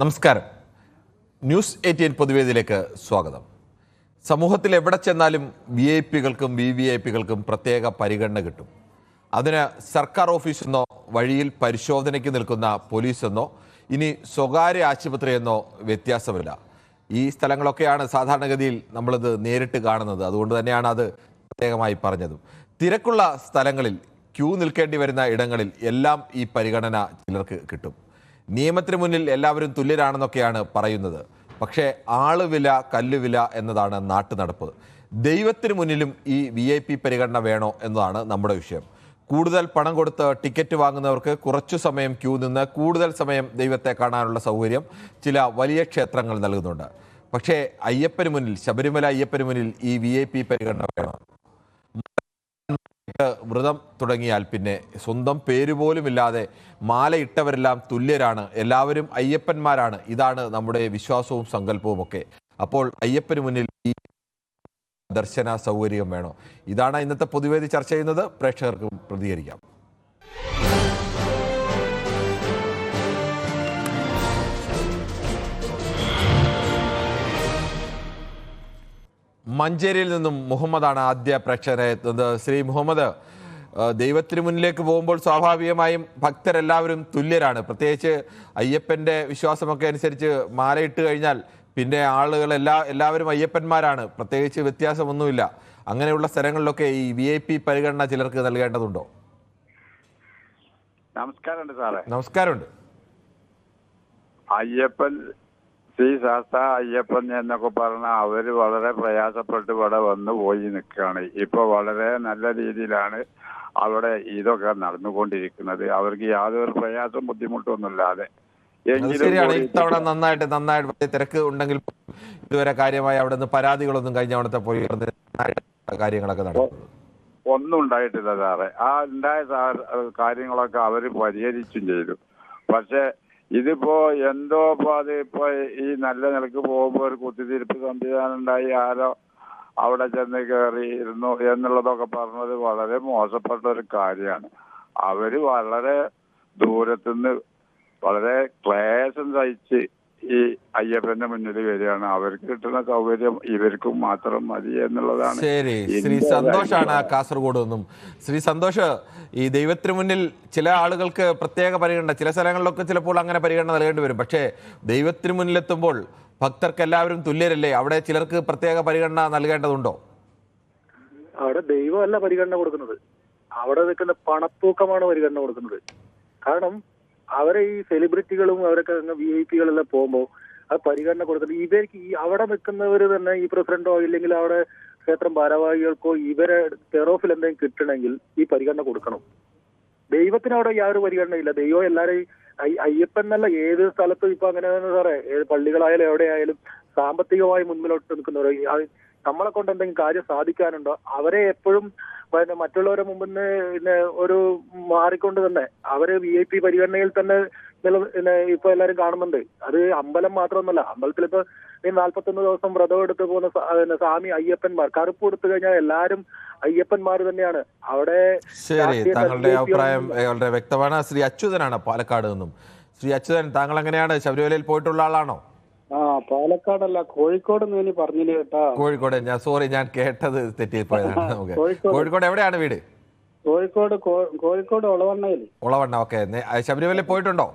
നമസ്കാരം. ന്യൂസ് 18 പൊതുവേദിയിലേക്ക് സ്വാഗതം. സമൂഹത്തിൽ എവിടെ ചെന്നാലും VIP-കൾക്കും VVIP-കൾക്കും പ്രത്യേക പരിഗണന കിട്ടും. അതിന് സർക്കാർ ഓഫീസെന്നോ വഴിയിൽ പരിശോധനയ്ക്ക് നിൽക്കുന്ന പോലീസെന്നോ ഇനി സ്വകാര്യ ആശുപത്രിയെന്നോ വ്യത്യാസമില്ല. ഈ സ്ഥലങ്ങളൊക്കെയാണ് സാധാരണഗതിയിൽ നമ്മളിത് നേരിട്ട് കാണുന്നത്. അതുകൊണ്ട് തന്നെയാണ് അത് പ്രത്യേകമായി പറഞ്ഞതും. തിരക്കുള്ള സ്ഥലങ്ങളിൽ ക്യൂ നിൽക്കേണ്ടി വരുന്ന ഇടങ്ങളിൽ എല്ലാം ഈ പരിഗണന ചിലർക്ക് കിട്ടും. നിയമത്തിന് മുന്നിൽ എല്ലാവരും തുല്യരാണെന്നൊക്കെയാണ് പറയുന്നത്. പക്ഷേ ആളുവില കല്ലുവില എന്നതാണ് നാട്ടുനടപ്പ്. ദൈവത്തിന് മുന്നിലും ഈ VIP പരിഗണന വേണോ എന്നതാണ് നമ്മുടെ വിഷയം. കൂടുതൽ പണം കൊടുത്ത് ടിക്കറ്റ് വാങ്ങുന്നവർക്ക് കുറച്ചു സമയം ക്യൂ നിന്ന് കൂടുതൽ സമയം ദൈവത്തെ കാണാനുള്ള സൗകര്യം ചില വലിയ ക്ഷേത്രങ്ങൾ നൽകുന്നുണ്ട്. പക്ഷേ അയ്യപ്പന് മുന്നിൽ, ശബരിമല അയ്യപ്പന് മുന്നിൽ ഈ VIP പരിഗണന വേണം. വ്രതം തുടങ്ങിയാൽ പിന്നെ സ്വന്തം പേരുപോലുമില്ലാതെ മാലയിട്ടവരെല്ലാം തുല്യരാണ്, എല്ലാവരും അയ്യപ്പന്മാരാണ്. ഇതാണ് നമ്മുടെ വിശ്വാസവും സങ്കല്പവും ഒക്കെ. അപ്പോൾ അയ്യപ്പന് മുന്നിൽ ഈ ദർശന സൗകര്യം വേണോ? ഇതാണ് ഇന്നത്തെ പൊതുവേദി ചർച്ച ചെയ്യുന്നത്. പ്രേക്ഷകർക്കും പ്രതികരിക്കാം. മഞ്ചേരിയിൽ നിന്നും മുഹമ്മദാണ് ആദ്യ പ്രേക്ഷകരെ എത്തുന്നത്. ശ്രീ മുഹമ്മദ്, ദൈവത്തിന് മുന്നിലേക്ക് പോകുമ്പോൾ സ്വാഭാവികമായും ഭക്തരെല്ലാവരും തുല്യരാണ്. പ്രത്യേകിച്ച് അയ്യപ്പൻ്റെ വിശ്വാസമൊക്കെ അനുസരിച്ച് മാലയിട്ട് കഴിഞ്ഞാൽ പിന്നെ എല്ലാവരും അയ്യപ്പന്മാരാണ്, പ്രത്യേകിച്ച് വ്യത്യാസമൊന്നുമില്ല. അങ്ങനെയുള്ള സ്ഥലങ്ങളിലൊക്കെ ഈ VIP പരിഗണന ചിലർക്ക് നൽകേണ്ടതുണ്ടോ? നമസ്കാരമുണ്ട് സാറേ. നമസ്കാരമുണ്ട്. അയ്യപ്പൻ, ശ്രീ ശാസ്ത്ര അയ്യപ്പൻ എന്നൊക്കെ പറഞ്ഞ അവര് വളരെ പ്രയാസപ്പെട്ട് ഇവിടെ വന്നു പോയി നിൽക്കുകയാണ്. ഇപ്പൊ വളരെ നല്ല രീതിയിലാണ് അവിടെ ഇതൊക്കെ നടന്നുകൊണ്ടിരിക്കുന്നത്. അവർക്ക് യാതൊരു പ്രയാസം ബുദ്ധിമുട്ടൊന്നുമില്ലാതെ. ശരിയാണ്. ഇത്തവണ നന്നായിട്ട് തിരക്ക് ഉണ്ടെങ്കിൽ ഇതുവരെ കാര്യമായി അവിടെ നിന്ന് പരാതികളൊന്നും കഴിഞ്ഞ അവിടുത്തെ പോയി കാര്യങ്ങളൊക്കെ നടക്കുന്നത് ഒന്നും ഉണ്ടായിട്ടില്ല സാറേ. ആ ഉണ്ടായ കാര്യങ്ങളൊക്കെ അവര് പരിഹരിച്ചും ചെയ്തു. പക്ഷെ ഇതിപ്പോ എന്തോ അതിപ്പോ ഈ നല്ല നിലക്ക് പോകുമ്പോ ഒരു കുത്തിത്തിരിപ്പ് സംവിധാനം ഉണ്ടായി, ആരോ അവിടെ ചെന്ന് കയറിയിരുന്നു എന്നുള്ളതൊക്കെ പറഞ്ഞത് വളരെ മോശപ്പെട്ട ഒരു കാര്യമാണ്. അവര് വളരെ ദൂരത്തുനിന്ന് വളരെ ക്ലേശം സഹിച്ച് ഈ അയ്യപ്പന്റെ മുന്നിൽ വരികയാണ്. അവർക്ക് കിട്ടുന്ന സൗകര്യം ഇവർക്കും മാത്രം മതി എന്നുള്ളതാണ്. ശരി. ശ്രീ സന്തോഷാണ് കാസർഗോഡ് നിന്നും. ശ്രീ സന്തോഷ്, ഈ ദൈവത്തിന് മുന്നിൽ ചില ആളുകൾക്ക് പ്രത്യേക പരിഗണന, ചില സ്ഥലങ്ങളിലൊക്കെ ചിലപ്പോൾ അങ്ങനെ പരിഗണന നൽകേണ്ടി വരും. പക്ഷേ ദൈവത്തിന് മുന്നിലെത്തുമ്പോൾ ഭക്തർക്ക് എല്ലാവരും തുല്യരല്ലേ? അവിടെ ചിലർക്ക് പ്രത്യേക പരിഗണന നൽകേണ്ടതുണ്ടോ? അവിടെ ദൈവമല്ല പരിഗണന കൊടുക്കുന്നത്, അവിടെ നിൽക്കുന്ന പണത്തൂക്കമാണ് പരിഗണന കൊടുക്കുന്നത്. കാരണം അവരെ ഈ സെലിബ്രിറ്റികളും അവരൊക്കെ VIP-കളെല്ലാം പോകുമ്പോൾ ആ പരിഗണന കൊടുക്കുന്നത് ഇവർക്ക് ഈ അവിടെ നിൽക്കുന്നവർ തന്നെ, ഈ പ്രസിഡന്റോ ഇല്ലെങ്കിൽ അവിടെ ക്ഷേത്രം ഭാരവാഹികൾക്കോ ഇവരെ കെയർ ഓഫിൽ എന്തെങ്കിലും കിട്ടണമെങ്കിൽ ഈ പരിഗണന കൊടുക്കണം. ദൈവത്തിന് അവിടെ യാതൊരു പരിഗണനയില്ല. ദൈവം എല്ലാവരെയും അയ്യപ്പൻ എന്നല്ല ഏത് സ്ഥലത്തും ഇപ്പൊ അങ്ങനെ സാറേ, ഏത് പള്ളികളായാലും എവിടെയായാലും സാമ്പത്തികമായി മുൻപിലോട്ട് നിൽക്കുന്നവർ, നമ്മളെ കൊണ്ട് എന്തെങ്കിലും കാര്യം സാധിക്കാനുണ്ടോ അവരെ എപ്പോഴും മറ്റുള്ളവരെ മുമ്പിൽ ഒരു മാറിക്കൊണ്ട് തന്നെ അവര് VIP പരിഗണനയിൽ തന്നെ ഇപ്പൊ എല്ലാരും കാണുന്നുണ്ട്. അത് അമ്പലം മാത്രമൊന്നുമല്ല, അമ്പലത്തിൽ ഇപ്പൊ 41 ദിവസം വ്രതം എടുത്ത് പോകുന്ന സ്വാമി അയ്യപ്പന്മാർ, കറുപ്പ് കൊടുത്തു കഴിഞ്ഞാൽ എല്ലാരും അയ്യപ്പന്മാർ തന്നെയാണ് അവിടെ. ശരി, താങ്കളുടെ അഭിപ്രായം വളരെ വ്യക്തമാണ്. ശ്രീ അച്യുതനാണ് പാലക്കാട് നിന്നും. ശ്രീ അച്യുതൻ, താങ്കൾ എങ്ങനെയാണ്, ശബരിമലയിൽ പോയിട്ടുള്ള ആളാണോ? പാലക്കാടല്ല, കോഴിക്കോട് നീ പറഞ്ഞില്ല കേട്ടാ. കോഴിക്കോട്. ഞാൻ കേട്ടത് തെറ്റിപ്പോയതാണ്. കോഴിക്കോട് എവിടെയാണ് വീട്? കോഴിക്കോട് ഒളവണ്ണ. ഓക്കെ. ശബരിമലയിൽ പോയിട്ടുണ്ടോ?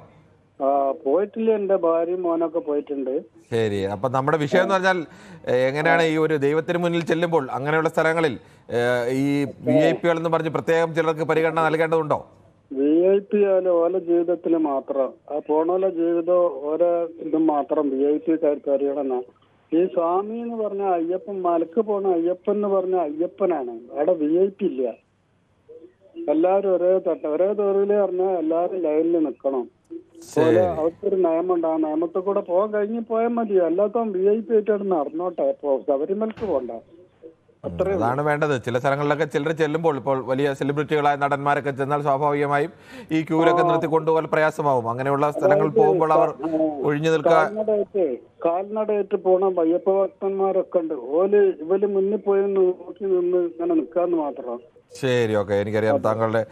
പോയിട്ടില്ല, എന്റെ ഭാര്യയും മോനൊക്കെ പോയിട്ടുണ്ട്. ശരി. അപ്പൊ നമ്മുടെ വിഷയം എന്ന് പറഞ്ഞാൽ എങ്ങനെയാണ് ഈ ഒരു ദൈവത്തിന് മുന്നിൽ ചെല്ലുമ്പോൾ അങ്ങനെയുള്ള സ്ഥലങ്ങളിൽ ഈ VIP-കൾ എന്ന് പറഞ്ഞ് പ്രത്യേകം ചിലർക്ക് പരിഗണന നൽകേണ്ടതുണ്ടോ? VIP ആയാലും ഓരോ ജീവിതത്തിൽ മാത്രം, ആ പോണോലെ ജീവിതം ഓരോ ഇതും മാത്രം VIP-കാർക്ക് അറിയണം. ഈ സ്വാമി എന്ന് പറഞ്ഞ അയ്യപ്പൻ, മലക്ക് പോണ അയ്യപ്പൻ എന്ന് പറഞ്ഞ അയ്യപ്പനാണ്. അവിടെ VIP ഇല്ല. എല്ലാരും ഒരേ തോറില് പറഞ്ഞാൽ എല്ലാരും ലൈനിൽ നിൽക്കണം. അതുപോലെ അവർക്കൊരു നിയമമുണ്ട്, ആ നിയമത്തിൽ കൂടെ പോകാൻ കഴിഞ്ഞ് പോയാൽ മതി. അല്ലാത്ത VIP ആയിട്ട് നടന്നോട്ടെ, ഇപ്പൊ ശബരിമലക്ക് പോണ്ട. അതാണ് വേണ്ടത്. ചില സ്ഥലങ്ങളിലൊക്കെ ചിലർ ചെല്ലുമ്പോൾ, ഇപ്പോൾ വലിയ സെലിബ്രിറ്റികളായ നടന്മാരൊക്കെ ചെന്നാൽ സ്വാഭാവികമായി ഈ ക്യൂലൊക്കെ നിർത്തി കൊണ്ടുപോകാൻ പ്രയാസമാവും. അങ്ങനെയുള്ള സ്ഥലങ്ങളിൽ പോകുമ്പോൾ അവർ ഒഴിഞ്ഞു നിൽക്കാൻ കാൽനടയായിട്ട് പോണ അയ്യപ്പ ഭക്തന്മാരൊക്കെ ഉണ്ട്. ഇവര് മുന്നിൽ പോയി നോക്കി നിന്ന് ഇങ്ങനെ നിൽക്കാന്ന് മാത്രം. ശരി, ഓക്കെ. എനിക്കറിയാം താങ്കളുടെ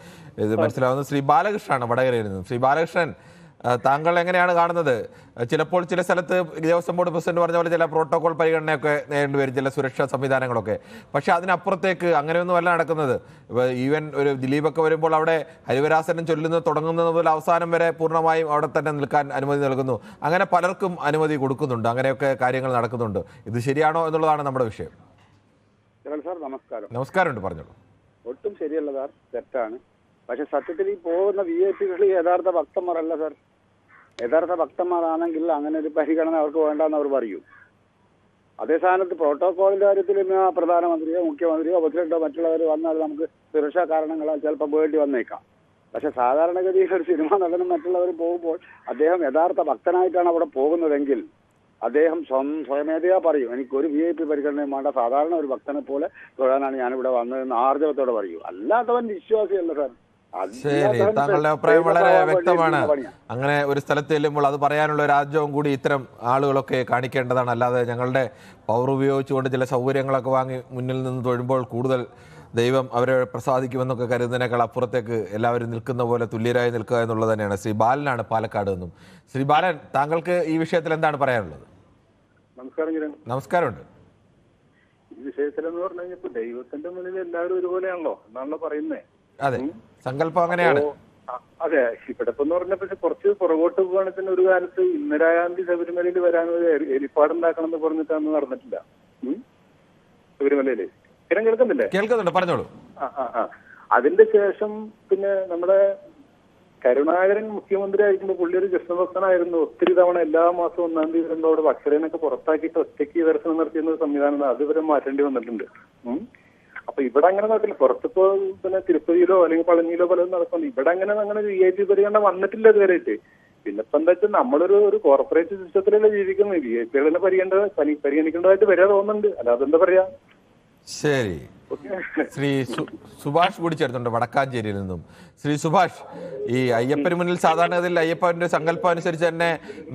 ഇത് മനസ്സിലാവുന്നത്. ശ്രീ ബാലകൃഷ്ണനാണ് വടകരയിൽ നിന്ന്. ശ്രീ ബാലകൃഷ്ണൻ, താങ്കൾ എങ്ങനെയാണ് കാണുന്നത്? ചിലപ്പോൾ ചില സ്ഥലത്ത് ദേവസ്വം ബോർഡ് പ്രസിഡന്റ് പറഞ്ഞ പോലെ ചില പ്രോട്ടോകോൾ പരിഗണനയൊക്കെ നേരിടേണ്ടി വരും, ചില സുരക്ഷാ സംവിധാനങ്ങളൊക്കെ. പക്ഷെ അതിനപ്പുറത്തേക്ക് അങ്ങനെയൊന്നുമല്ല നടക്കുന്നത്. ഈവൻ ഒരു ദിലീപൊക്കെ വരുമ്പോൾ അവിടെ ഹരിവരാസനം ചൊല്ലുന്നത് തുടങ്ങുന്നത് മുതൽ അവസാനം വരെ പൂർണ്ണമായും അവിടെ തന്നെ നിൽക്കാൻ അനുമതി നൽകുന്നു. അങ്ങനെ പലർക്കും അനുമതി കൊടുക്കുന്നുണ്ട്, അങ്ങനെയൊക്കെ കാര്യങ്ങൾ നടക്കുന്നുണ്ട്. ഇത് ശരിയാണോ എന്നുള്ളതാണ് നമ്മുടെ വിഷയം. സാർ നമസ്കാരം. നമസ്കാരമുണ്ട്, പറഞ്ഞോളൂ. ഒട്ടും ശരിയല്ല സാർ, തെറ്റാണ്. പക്ഷെ സത്യത്തിൽ ഈ പോകുന്ന VIP യഥാർത്ഥ ഭക്തന്മാരല്ല സാർ. യഥാർത്ഥ ഭക്തന്മാരാണെങ്കിൽ അങ്ങനെ ഒരു പരിഗണന അവർക്ക് വേണ്ടെന്ന് അവർ പറയും. അതേ സ്ഥാനത്ത് പ്രോട്ടോകോളിന്റെ കാര്യത്തിൽ പ്രധാനമന്ത്രിയോ മുഖ്യമന്ത്രിയോ പ്രസിഡന്റോ മറ്റുള്ളവർ വന്നാൽ നമുക്ക് സുരക്ഷാ കാരണങ്ങളാൽ ചിലപ്പോൾ വേണ്ടി വന്നേക്കാം. പക്ഷെ സാധാരണഗതിയിൽ ഒരു സിനിമാ നടനും മറ്റുള്ളവർ പോകുമ്പോൾ അദ്ദേഹം യഥാർത്ഥ ഭക്തനായിട്ടാണ് അവിടെ പോകുന്നതെങ്കിൽ അദ്ദേഹം സ്വയമേധയാ പറയും, എനിക്കൊരു VIP പരിഗണനയും വേണ്ട, സാധാരണ ഒരു ഭക്തനെ പോലെ തൊഴാനാണ് ഞാനിവിടെ വന്നതെന്ന് ആർജവത്തോടെ പറയൂ. അല്ലാത്തവൻ വിശ്വാസിയല്ല സാർ. ശരി, താങ്കളുടെ അഭിപ്രായം വളരെ വ്യക്തമാണ്. അങ്ങനെ ഒരു സ്ഥലത്ത് ചെല്ലുമ്പോൾ അത് പറയാനുള്ള ഒരു ആർജവം കൂടി ഇത്തരം ആളുകളൊക്കെ കാണിക്കേണ്ടതാണ്. അല്ലാതെ ഞങ്ങളുടെ പവർ ഉപയോഗിച്ചുകൊണ്ട് ചില സൗകര്യങ്ങളൊക്കെ വാങ്ങി മുന്നിൽ നിന്ന് തൊഴുമ്പോൾ കൂടുതൽ ദൈവം അവരെ പ്രസാദിക്കുമെന്നൊക്കെ കരുതുന്നതിനേക്കാൾ അപ്പുറത്തേക്ക് എല്ലാവരും നിൽക്കുന്ന പോലെ തുല്യരായി നിൽക്കുക എന്നുള്ളത് തന്നെയാണ്. ശ്രീ ബാലനാണ് പാലക്കാട് നിന്നും. ശ്രീ ബാലൻ, താങ്കൾക്ക് ഈ വിഷയത്തിൽ എന്താണ് പറയാനുള്ളത്? നമസ്കാരം കിരൺ. നമസ്കാരമുണ്ട്. ഈ വിഷയത്തിലെന്ന് പറഞ്ഞു കഴിഞ്ഞപ്പോ ദൈവത്തിന്റെ മുന്നിൽ എല്ലാവരും ഒരുപോലെയാണല്ലോ എന്നാണല്ലോ പറയുന്നേ. അതെ, സങ്കല്പം അങ്ങനെയാണ്. അതെ, ഇവിടെ ഇപ്പൊ പറഞ്ഞപ്പോ കുറച്ച് പുറകോട്ട് പോകുകയാണെങ്കിൽ തന്നെ ഒരു കാലത്ത് ഇന്ദിരാഗാന്ധി ശബരിമലയിൽ വരാൻ ഒരു എലിപ്പാട് ഉണ്ടാക്കണം എന്ന് പറഞ്ഞിട്ടൊന്നും നടന്നിട്ടില്ല. ശബരിമലയില് കിരൺ കേൾക്കുന്നില്ലേ? കേൾക്കുന്നുണ്ട്, പറഞ്ഞോളൂ. അതിന്റെ ശേഷം പിന്നെ നമ്മുടെ കരുണാകരൻ മുഖ്യമന്ത്രി ആയിരിക്കുമ്പോൾ പുള്ളി ഒരു കൃഷ്ണഭക്തനായിരുന്നു. ഒത്തിരി തവണ എല്ലാ മാസവും 1-ാം തീയതി വരുമ്പോൾ അവിടെ ഭക്തരനൊക്കെ പുറത്താക്കിയിട്ട് ഒറ്റയ്ക്ക് ദർശനം നടത്തിയിരുന്ന ഒരു സംവിധാനം അതുവരെ മാറ്റേണ്ടി വന്നിട്ടുണ്ട്. അപ്പൊ ഇവിടെ അങ്ങനെ നടക്കില്ല. പുറത്തിപ്പോ പിന്നെ തിരുപ്പതിയിലോ അല്ലെങ്കിൽ പളനിയിലോ പലതും നടക്കുന്നു. ഇവിടെ അങ്ങനെ VIP പരിഗണന വന്നിട്ടില്ല ഇതുവരെയായിട്ട്. പിന്നെ ഇപ്പൊ എന്താ വെച്ചാൽ നമ്മളൊരു കോർപ്പറേറ്റ് സിസ്റ്റത്തിലല്ലേ ജീവിക്കുന്നത്. VIP പരിഗണിക്കേണ്ടതായിട്ട് വരിക തോന്നുന്നുണ്ട്. അല്ലാതെ എന്താ പറയാ. ശരി, ശ്രീ സുഭാഷ് കൂടി ചേർത്തുണ്ട് വടക്കാഞ്ചേരിയിൽ നിന്നും. ശ്രീ സുഭാഷ്, ഈ അയ്യപ്പന് മുന്നിൽ സാധാരണഗതിയിൽ അയ്യപ്പന്റെ സങ്കല്പം അനുസരിച്ച് തന്നെ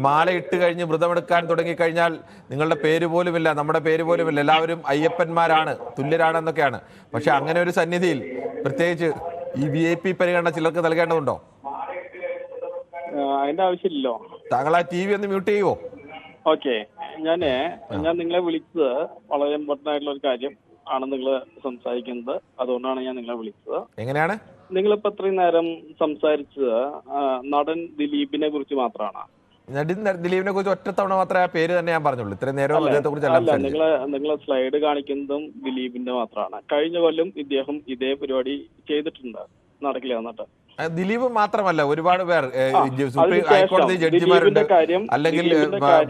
മാല ഇട്ട് കഴിഞ്ഞ് വ്രതമെടുക്കാൻ തുടങ്ങിക്കഴിഞ്ഞാൽ നിങ്ങളുടെ പേര് പോലുമില്ല, നമ്മുടെ പേര് പോലുമില്ല, എല്ലാവരും അയ്യപ്പന്മാരാണ്, തുല്യരാണെന്നൊക്കെയാണ്. പക്ഷെ അങ്ങനെ ഒരു സന്നിധിയിൽ പ്രത്യേകിച്ച് ഈ VIP പരിഗണന ചിലർക്ക് നൽകേണ്ടതുണ്ടോ? അതിന്റെ ആവശ്യമില്ലല്ലോ. താങ്കൾ ആ TV ഒന്ന് മ്യൂട്ട് ചെയ്യുവോ? ഓക്കെ, ഞാൻ നിങ്ങളെ വിളിച്ചത് വളരെ ഇമ്പോർട്ടന്റ് ആയിട്ടുള്ള ഒരു കാര്യം ആണ് നിങ്ങൾ സംസാരിക്കുന്നത്. അതുകൊണ്ടാണ് ഞാൻ നിങ്ങളെ വിളിച്ചത്. എങ്ങനെയാണ് നിങ്ങളിപ്പോ ഇത്രയും നേരം സംസാരിച്ചത് നടൻ ദിലീപിനെ കുറിച്ച് മാത്രമാണ്. ദിലീപിനെ കുറിച്ച് ഒറ്റത്തവണ മാത്രമേ ആ പേര് തന്നെ ഞാൻ പറഞ്ഞുള്ളൂ. ഇത്രയും നേരം അദ്ദേഹത്തെ കുറിച്ച് അല്ല, നിങ്ങളെ സ്ലൈഡ് കാണിക്കുന്നതും ദിലീപിന്റെ മാത്രമാണ്. കഴിഞ്ഞ കൊല്ലം ഇദ്ദേഹം ഇതേ പരിപാടി ചെയ്തിട്ടുണ്ട്, നടക്കില്ല എന്നിട്ട്. ദിലീപ് മാത്രമല്ല, ഒരുപാട് പേർ സുപ്രീം ഹൈക്കോടതി ജഡ്ജിമാരുണ്ട്, അല്ലെങ്കിൽ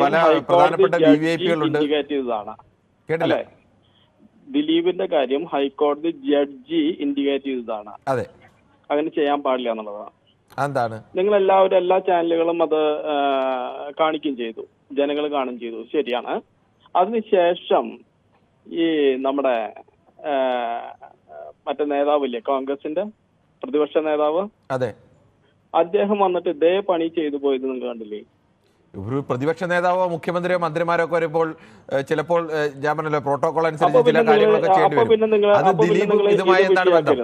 പല പ്രധാനപ്പെട്ട VIP-കളുണ്ട്. കേട്ടില്ലേ? ദിലീപിന്റെ കാര്യം ഹൈക്കോടതി ജഡ്ജി ഇൻഡിക്കേറ്റ് ചെയ്തതാണ്. അതെ, അങ്ങനെ ചെയ്യാൻ പാടില്ല എന്നുള്ളതാണ്. എന്താണ് നിങ്ങൾ എല്ലാവരും എല്ലാ ചാനലുകളും അത് കാണിക്കുകയും ചെയ്തു, ജനങ്ങൾ കാണുകയും ചെയ്തു, ശരിയാണ്. അതിനുശേഷം ഈ നമ്മുടെ മറ്റേ നേതാവില്ലേ, കോൺഗ്രസിന്റെ പ്രതിപക്ഷ നേതാവ്, അതെ, അദ്ദേഹം വന്നിട്ട് ഇതേ പണി ചെയ്തു പോയത് നിങ്ങൾ കണ്ടില്ലേ? ഒരു പ്രതിപക്ഷ നേതാവോ മുഖ്യമന്ത്രിയോ മന്ത്രിമാരോ ഒക്കെ വരുമ്പോൾ ചിലപ്പോൾ ഞാൻ പറഞ്ഞല്ലോ പ്രോട്ടോകോൾ അനുസരിച്ച് ചില കാര്യങ്ങളൊക്കെ ചെയ്യേണ്ടി വരും. അത് ദിലീപ് ഇതുമായി എന്താണ് ബന്ധം?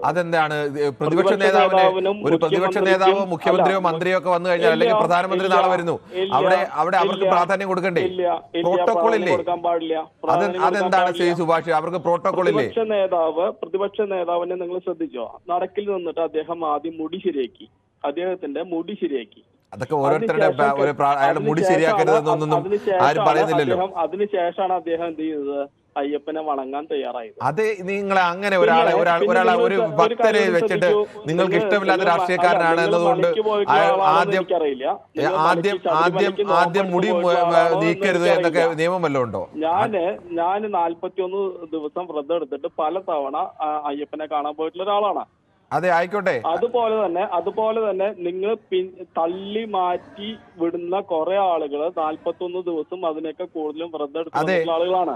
അതെന്താണ്? പ്രതിപക്ഷ നേതാവിന് ഒരു പ്രതിപക്ഷ നേതാവോ മുഖ്യമന്ത്രിയോ മന്ത്രിയോ ഒക്കെ വന്നു കഴിഞ്ഞാൽ, അല്ലെങ്കിൽ പ്രധാനമന്ത്രി നാളെ വരുന്നു, അവിടെ അവർക്ക് പ്രാധാന്യം കൊടുക്കണ്ടേ? പ്രോട്ടോകോൾ ഇല്ലേ? അതെന്താണ് ശ്രീ സുഭാഷ്, അവർക്ക് പ്രോട്ടോകോൾ ഇല്ലേ? പ്രതിപക്ഷ നേതാവിനെ നിങ്ങൾ ശ്രദ്ധിച്ചോ? നടക്കിൽ നിന്നിട്ട് അദ്ദേഹം ആദ്യം മുടി ശരിയാക്കി, അദ്ദേഹത്തിന്റെ മുടി ശരിയാക്കി. അതൊക്കെ ഓരോരുത്തരുടെ അയാൾ മുടി ശരിയാക്കരുതെന്നൊന്നും ആരും പറയുന്നില്ലല്ലോ. അതിനുശേഷമാണ് അദ്ദേഹം എന്ത് ചെയ്തത്? അയ്യപ്പനെ വണങ്ങാൻ തയ്യാറായത്. അതെ, നിങ്ങൾ അങ്ങനെ ഒരു ഭക്തരെ വെച്ചിട്ട് നിങ്ങൾക്ക് ഇഷ്ടമില്ലാത്ത രാഷ്ട്രീയക്കാരനാണ് എന്നതുകൊണ്ട് ആദ്യം മുടി നീക്കരുത് എന്നൊക്കെ നിയമം വല്ലതും ഉണ്ടോ? ഞാന് 41 ദിവസം വ്രതം എടുത്തിട്ട് പല തവണ അയ്യപ്പനെ കാണാൻ പോയിട്ടുള്ള ഒരാളാണ്. അതെ, ആയിക്കോട്ടെ. അതുപോലെ തന്നെ നിങ്ങൾ തള്ളി മാറ്റി വിടുന്ന കുറെ ആളുകള് 41 ദിവസം അതിനൊക്കെ കൂടുതലും വ്രതം എടുക്കുന്ന ആളുകളാണ്.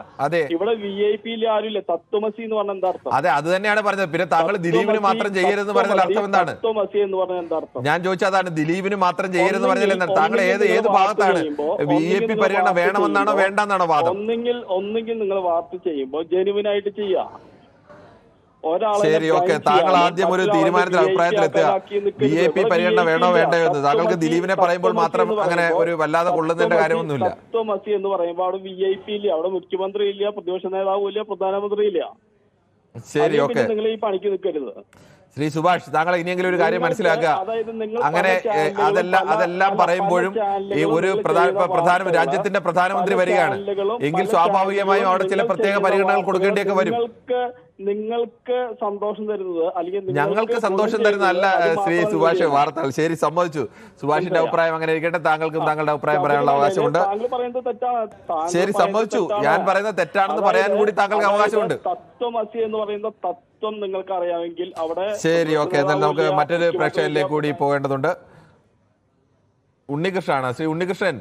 ഇവിടെ VIP-യിൽ ആരുമില്ല. തത്വമസി എന്ന് പറഞ്ഞ എന്താ അർത്ഥം? അതെ, അത് തന്നെയാണ് പറഞ്ഞത്. പിന്നെ താങ്കൾ ദിലീപിന് മാത്രം ചെയ്യരുതെന്ന് പറഞ്ഞാൽ അർത്ഥം എന്താണ്? തത്വമസി എന്ന് പറഞ്ഞാൽ എന്താ അർത്ഥം? ഞാൻ ചോദിച്ചതാണ്, ദിലീപിന് മാത്രം ചെയ്യരുതെന്ന് പറഞ്ഞാൽ എന്താണ്? താങ്കൾ ഏത് ഭാഗത്താണ്? VIP പരിഗണന വേണമെന്നാണോ വേണ്ടെന്നാണോ വാദം? ഒന്നെങ്കിൽ നിങ്ങൾ വാർത്ത ചെയ്യുമ്പോൾ ജെനുവിനായിട്ട് ചെയ്യുക. ശരി, ഓക്കെ. താങ്കൾ ആദ്യം ഒരു തീരുമാനത്തിൽ അഭിപ്രായത്തിലെത്തുക. VIP പരിഗണന വേണോ വേണ്ടയോ എന്ന്. താങ്കൾക്ക് ദിലീപിനെ പറയുമ്പോൾ മാത്രം അങ്ങനെ ഒരു വല്ലാതെ കൊള്ളുന്നതിന്റെ കാര്യമൊന്നുമില്ല. തത്വമസി എന്ന് പറയുമ്പോൾ അവിടെ VIP ഇല്ല, അവിടെ മുഖ്യമന്ത്രി ഇല്ല, പ്രതിപക്ഷ നേതാവും ഇല്ല, പ്രധാനമന്ത്രി ഇല്ല. ശരി, ഓക്കെ. നിങ്ങൾ ഈ പണിക്ക് നിൽക്കരുത്. ശ്രീ സുഭാഷ്, താങ്കൾ ഇനിയെങ്കിലും ഒരു കാര്യം മനസ്സിലാക്കുക. അങ്ങനെ അതെല്ലാം പറയുമ്പോഴും ഈ ഒരു രാജ്യത്തിന്റെ പ്രധാനമന്ത്രി വരികയാണ് എങ്കിൽ സ്വാഭാവികമായും അവിടെ ചില പ്രത്യേക പരിഗണനകൾ കൊടുക്കേണ്ടിയൊക്കെ വരും. നിങ്ങൾക്ക് സന്തോഷം തരുന്നത് അല്ലെങ്കിൽ ഞങ്ങൾക്ക് സന്തോഷം തരുന്നതല്ല ശ്രീ സുഭാഷ് വാർത്തകൾ. ശരി, സമ്മതിച്ചു. സുഭാഷിന്റെ അഭിപ്രായം അങ്ങനെ ഇരിക്കട്ടെ. താങ്കൾക്കും താങ്കളുടെ അഭിപ്രായം പറയാനുള്ള അവകാശമുണ്ട്. ശരി, സമ്മതിച്ചു. ഞാൻ പറയുന്നത് തെറ്റാണെന്ന് പറയാൻ കൂടി താങ്കൾക്ക് അവകാശമുണ്ട്. തത്വമസി എന്ന് പറയുന്ന തത്വം നിങ്ങൾക്ക് അറിയാമെങ്കിൽ അവിടെ. ശരി, ഓക്കെ. എന്നാൽ നമുക്ക് മറ്റൊരു പ്രേക്ഷകരിലേക്ക് കൂടി പോകേണ്ടതുണ്ട്. ഉണ്ണികൃഷ്ണനാണ്. ശ്രീ ഉണ്ണികൃഷ്ണൻ,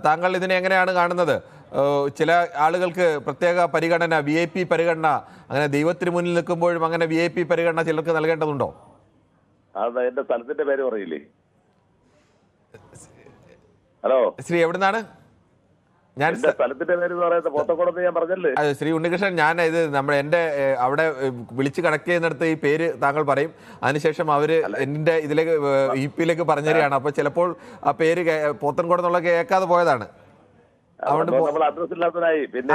താങ്കൾ ഇതിനെ എങ്ങനെയാണ് കാണുന്നത്? ചില ആളുകൾക്ക് പ്രത്യേക പരിഗണന, VIP പരിഗണന, അങ്ങനെ ദൈവത്തിന് മുന്നിൽ നിൽക്കുമ്പോഴും അങ്ങനെ VIP പരിഗണന ചിലർക്ക് നൽകേണ്ടതുണ്ടോ? എന്റെ സ്ഥലത്തിന്റെ പേര് പറയില്ലേ? ഹലോ, ശ്രീ എവിടുന്നാണ്? ഞാൻ സ്ഥലത്തിന്റെ പേര് പോത്തക്കോടത്ത് ഞാൻ പറഞ്ഞല്ലേ. ശ്രീ ഉണ്ണികൃഷ്ണൻ, ഞാൻ ഇത് എന്റെ അവിടെ വിളിച്ച് കണക്ട് ചെയ്യുന്നിടത്ത് ഈ പേര് താങ്കൾ പറയും, അതിനുശേഷം അവര് എന്റെ ഇതിലേക്ക് EP-യിലേക്ക് പറഞ്ഞു തരികയാണ്. അപ്പൊ ചിലപ്പോൾ ആ പേര് പോത്തൻകോട് എന്നുള്ള കേൾക്കാതെ പോയതാണ്.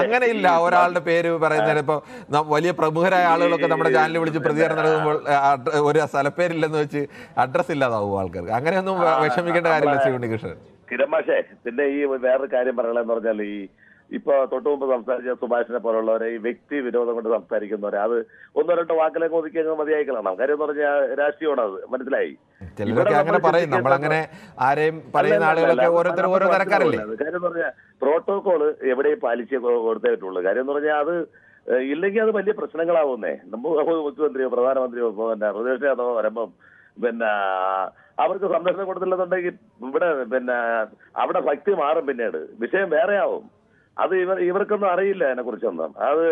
അങ്ങനെയില്ല, ഒരാളുടെ പേര് പറയുന്നതിന് ഇപ്പൊ വലിയ പ്രമുഖരായ ആളുകളൊക്കെ നമ്മുടെ ചാനലിൽ വിളിച്ച് പ്രതികരണം നൽകുമ്പോൾ ഒരു സ്ഥലപ്പേരില്ലെന്ന് വെച്ച് അഡ്രസ് ഇല്ലാതാവും ആൾക്കാർക്ക്. അങ്ങനെയൊന്നും വിഷമിക്കേണ്ട കാര്യമില്ല ശ്രീ ഉണ്ണികൃഷ്ണൻ. കിരമാഷേ, പിന്നെ ഈ വേറൊരു കാര്യം പറയണമെന്ന് പറഞ്ഞാൽ, ഈ ഇപ്പൊ തൊട്ടു മുമ്പ് സംസാരിച്ച സുഭാഷിനെ പോലുള്ളവരെ ഈ വ്യക്തി വിരോധം കൊണ്ട് സംസാരിക്കുന്നവരെ അത് ഒന്നോ രണ്ടോ വാക്കിലേക്ക് ഒതുക്കി അങ്ങ് മതിയായിക്കളണം. കാര്യം എന്ന് പറഞ്ഞാൽ രാഷ്ട്രീയമാണ്, അത് മനസ്സിലായി. ചിലരൊക്കെ അങ്ങനെ പറയും, നമ്മളങ്ങനെ ആരെയും പറയുന്ന ആളുകളൊക്കെ ഓരോരുത്തരും ഓരോ തരക്കാരല്ലേ. കാര്യം എന്ന് പറഞ്ഞാൽ പ്രോട്ടോകോള് എവിടെയും പാലിച്ച് കൊടുത്തേ പറ്റുള്ളൂ. കാര്യം എന്ന് പറഞ്ഞാൽ അത് ഇല്ലെങ്കിൽ അത് വലിയ പ്രശ്നങ്ങളാവുന്നേ. മുഖ്യമന്ത്രിയോ പ്രധാനമന്ത്രിയോ പ്രതിപക്ഷ നേതാവോ വരുമ്പം അവർക്ക് സംരക്ഷണം കൊടുത്തില്ലെന്നുണ്ടെങ്കിൽ അവിടെ ഭക്തി മാറും, പിന്നീട് വിഷയം വേറെ ആവും. അത് ഇവർക്കൊന്നും അറിയില്ല അതിനെ കുറിച്ചൊന്നും. അത്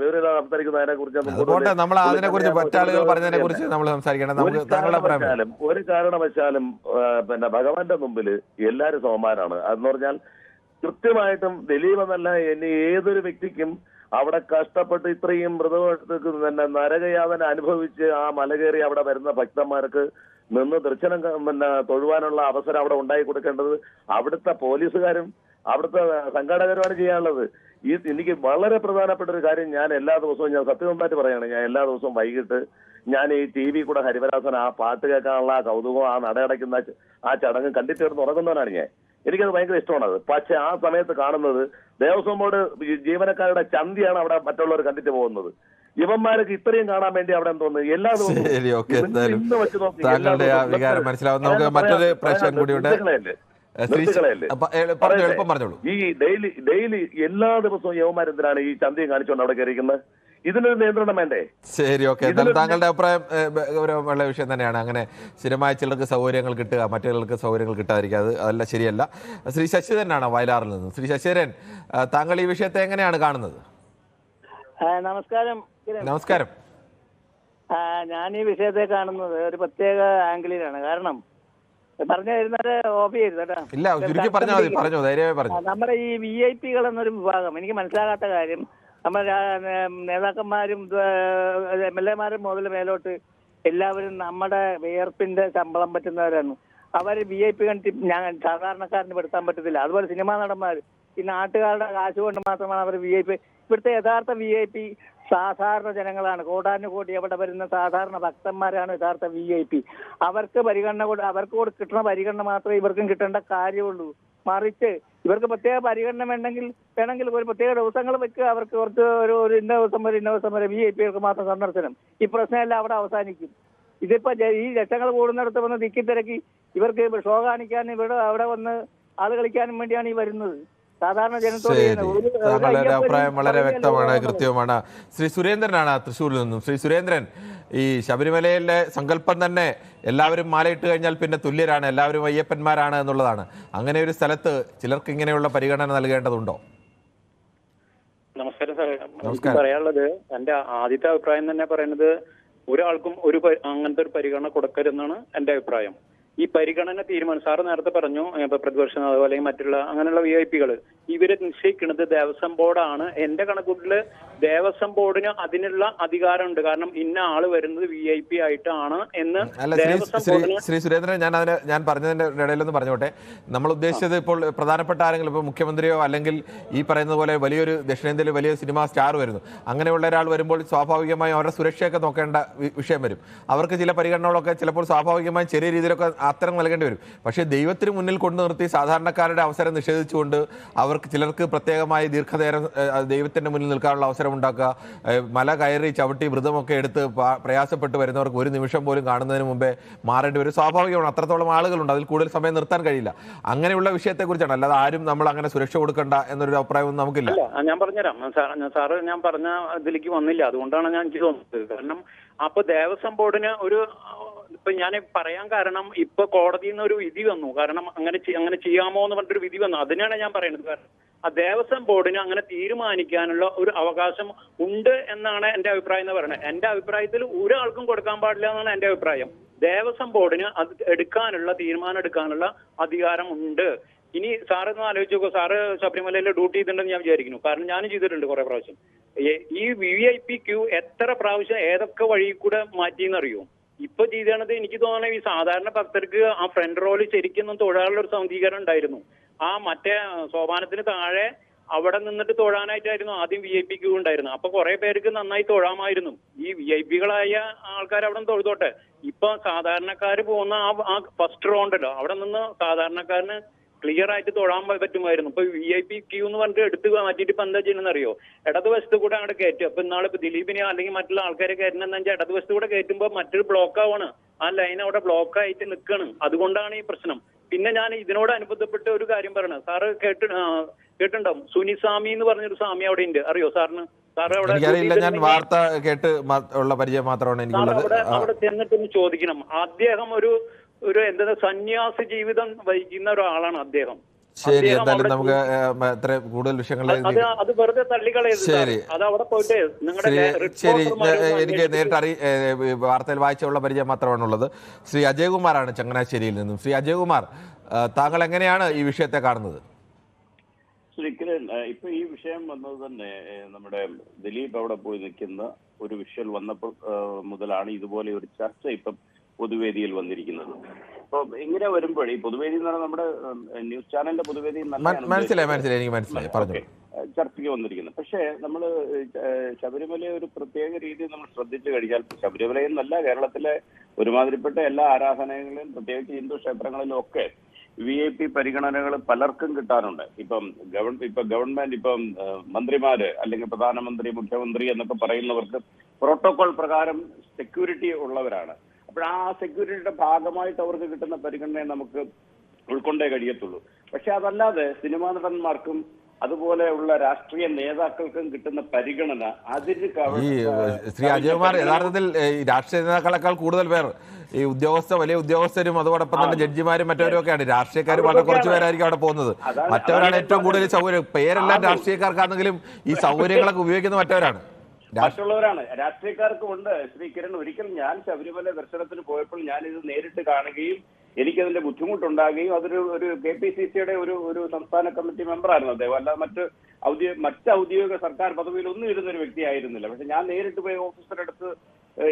വിവരം സംസാരിക്കുന്ന അതിനെ കുറിച്ചൊന്നും നമ്മൾ അതിനെ കുറിച്ച് മറ്റാളുകൾ പറഞ്ഞതിനെ കുറിച്ച് നമ്മൾ സംസാരിക്കണം. ഒരു കാരണവശാലും ഭഗവാന്റെ മുമ്പിൽ എല്ലാരും സമന്മാരാണ്. അതെന്ന് പറഞ്ഞാൽ കൃത്യമായിട്ടും ദിലീപ് എന്നല്ല, ഇനി ഏതൊരു വ്യക്തിക്കും അവിടെ കഷ്ടപ്പെട്ട് ഇത്രയും മൃതവർക്ക് നരകയാതന അനുഭവിച്ച് ആ മലകേറി അവിടെ വരുന്ന ഭക്തന്മാർക്ക് നിന്ന് ദർശനം തൊഴുവാനുള്ള അവസരം അവിടെ ഉണ്ടായി കൊടുക്കേണ്ടത് അവിടുത്തെ പോലീസുകാരും അവിടുത്തെ സംഘാടകരുമാണ് ചെയ്യാനുള്ളത്. എനിക്ക് വളരെ പ്രധാനപ്പെട്ട ഒരു കാര്യം, ഞാൻ എല്ലാ ദിവസവും, ഞാൻ സത്യസന്ധമായിട്ട് പറയുകയാണ്, ഞാൻ എല്ലാ ദിവസവും വൈകിട്ട് ഞാൻ ഈ TV കൂടെ ഹരിവരാസൻ ആ പാട്ട് കേൾക്കാനുള്ള ആ കൗതുകം, ആ നടയടയ്ക്കുന്ന ആ ചടങ്ങ് കണ്ടിട്ട് കിടന്ന് ഉറങ്ങുന്നവനാണ് ഞാൻ. എനിക്കത് ഭയങ്കര ഇഷ്ടമാണത്. പക്ഷെ ആ സമയത്ത് കാണുന്നത് ദേവസ്വം ബോർഡ് ജീവനക്കാരുടെ ചന്തിയാണ് അവിടെ മറ്റുള്ളവർ കണ്ടിട്ട് പോകുന്നത്. ഇവന്മാർക്ക് ഇത്രയും കാണാൻ വേണ്ടി അവിടെ തോന്നുന്നു എല്ലാ ദിവസവും. ഈ ഡെയിലി എല്ലാ ദിവസവും യവന്മാരെന്തിനാണ് ഈ ചന്തയും കാണിച്ചുകൊണ്ട് അവിടെ കയറിയിരിക്കുന്നത്? ഇതിനൊരു നിയന്ത്രണം വേണ്ടേ? ശരി, ഓക്കെ. എന്തായാലും താങ്കളുടെ അഭിപ്രായം ഗൗരവമുള്ള വിഷയം തന്നെയാണ്. അങ്ങനെ സ്ഥിരമായ ചിലർക്ക് സൗകര്യങ്ങൾ കിട്ടുക, മറ്റുള്ളവർക്ക് സൗകര്യങ്ങൾ കിട്ടാതിരിക്കുക, അതല്ല, ശരിയല്ല. ശ്രീ ശശിധരനാണ് വയലാറിൽ നിന്ന്. ശ്രീ ശശിധരൻ, താങ്കൾ ഈ വിഷയത്തെ എങ്ങനെയാണ് കാണുന്നത്? നമസ്കാരം. നമസ്കാരം. ഞാൻ ഈ വിഷയത്തെ കാണുന്നത് ഒരു പ്രത്യേക ആംഗിളിലാണ്. കാരണം പറഞ്ഞു തരുന്നത് ഓഫ് ചെയ്തു. ഇല്ല, ചുരുക്കി പറഞ്ഞാൽ മതി. പറഞ്ഞു, ധൈര്യമായി പറഞ്ഞു. നമ്മുടെ ഈ VIP എന്നൊരു വിഭാഗം, എനിക്ക് മനസ്സിലാകാത്ത കാര്യം, നമ്മുടെ നേതാക്കന്മാരും MLA-മാരും മുതൽ മേലോട്ട് എല്ലാവരും നമ്മുടെ വിയർപ്പിന്റെ ശമ്പളം പറ്റുന്നവരാണ്. അവർ VIP കണ്ടിട്ട് ഞാൻ സാധാരണക്കാരന് പെടുത്താൻ പറ്റത്തില്ല. അതുപോലെ സിനിമാ നടന്മാർ ഈ നാട്ടുകാരുടെ കാശ് കൊണ്ട് മാത്രമാണ് അവർ VIP. ഇവിടുത്തെ യഥാർത്ഥ VIP സാധാരണ ജനങ്ങളാണ്. കോടാനുകോടി അവിടെ വരുന്ന സാധാരണ ഭക്തന്മാരാണ് യഥാർത്ഥ VIP. അവർക്ക് അവർക്ക് കിട്ടുന്ന പരിഗണന മാത്രമേ ഇവർക്കും കിട്ടേണ്ട കാര്യമുള്ളൂ. മറിച്ച് ഇവർക്ക് പ്രത്യേക പരിഗണന വേണമെങ്കിൽ ഒരു പ്രത്യേക ദിവസങ്ങൾ വെക്കുക. അവർക്ക് കുറച്ച് ഒരു ഇന്ന ദിവസം വരെ VIP-കൾക്ക് മാത്രം സന്ദർശനം. ഈ പ്രശ്നമെല്ലാം അവിടെ അവസാനിക്കും. ഇതിപ്പോ ഈ ലക്ഷങ്ങൾ കൂടുന്നിടത്ത് വന്ന് തിക്കിത്തിരക്കി ഇവർക്ക് ഷോ കാണിക്കാനും അവിടെ വന്ന് ആള് കളിക്കാനും വേണ്ടിയാണ് ഈ വരുന്നത്. സാധാരണ ജനത്തോട്. താങ്കളുടെ അഭിപ്രായം വളരെ വ്യക്തമാണ്, കൃത്യവുമാണ്. ശ്രീ സുരേന്ദ്രനാണ് തൃശ്ശൂരിൽ നിന്നും. ശ്രീ സുരേന്ദ്രൻ, ഈ ശബരിമലയിലെ സങ്കല്പം തന്നെ എല്ലാവരും മാലയിട്ട് കഴിഞ്ഞാൽ പിന്നെ തുല്യരാണ്, എല്ലാവരും അയ്യപ്പന്മാരാണ് എന്നുള്ളതാണ്. അങ്ങനെ ഒരു സ്ഥലത്ത് ചിലർക്ക് ഇങ്ങനെയുള്ള പരിഗണന നൽകേണ്ടതുണ്ടോ? നമസ്കാരം സാർ. എനിക്ക് പറയാനുള്ളത്, എന്റെ ആദ്യത്തെ അഭിപ്രായം തന്നെ പറയുന്നത് ഒരാൾക്കും അങ്ങനത്തെ ഒരു പരിഗണന കൊടുക്കരുതെന്നാണ് എന്റെ അഭിപ്രായം. ഈ പരിഗണന തീരുമാനം സാറ് നേരത്തെ പറഞ്ഞു, ഇപ്പൊ പ്രതിപക്ഷം അതുപോലെ അല്ലെങ്കിൽ മറ്റുള്ള അങ്ങനെയുള്ള VIP ഇവരെ നിശ്ചയിക്കുന്നത് ദേവസ്വം ബോർഡാണ്. എന്റെ കണക്കൂട്ടില് ദേവസ്വം ബോർഡിന് അതിനുള്ള അധികാരമുണ്ട്. കാരണം ഇന്ന ആള് വരുന്നത് VIP ആയിട്ടാണ് എന്ന് ദേവസ്വം ബോർഡിന്. ശ്രീ സുരേന്ദ്രൻ, ഞാൻ പറഞ്ഞതിന്റെ ഇടയിലൊന്ന് പറഞ്ഞോട്ടെ. നമ്മൾ ഉദ്ദേശിച്ചത് ഇപ്പോൾ പ്രധാനപ്പെട്ട ആരെങ്കിലും, ഇപ്പോൾ മുഖ്യമന്ത്രിയോ അല്ലെങ്കിൽ ഈ പറയുന്നത് പോലെ വലിയൊരു ദക്ഷിണേന്ത്യയിൽ വലിയ സിനിമാ സ്റ്റാർ വരുന്നു, അങ്ങനെയുള്ള ഒരാൾ വരുമ്പോൾ സ്വാഭാവികമായും അവരുടെ സുരക്ഷയൊക്കെ നോക്കേണ്ട വിഷയം വരും. അവർക്ക് ചില പരിഗണനകളൊക്കെ ചിലപ്പോൾ സ്വാഭാവികമായും ചെറിയ രീതിയിലൊക്കെ അത്തരം നൽകേണ്ടി വരും. പക്ഷേ ദൈവത്തിന് മുന്നിൽ കൊണ്ടു നിർത്തി സാധാരണക്കാരുടെ അവസരം നിഷേധിച്ചുകൊണ്ട് അവർക്ക് ചിലർക്ക് പ്രത്യേകമായി ദീർഘനേരം ദൈവത്തിന്റെ മുന്നിൽ നിൽക്കാനുള്ള അവസരം ഉണ്ടാക്കുക, മല കയറി ചവിട്ടി വ്രതമൊക്കെ എടുത്ത് പ്രയാസപ്പെട്ട് വരുന്നവർക്ക് ഒരു നിമിഷം പോലും കാണുന്നതിന് മുമ്പേ മാറേണ്ടി വരും. സ്വാഭാവികമാണ്, അത്രത്തോളം ആളുകളുണ്ട്, അതിൽ കൂടുതൽ സമയം നിർത്താൻ കഴിയില്ല. അങ്ങനെയുള്ള വിഷയത്തെക്കുറിച്ചാണ്, അല്ലാതെ ആരും നമ്മൾ അങ്ങനെ സുരക്ഷ കൊടുക്കണ്ട എന്നൊരു അഭിപ്രായമൊന്നും നമുക്കില്ല. ഞാൻ പറഞ്ഞുതരാം സാറ്, ഞാൻ പറഞ്ഞ ഇതിലേക്ക് വന്നില്ല, അതുകൊണ്ടാണ് ഞാൻ എനിക്ക് തോന്നുന്നത്. കാരണം അപ്പൊ ദേവസ്വം ബോർഡിന് ഇപ്പൊ ഞാൻ പറയാൻ കാരണം ഇപ്പൊ കോടതിയിൽ നിന്ന് ഒരു വിധി വന്നു. കാരണം അങ്ങനെ ചെയ്യാമോ എന്ന് പറഞ്ഞിട്ടൊരു വിധി വന്നു. അതിനാണ് ഞാൻ പറയുന്നത്. കാരണം ആ ദേവസ്വം ബോർഡിന് അങ്ങനെ തീരുമാനിക്കാനുള്ള ഒരു അവകാശം ഉണ്ട് എന്നാണ് എന്റെ അഭിപ്രായം എന്ന് പറയുന്നത്. എന്റെ അഭിപ്രായത്തിൽ ഒരാൾക്കും കൊടുക്കാൻ പാടില്ല എന്നാണ് എന്റെ അഭിപ്രായം. ദേവസ്വം ബോർഡിന് അത് തീരുമാനം എടുക്കാനുള്ള അധികാരം ഉണ്ട്. ഇനി സാറൊന്ന് ആലോചിച്ച് നോക്കൂ, സാറ് ശബരിമലയിൽ ഡ്യൂട്ടി ചെയ്തിട്ടുണ്ടെന്ന് ഞാൻ വിചാരിക്കുന്നു. കാരണം ഞാനും ചെയ്തിട്ടുണ്ട് കുറെ പ്രാവശ്യം. ഈ VIP ക്യൂ എത്ര പ്രാവശ്യം ഏതൊക്കെ വഴി കൂടെ മാറ്റിയെന്നറിയോ? ഇപ്പൊ ചെയ്തത് എനിക്ക് തോന്നണേ ഈ സാധാരണ ഭക്തർക്ക് ആ ഫ്രണ്ട് റോല് ശരിക്കും തൊഴാനുള്ള ഒരു സൗകര്യം ഉണ്ടായിരുന്നു. ആ മറ്റേ സോപാനത്തിന് താഴെ അവിടെ നിന്നിട്ട് തൊഴാനായിട്ടായിരുന്നു ആദ്യം VIP ക്യൂ ഉണ്ടായിരുന്നു. അപ്പൊ കുറെ പേർക്ക് നന്നായി തൊഴാമായിരുന്നു. ഈ VIP ആൾക്കാർ അവിടെ നിന്ന് തൊഴുതോട്ടെ. ഇപ്പൊ സാധാരണക്കാർ പോകുന്ന ആ ഫസ്റ്റ് റോ ഉണ്ടല്ലോ, അവിടെ നിന്ന് സാധാരണക്കാരന് ക്ലിയർ ആയിട്ട് തൊഴാൻ പറ്റുമായിരുന്നു. ഇപ്പൊ VIP ക്യൂ എന്ന് പറഞ്ഞിട്ട് എടുത്ത് മാറ്റിയിട്ട് ഇപ്പൊ എന്താ ചെയ്യുന്നത് അറിയോ? ഇടതുവശത്ത് കൂടെ അങ്ങോട്ട് കയറ്റും. അപ്പൊ ഇന്നാളെ ഇപ്പൊ ദിലീപിനെ അല്ലെങ്കിൽ മറ്റുള്ള ആൾക്കാരെ കയറ്റുന്ന ഇടതുവശത്ത് കൂടെ കയറ്റുമ്പോൾ മറ്റൊരു ബ്ലോക്ക് ആവാണ്. ആ ലൈൻ അവിടെ ബ്ലോക്ക് ആയിട്ട് നിൽക്കണം. അതുകൊണ്ടാണ് ഈ പ്രശ്നം. പിന്നെ ഞാൻ ഇതിനോട് അനുബന്ധപ്പെട്ട ഒരു കാര്യം പറയണം. സാറ് കേട്ടിട്ടുണ്ടാവും, സുനിസ്വാമി എന്ന് പറഞ്ഞൊരു സ്വാമി അവിടെ ഉണ്ട്, അറിയോ സാറിന്? സാറ് അവിടെ ഞാൻ വാർത്ത കേട്ട് ഉള്ള പരിചയം മാത്രമാണ് എനിക്കുള്ളത്. അവിടെ ചെന്നിട്ടൊന്ന് ചോദിക്കണം. അദ്ദേഹം ഒരു എന്താ സന്യാസി ജീവിതം വഹിക്കുന്ന ഒരാളാണ് അദ്ദേഹം. ശരി, എന്തായാലും നമുക്ക് കൂടുതൽ വിഷയങ്ങളിലേക്ക് അത് വെറുതെ തള്ളിക്കളയരുത്. അത് അവിടെ പോയിട്ട് ശരി, എനിക്ക് നേരിട്ട് വാർത്തയിൽ വായിച്ചുള്ള പരിചയം മാത്രമാണുള്ളത്. ശ്രീ അജയകുമാറാണ് ചങ്ങനാശ്ശേരിയിൽ നിന്നും. ശ്രീ അജയകുമാർ, താങ്കൾ എങ്ങനെയാണ് ഈ വിഷയത്തെ കാണുന്നത്? ശ്രീ കിരൺ, ഇപ്പൊ ഈ വിഷയം വന്നത് തന്നെ നമ്മുടെ ദിലീപ് അവിടെ പോയി നിൽക്കുന്ന ഒരു വിഷ്വൽ വന്നപ്പോൾ മുതലാണ് ഇതുപോലെ ഒരു ചർച്ച ഇപ്പം പൊതുവേദിയിൽ വന്നിരിക്കുന്നത്. അപ്പൊ ഇങ്ങനെ വരുമ്പോൾ ഈ പൊതുവേദി എന്ന് പറഞ്ഞാൽ നമ്മുടെ ന്യൂസ് ചാനലിന്റെ പൊതുവേദി മനസ്സിലായി പറഞ്ഞു ചർച്ചയ്ക്ക് വന്നിരിക്കുന്നത്. പക്ഷേ നമ്മൾ ശബരിമലയെ ഒരു പ്രത്യേക രീതിയിൽ നമ്മൾ ശ്രദ്ധിച്ചു കഴിഞ്ഞാൽ, ശബരിമലയെന്നല്ല കേരളത്തിലെ ഒരുമാതിരിപ്പെട്ട എല്ലാ ആരാധനകളിലും പ്രത്യേകിച്ച് ഹിന്ദു ക്ഷേത്രങ്ങളിലും ഒക്കെ VIP പരിഗണനകൾ പലർക്കും കിട്ടാനുണ്ട്. ഇപ്പം ഗവൺമെന്റ് മന്ത്രിമാര് അല്ലെങ്കിൽ പ്രധാനമന്ത്രി, മുഖ്യമന്ത്രി എന്നൊക്കെ പറയുന്നവർക്ക് പ്രോട്ടോകോൾ പ്രകാരം സെക്യൂരിറ്റി ഉള്ളവരാണ്. അപ്പോൾ ആ സെക്യൂരിറ്റിയുടെ ഭാഗമായിട്ട് അവർക്ക് കിട്ടുന്ന പരിഗണനയെ നമുക്ക് ഉൾക്കൊണ്ടേ കഴിയത്തുള്ളൂ. പക്ഷെ അതല്ലാതെ സിനിമാ നടന്മാർക്കും അതുപോലെയുള്ള രാഷ്ട്രീയ നേതാക്കൾക്കും കിട്ടുന്ന പരിഗണന അതിന് ശ്രീ അജയകുമാർ, യഥാർത്ഥത്തിൽ രാഷ്ട്രീയ നേതാക്കളെക്കാൾ കൂടുതൽ പേർ ഈ വലിയ ഉദ്യോഗസ്ഥരും അതോടൊപ്പം തന്നെ ജഡ്ജിമാരും മറ്റവരും ഒക്കെയാണ്. രാഷ്ട്രീയക്കാർ വളരെ കുറച്ചു പേരായിരിക്കും അവിടെ പോകുന്നത്. മറ്റവരാണ് ഏറ്റവും കൂടുതൽ സൗകര്യം. പേരെല്ലാം രാഷ്ട്രീയക്കാർക്കാണെങ്കിലും ഈ സൗകര്യങ്ങളൊക്കെ ഉപയോഗിക്കുന്ന മറ്റുള്ളവരാണ്. രാഷ്ട്രീയക്കാർക്കും ഉണ്ട്. ശ്രീ കിരൺ, ഒരിക്കൽ ഞാൻ ശബരിമല ദർശനത്തിന് പോയപ്പോൾ ഞാൻ ഇത് നേരിട്ട് കാണുകയും എനിക്കതിന്റെ ബുദ്ധിമുട്ടുണ്ടാകുകയും ഒരു KPCCയുടെ ഒരു സംസ്ഥാന കമ്മിറ്റി മെമ്പറായിരുന്നു അദ്ദേഹം. അല്ലാതെ മറ്റ് ഔദ്യോഗിക സർക്കാർ പദവിയിൽ ഒന്നും ഇരുന്ന ഒരു വ്യക്തിയായിരുന്നില്ല. പക്ഷെ ഞാൻ നേരിട്ട് പോയി ഓഫീസറുടെ അടുത്ത്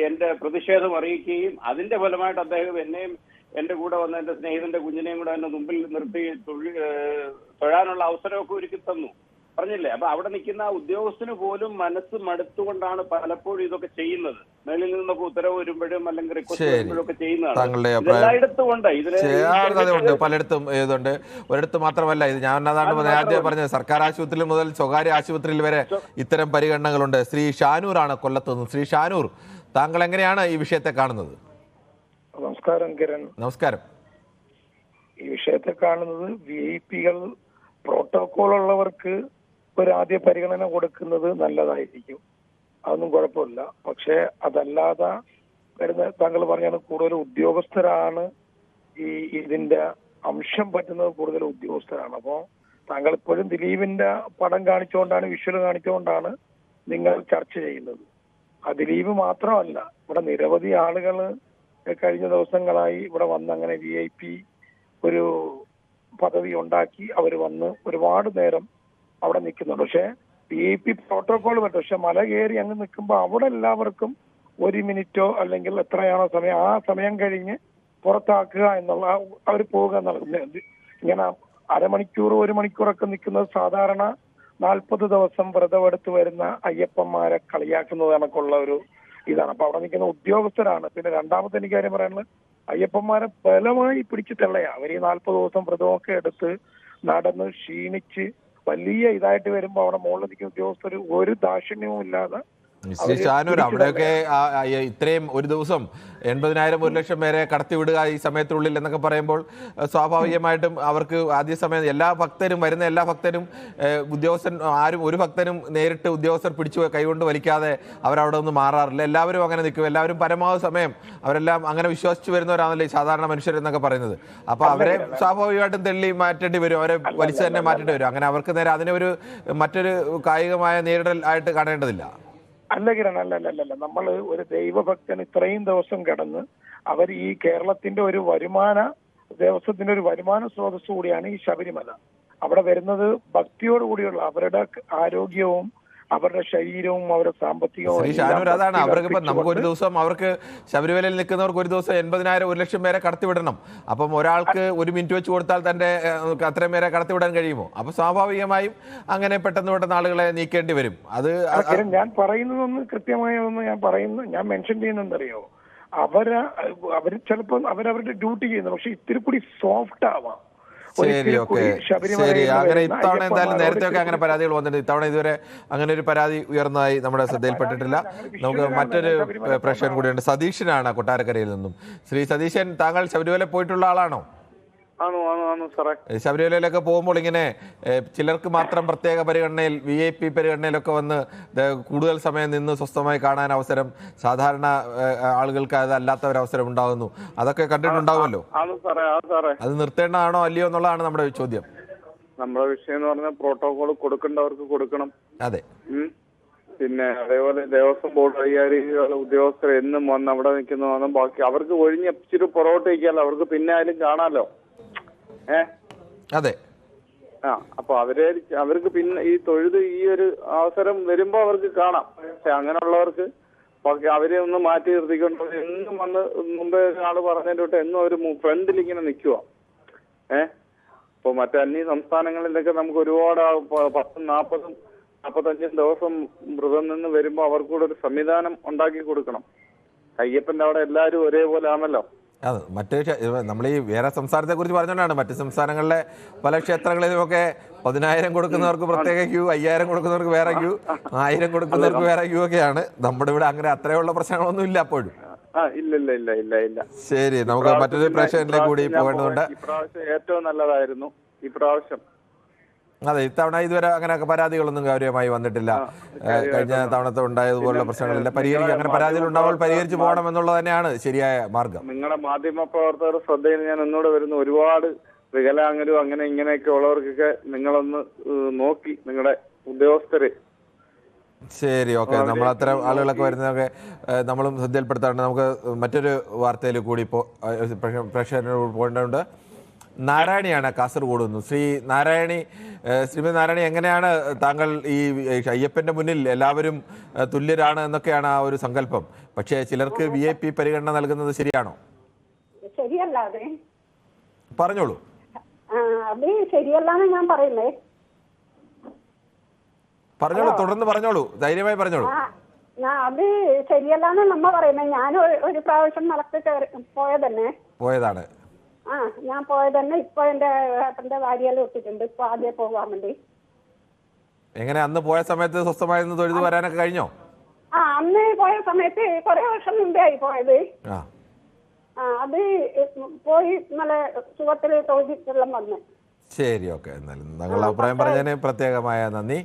എന്റെ പ്രതിഷേധം അറിയിക്കുകയും അതിന്റെ ഫലമായിട്ട് അദ്ദേഹം എന്നെയും എന്റെ കൂടെ വന്ന എന്റെ സ്നേഹിതന്റെ കുഞ്ഞിനെയും കൂടെ എന്നെ മുമ്പിൽ നിർത്തി തൊഴാനുള്ള അവസരമൊക്കെ ഒരുക്കി തന്നു. പറഞ്ഞില്ലേ? അപ്പൊ അവിടെ നിൽക്കുന്ന ഉദ്യോഗസ്ഥന് പോലും മനസ്സ് മടുത്തുകൊണ്ടാണ് പലപ്പോഴും ഇതൊക്കെ ചെയ്യുന്നത്. മേളിൽ നിന്നൊക്കെ ഉത്തരവ് വരുമ്പോഴും അല്ലെങ്കിൽ റിക്വസ്റ്റ് വരുമ്പോഴും ഒക്കെ ചെയ്യുന്നതാണ്. എല്ലായിടത്തും ഉണ്ട്, പലയിടത്തും ഇതുണ്ട്. ഒരിടത്ത് മാത്രമല്ല ഇത്. ഞാൻ അതാണ് നേരത്തെ പറഞ്ഞത്, സർക്കാർ ആശുപത്രിയിൽ മുതൽ സ്വകാര്യ ആശുപത്രിയിൽ വരെ ഇത്തരം പരിഗണനകളുണ്ട്. ശ്രീ ഷാനൂറാണ് കൊല്ലത്തുനിന്ന്. ശ്രീ ഷാനൂർ, താങ്കൾ എങ്ങനെയാണ് ഈ വിഷയത്തെ കാണുന്നത്? നമസ്കാരം കിരൺ. നമസ്കാരം. ഈ വിഷയത്തെ കാണുന്നത് VIP പ്രോട്ടോകോൾ ഉള്ളവർക്ക് ആദ്യ പരിഗണന കൊടുക്കുന്നത് നല്ലതായിരിക്കും, അതൊന്നും കുഴപ്പമില്ല. പക്ഷെ അതല്ലാതെ വരുന്ന താങ്കൾ പറഞ്ഞാണ് കൂടുതൽ ഉദ്യോഗസ്ഥരാണ് ഇതിന്റെ അംശം പറ്റുന്നത്, കൂടുതൽ ഉദ്യോഗസ്ഥരാണ്. അപ്പോൾ താങ്കൾ ഇപ്പോഴും ദിലീപിന്റെ പടം കാണിച്ചുകൊണ്ടാണ്, വിഷ്വൽ കാണിച്ചുകൊണ്ടാണ് നിങ്ങൾ ചർച്ച ചെയ്യുന്നത്. ആ ദിലീപ് മാത്രമല്ല, ഇവിടെ നിരവധി ആളുകൾ കഴിഞ്ഞ ദിവസങ്ങളായി ഇവിടെ വന്ന് അങ്ങനെ VIP ഒരു പദവി ഉണ്ടാക്കി അവർ വന്ന് ഒരുപാട് നേരം അവിടെ നിൽക്കുന്നുണ്ട്. പക്ഷെ VIP പ്രോട്ടോകോൾ പറ്റും. പക്ഷെ മല കയറി അങ്ങ് നിൽക്കുമ്പോൾ അവിടെ എല്ലാവർക്കും 1 മിനിറ്റോ അല്ലെങ്കിൽ എത്രയാണോ സമയം ആ സമയം കഴിഞ്ഞ് പുറത്താക്കുക എന്നുള്ള അവർ പോവുക എന്നുള്ളത്. ഇങ്ങനെ അരമണിക്കൂർ 1 മണിക്കൂറൊക്കെ നിൽക്കുന്നത് സാധാരണ 40 ദിവസം വ്രതമെടുത്ത് വരുന്ന അയ്യപ്പന്മാരെ കളിയാക്കുന്നത് കണക്കുള്ള ഒരു ഇതാണ്. അപ്പൊ അവിടെ നിൽക്കുന്ന ഉദ്യോഗസ്ഥരാണ്. പിന്നെ രണ്ടാമത്തെ എനിക്ക് കാര്യം പറയാനുള്ളത്, അയ്യപ്പന്മാരെ ബലമായി പിടിച്ചിട്ടുള്ളയാ. അവർ ഈ 40 ദിവസം വ്രതമൊക്കെ എടുത്ത് നടന്ന് ക്ഷീണിച്ച് വലിയ ഇതായിട്ട് വരുമ്പോ അവിടെ മുകളിൽ നിൽക്കുന്ന ഉദ്യോഗസ്ഥർ ഒരു ദാക്ഷിണ്യവും ഇല്ലാതെ ശ്രീ ഷാനൂർ, അവിടെയൊക്കെ ഇത്രയും ഒരു ദിവസം 80,000 1 ലക്ഷം പേരെ കടത്തിവിടുക ഈ സമയത്തിനുള്ളിൽ എന്നൊക്കെ പറയുമ്പോൾ സ്വാഭാവികമായിട്ടും അവർക്ക് ആദ്യ സമയം എല്ലാ ഭക്തരും വരുന്ന എല്ലാ ഭക്തരും ഉദ്യോഗസ്ഥൻ ആരും ഒരു ഭക്തനും നേരിട്ട് ഉദ്യോഗസ്ഥർ പിടിച്ചു കൈകൊണ്ട് വലിക്കാതെ അവരവിടെ ഒന്ന് മാറാറില്ല. എല്ലാവരും അങ്ങനെ നിൽക്കും. എല്ലാവരും പരമാവധി സമയം അവരെല്ലാം അങ്ങനെ വിശ്വസിച്ച് വരുന്നവരാണല്ലോ ഈ സാധാരണ മനുഷ്യരെന്നൊക്കെ പറയുന്നത്. അപ്പൊ അവരെ സ്വാഭാവികമായിട്ടും തള്ളി മാറ്റേണ്ടി വരും, അവരെ വലിച്ചു തന്നെ മാറ്റേണ്ടി വരും. അങ്ങനെ അവർക്ക് നേരെ അതിനെ മറ്റൊരു കായികമായ നേരിടൽ ആയിട്ട് കാണേണ്ടതില്ല. അല്ല കിരൺ, അല്ല നമ്മൾ ഒരു ദൈവഭക്തൻ ഇത്രയും ദിവസം കിടന്ന് അവർ ഈ കേരളത്തിന്റെ ഒരു ദേവസ്വത്തിന്റെ ഒരു വരുമാന സ്രോതസ് കൂടിയാണ് ഈ ശബരിമല. അവിടെ വരുന്നത് ഭക്തിയോടുകൂടിയുള്ള അവരുടെ ആരോഗ്യവും അവരുടെ ശരീരവും അവരുടെ സാമ്പത്തികവും. അതാണ് അവർക്ക് ഇപ്പം നമുക്ക് ഒരു ദിവസം അവർക്ക് ശബരിമലയിൽ നിൽക്കുന്നവർക്ക് ഒരു ദിവസം 80,000 1 ലക്ഷം പേരെ കടത്തിവിടണം. അപ്പം ഒരാൾക്ക് 1 മിനിറ്റ് വെച്ച് കൊടുത്താൽ തന്റെ അത്രയും പേരെ കടത്തിവിടാൻ കഴിയുമോ? അപ്പൊ സ്വാഭാവികമായും അങ്ങനെ പെട്ടെന്ന് ആളുകളെ നീക്കേണ്ടി വരും. അത് ഞാൻ പറയുന്നതൊന്ന് കൃത്യമായൊന്ന് ഞാൻ മെൻഷൻ ചെയ്യുന്നറിയോ, അവര് ചിലപ്പോൾ അവരവരുടെ ഡ്യൂട്ടി ചെയ്യുന്നു. പക്ഷെ ഇത്തിരി കൂടി സോഫ്റ്റ് ആവാം. ശരി, ഓക്കെ, ശരി. അങ്ങനെ ഇത്തവണ എന്തായാലും നേരത്തെയൊക്കെ അങ്ങനെ പരാതികൾ വന്നിട്ടുണ്ട്. ഇത്തവണ ഇതുവരെ അങ്ങനെ ഒരു പരാതി ഉയർന്നതായി നമ്മുടെ ശ്രദ്ധയിൽപ്പെട്ടിട്ടില്ല. നമുക്ക് മറ്റൊരു പ്രശ്നം കൂടിയുണ്ട്. സതീഷിനാണ് കൊട്ടാരക്കരയിൽ നിന്നും. ശ്രീ സതീശൻ, താങ്കൾ ശബരിമല പോയിട്ടുള്ള ആളാണോ? ശബരിമലയിലൊക്കെ പോകുമ്പോൾ ഇങ്ങനെ ചിലർക്ക് മാത്രം പ്രത്യേക പരിഗണനയിൽ VIP പരിഗണനയിലൊക്കെ വന്ന് കൂടുതൽ സമയം നിന്ന് സ്വസ്ഥമായി കാണാൻ അവസരം, സാധാരണ ആളുകൾക്ക് അതല്ലാത്ത ഒരു അവസരം ഉണ്ടാകുന്നു. അതൊക്കെ കണ്ടിട്ടുണ്ടാവുമല്ലോ. അത് നിർത്തേണ്ടതാണോ അല്ലയോ എന്നുള്ളതാണ് നമ്മുടെ ചോദ്യം. നമ്മുടെ വിഷയം എന്ന് പറഞ്ഞാൽ പ്രോട്ടോകോൾ കൊടുക്കേണ്ടവർക്ക് കൊടുക്കണം. അതെ. പിന്നെ അതേപോലെ ദേവസ്വം ബോർഡ് അധികാരികൾ ഉദ്യോഗസ്ഥർ എന്നും വന്ന് അവിടെ നിൽക്കുന്ന ബാക്കി അവർക്ക് ഒഴിഞ്ഞ് ഇച്ചിരി പുറകോട്ട് വയ്ക്കാമല്ലോ. അവർക്ക് പിന്നെ ആയാലും കാണാമല്ലോ. അതെ. അപ്പൊ അവർക്ക് പിന്നെ ഈ തൊഴുത് ഈ ഒരു അവസരം വരുമ്പോ അവർക്ക് കാണാം. പക്ഷെ അങ്ങനെയുള്ളവർക്ക് അവരെ ഒന്ന് മാറ്റി നിർത്തിക്കൊണ്ട് എന്നും വന്ന് മുമ്പേ ആള് പറഞ്ഞതിന്റെ തൊട്ട് എന്നും ഒരു ഫ്രണ്ടിൽ ഇങ്ങനെ നിൽക്കുക. ഇപ്പൊ മറ്റേ അന്യ സംസ്ഥാനങ്ങളിലൊക്കെ നമുക്ക് ഒരുപാട് 10, 40, 45 ദിവസം വ്രതം നിന്ന് വരുമ്പോ അവർക്കൂടെ ഒരു സംവിധാനം ഉണ്ടാക്കി കൊടുക്കണം. അയ്യപ്പന്റെ അവിടെ എല്ലാവരും ഒരേപോലെ ആണല്ലോ. അത് മറ്റേ നമ്മൾ ഈ വേറെ സംസ്ഥാനത്തെ കുറിച്ച് പറഞ്ഞുകൊണ്ടാണ്. മറ്റ് സംസ്ഥാനങ്ങളിലെ പല ക്ഷേത്രങ്ങളിലുമൊക്കെ 10,000 കൊടുക്കുന്നവർക്ക് പ്രത്യേക ക്യൂ, 5,000 കൊടുക്കുന്നവർക്ക് വേറെ ക്യൂ, 1000 കൊടുക്കുന്നവർക്ക് വേറെ ക്യൂ ഒക്കെയാണ്. നമ്മുടെ ഇവിടെ അങ്ങനെ അത്രയുള്ള പ്രശ്നങ്ങളൊന്നും ഇല്ല അപ്പോഴും. ഇല്ല. ശരി, നമുക്ക് മറ്റൊരു പ്രശ്നത്തിലേക്ക് കൂടി പോകേണ്ടതുണ്ട്. ഇപ്രാവശ്യം ഏറ്റവും നല്ലതായിരുന്നു ഇപ്രാവശ്യം. അതെ, ഇത്തവണ ഇതുവരെ അങ്ങനെ പരാതികളൊന്നും കാര്യമായി വന്നിട്ടില്ല. കഴിഞ്ഞ തവണത്തെ ഉണ്ടായതുപോലുള്ള പ്രശ്നങ്ങളില്ല. പരിഹരിക്കുക, അങ്ങനെ പരാതികൾ ഉണ്ടാവുമ്പോൾ പരിഹരിച്ചു പോകണം എന്നുള്ളത് തന്നെയാണ് ശരിയായ മാർഗം. നിങ്ങളുടെ മാധ്യമ പ്രവർത്തകർ ശ്രദ്ധയിൽ ഞാൻ ഒന്നുകൂടെ വരുന്നു. ഒരുപാട് വികലാംഗരും അങ്ങനെ ഇങ്ങനെയൊക്കെ ഉള്ളവർക്കൊക്കെ നിങ്ങളൊന്ന് നോക്കി നിങ്ങളുടെ ഉദ്യോഗസ്ഥര്. ശരി, ഓക്കെ. നമ്മൾ അത്തരം ആളുകളൊക്കെ വരുന്നതൊക്കെ നമ്മളും ശ്രദ്ധയിൽപ്പെടുത്താറുണ്ട്. നമുക്ക് മറ്റൊരു വാർത്തയിൽ കൂടി പ്രേക്ഷകരോട് പോകേണ്ടതുണ്ട്. നാരായണിയാണ് കാസർഗോഡ് നിന്ന്. ശ്രീമതി നാരായണി, എങ്ങനെയാണ് താങ്കൾ ഈ അയ്യപ്പന്റെ മുന്നിൽ എല്ലാവരും തുല്യരാണ് എന്നൊക്കെയാണ് ആ ഒരു സങ്കല്പം. പക്ഷേ ചിലർക്ക് VIP പരിഗണന നൽകുന്നത് ശരിയാണോ? ശരിയല്ലാതെ പറഞ്ഞോളൂ. അത് ശരിയല്ലാന്ന് ഞാൻ പറയുന്നേ. പറഞ്ഞോളൂ, തുടർന്ന് പറഞ്ഞോളൂ, ധൈര്യമായി പറഞ്ഞോളൂ. അത് ശരിയല്ലാന്ന് നമ്മ പറയുന്നത്. ഞാൻ ഒരു പ്രാവശ്യം പോയതാണ്. ഞാൻ പോയതന്നെ. ഇപ്പൊ എന്റെ ഏട്ടന്റെ ഭാര്യയെല്ലാം ഒട്ടിട്ടുണ്ട്. ഇപ്പൊ ആദ്യം പോകാൻ വേണ്ടി. എങ്ങനെ അന്ന് പോയ സമയത്ത് സ്വസ്ഥമായി തൊഴുതു വരാനൊക്കെ കഴിഞ്ഞോ? അന്ന് പോയ സമയത്ത് കുറെ വർഷം മുമ്പേ ആയി പോയത്. അത് പോയി നല്ല സുഖത്തിൽ തൊഴിലെല്ലാം വന്നു. ശരി, ഓക്കെ. എന്നാലും താങ്കളുടെ അഭിപ്രായം പറഞ്ഞതിന് പ്രത്യേകമായ നന്ദി.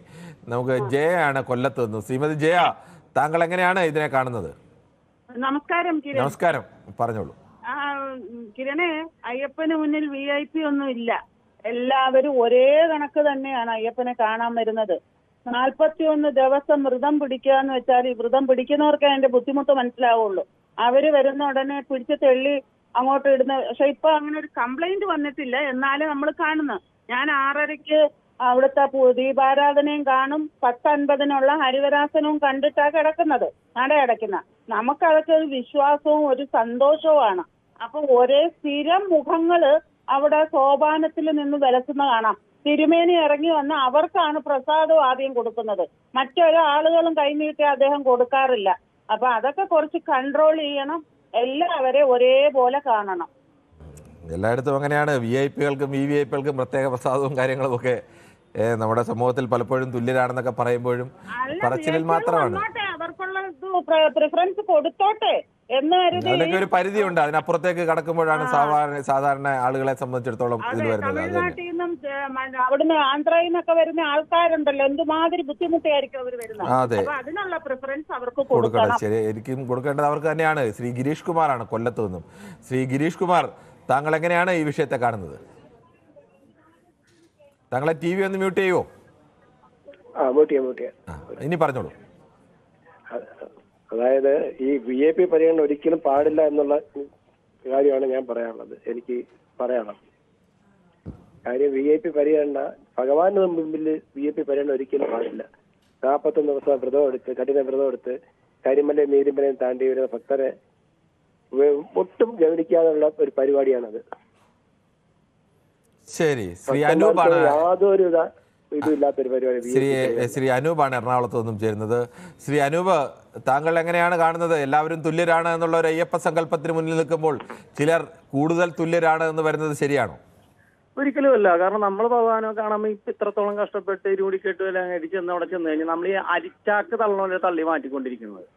നമുക്ക് ജയ ആണ് കൊല്ലത്ത് നിന്ന്. ശ്രീമതി ജയ, താങ്കൾ എങ്ങനെയാണ് ഇതിനെ കാണുന്നത്? നമസ്കാരം. നമസ്കാരം, പറഞ്ഞോളൂ. കിരണേ, അയ്യപ്പന് മുന്നിൽ VIP ഒന്നും ഇല്ല. എല്ലാവരും ഒരേ കണക്ക് തന്നെയാണ് അയ്യപ്പനെ കാണാൻ വരുന്നത്. 41 ദിവസം വ്രതം പിടിക്കുക എന്ന് വെച്ചാൽ ഈ വ്രതം പിടിക്കുന്നവർക്ക് അതിന്റെ ബുദ്ധിമുട്ട് മനസ്സിലാവുള്ളൂ. അവര് വരുന്ന ഉടനെ പിടിച്ച് തെള്ളി അങ്ങോട്ട് ഇടുന്ന. പക്ഷെ ഇപ്പൊ അങ്ങനെ ഒരു കംപ്ലൈന്റ് വന്നിട്ടില്ല. എന്നാലും നമ്മൾ കാണുന്നു. ഞാൻ 6:30-ക്ക് അവിടുത്തെ ദീപാരാധനയും കാണും, 10:50-നുള്ള ഹരിവരാസനവും കണ്ടിട്ടാ കിടക്കുന്നത്, നട അടയ്ക്കുന്ന. നമുക്കതൊക്കെ ഒരു വിശ്വാസവും ഒരു സന്തോഷവുമാണ്. അപ്പൊ ഒരേ സ്ഥിരം മുഖങ്ങള് അവിടെ സോപാനത്തിൽ നിന്ന് വിലസുന്ന കാണാം. തിരുമേനി ഇറങ്ങി വന്ന് അവർക്കാണ് പ്രസാദം ആദ്യം കൊടുക്കുന്നത്. മറ്റൊരാളുകളും കൈനീട്ടി അദ്ദേഹം കൊടുക്കാറില്ല. അപ്പൊ അതൊക്കെ കുറച്ച് കൺട്രോൾ ചെയ്യണം. എല്ലാവരെയും ഒരേപോലെ കാണണം. എല്ലായിടത്തും അങ്ങനെയാണ്. VIP-കൾക്കും VVIP-കൾക്കും പ്രത്യേക പ്രസാദവും കാര്യങ്ങളും ഒക്കെ നമ്മുടെ സമൂഹത്തിൽ പലപ്പോഴും തുല്യരാണെന്നൊക്കെ പറയുമ്പോഴും പറച്ചിലിൽ മാത്രമാണ്. അവർക്കുള്ള പ്രിഫറൻസ് കൊടുത്തോട്ടെ എന്ന് കരുതി അതിലൊക്കെ ഒരു പരിധിയുണ്ട്. അതിനപ്പുറത്തേക്ക് കടക്കുമ്പോഴാണ് സാധാരണ ആളുകളെ സംബന്ധിച്ചിടത്തോളം ഇത് വരുന്നത്. തമിഴ്നാട്ടിൽ നിന്നും അവിടുന്ന് ആന്ധ്രയിൽ നിന്നൊക്കെ വരുന്ന ആൾക്കാരുണ്ടല്ലോ, എന്തുമാതിരി ബുദ്ധിമുട്ടായിരിക്കും അവർ വരുന്നത്. അപ്പൊ അതിനുള്ള പ്രിഫറൻസ് അവർക്ക് കൊടുക്കണം. ശരി, എനിക്കും കൊടുക്കേണ്ടത് അവർക്ക് തന്നെയാണ്. ശ്രീ ഗിരീഷ് കുമാറാണ് കൊല്ലത്ത് നിന്നും. ശ്രീ ഗിരീഷ് കുമാർ, താങ്കൾ എങ്ങനെയാണ് ഈ വിഷയത്തെ കാണുന്നത്? താങ്കളെ TV ഒന്ന് മ്യൂട്ട് ചെയ്യുമോ? ഇനി പറഞ്ഞോളൂ. അതായത് ഈ VIP പരിഗണന ഒരിക്കലും പാടില്ല എന്നുള്ള കാര്യമാണ് ഞാൻ പറയാനുള്ളത്. എനിക്ക് പറയാനുള്ളത് കാര്യം VIP പരിഗണന, ഭഗവാന്റെ മുമ്പിൽ VIP പരിഗണന ഒരിക്കലും പാടില്ല. 41 ദിവസം വ്രതം എടുത്ത്, കഠിന വ്രതം എടുത്ത് കരിമലയും നീരിമലയും താണ്ടി വരുന്ന ഭക്തരെ ഒട്ടും ഗവനിക്കാനുള്ള ഒരു പരിപാടിയാണത്. ശരി, ശ്രീ അനൂപാണ് യാതൊരു ഇതുമില്ലാത്തൊരു പരിപാടി. ശ്രീ അനൂപാണ് എറണാകുളത്ത് നിന്നും ചേരുന്നത്. ശ്രീ അനൂപ്, താങ്കൾ എങ്ങനെയാണ് കാണുന്നത്? എല്ലാവരും തുല്യരാണ് എന്നുള്ള ഒരു അയ്യപ്പ സങ്കല്പത്തിന് മുന്നിൽ നിൽക്കുമ്പോൾ ചിലർ കൂടുതൽ തുല്യരാണ് എന്ന് വരുന്നത് ശരിയാണോ? ഒരിക്കലും അല്ല. കാരണം നമ്മൾ ഭഗവാനെ കാണാൻ ഇത്രത്തോളം കഷ്ടപ്പെട്ട് ഇരുമുടിക്കെട്ട് എല്ലാം അടിച്ചെന്ന് അവിടെ ചെന്ന് കഴിഞ്ഞാൽ നമ്മൾ ഈ അരിച്ചാക്ക് തള്ളണ തള്ളി മാറ്റിക്കൊണ്ടിരിക്കുന്നത്.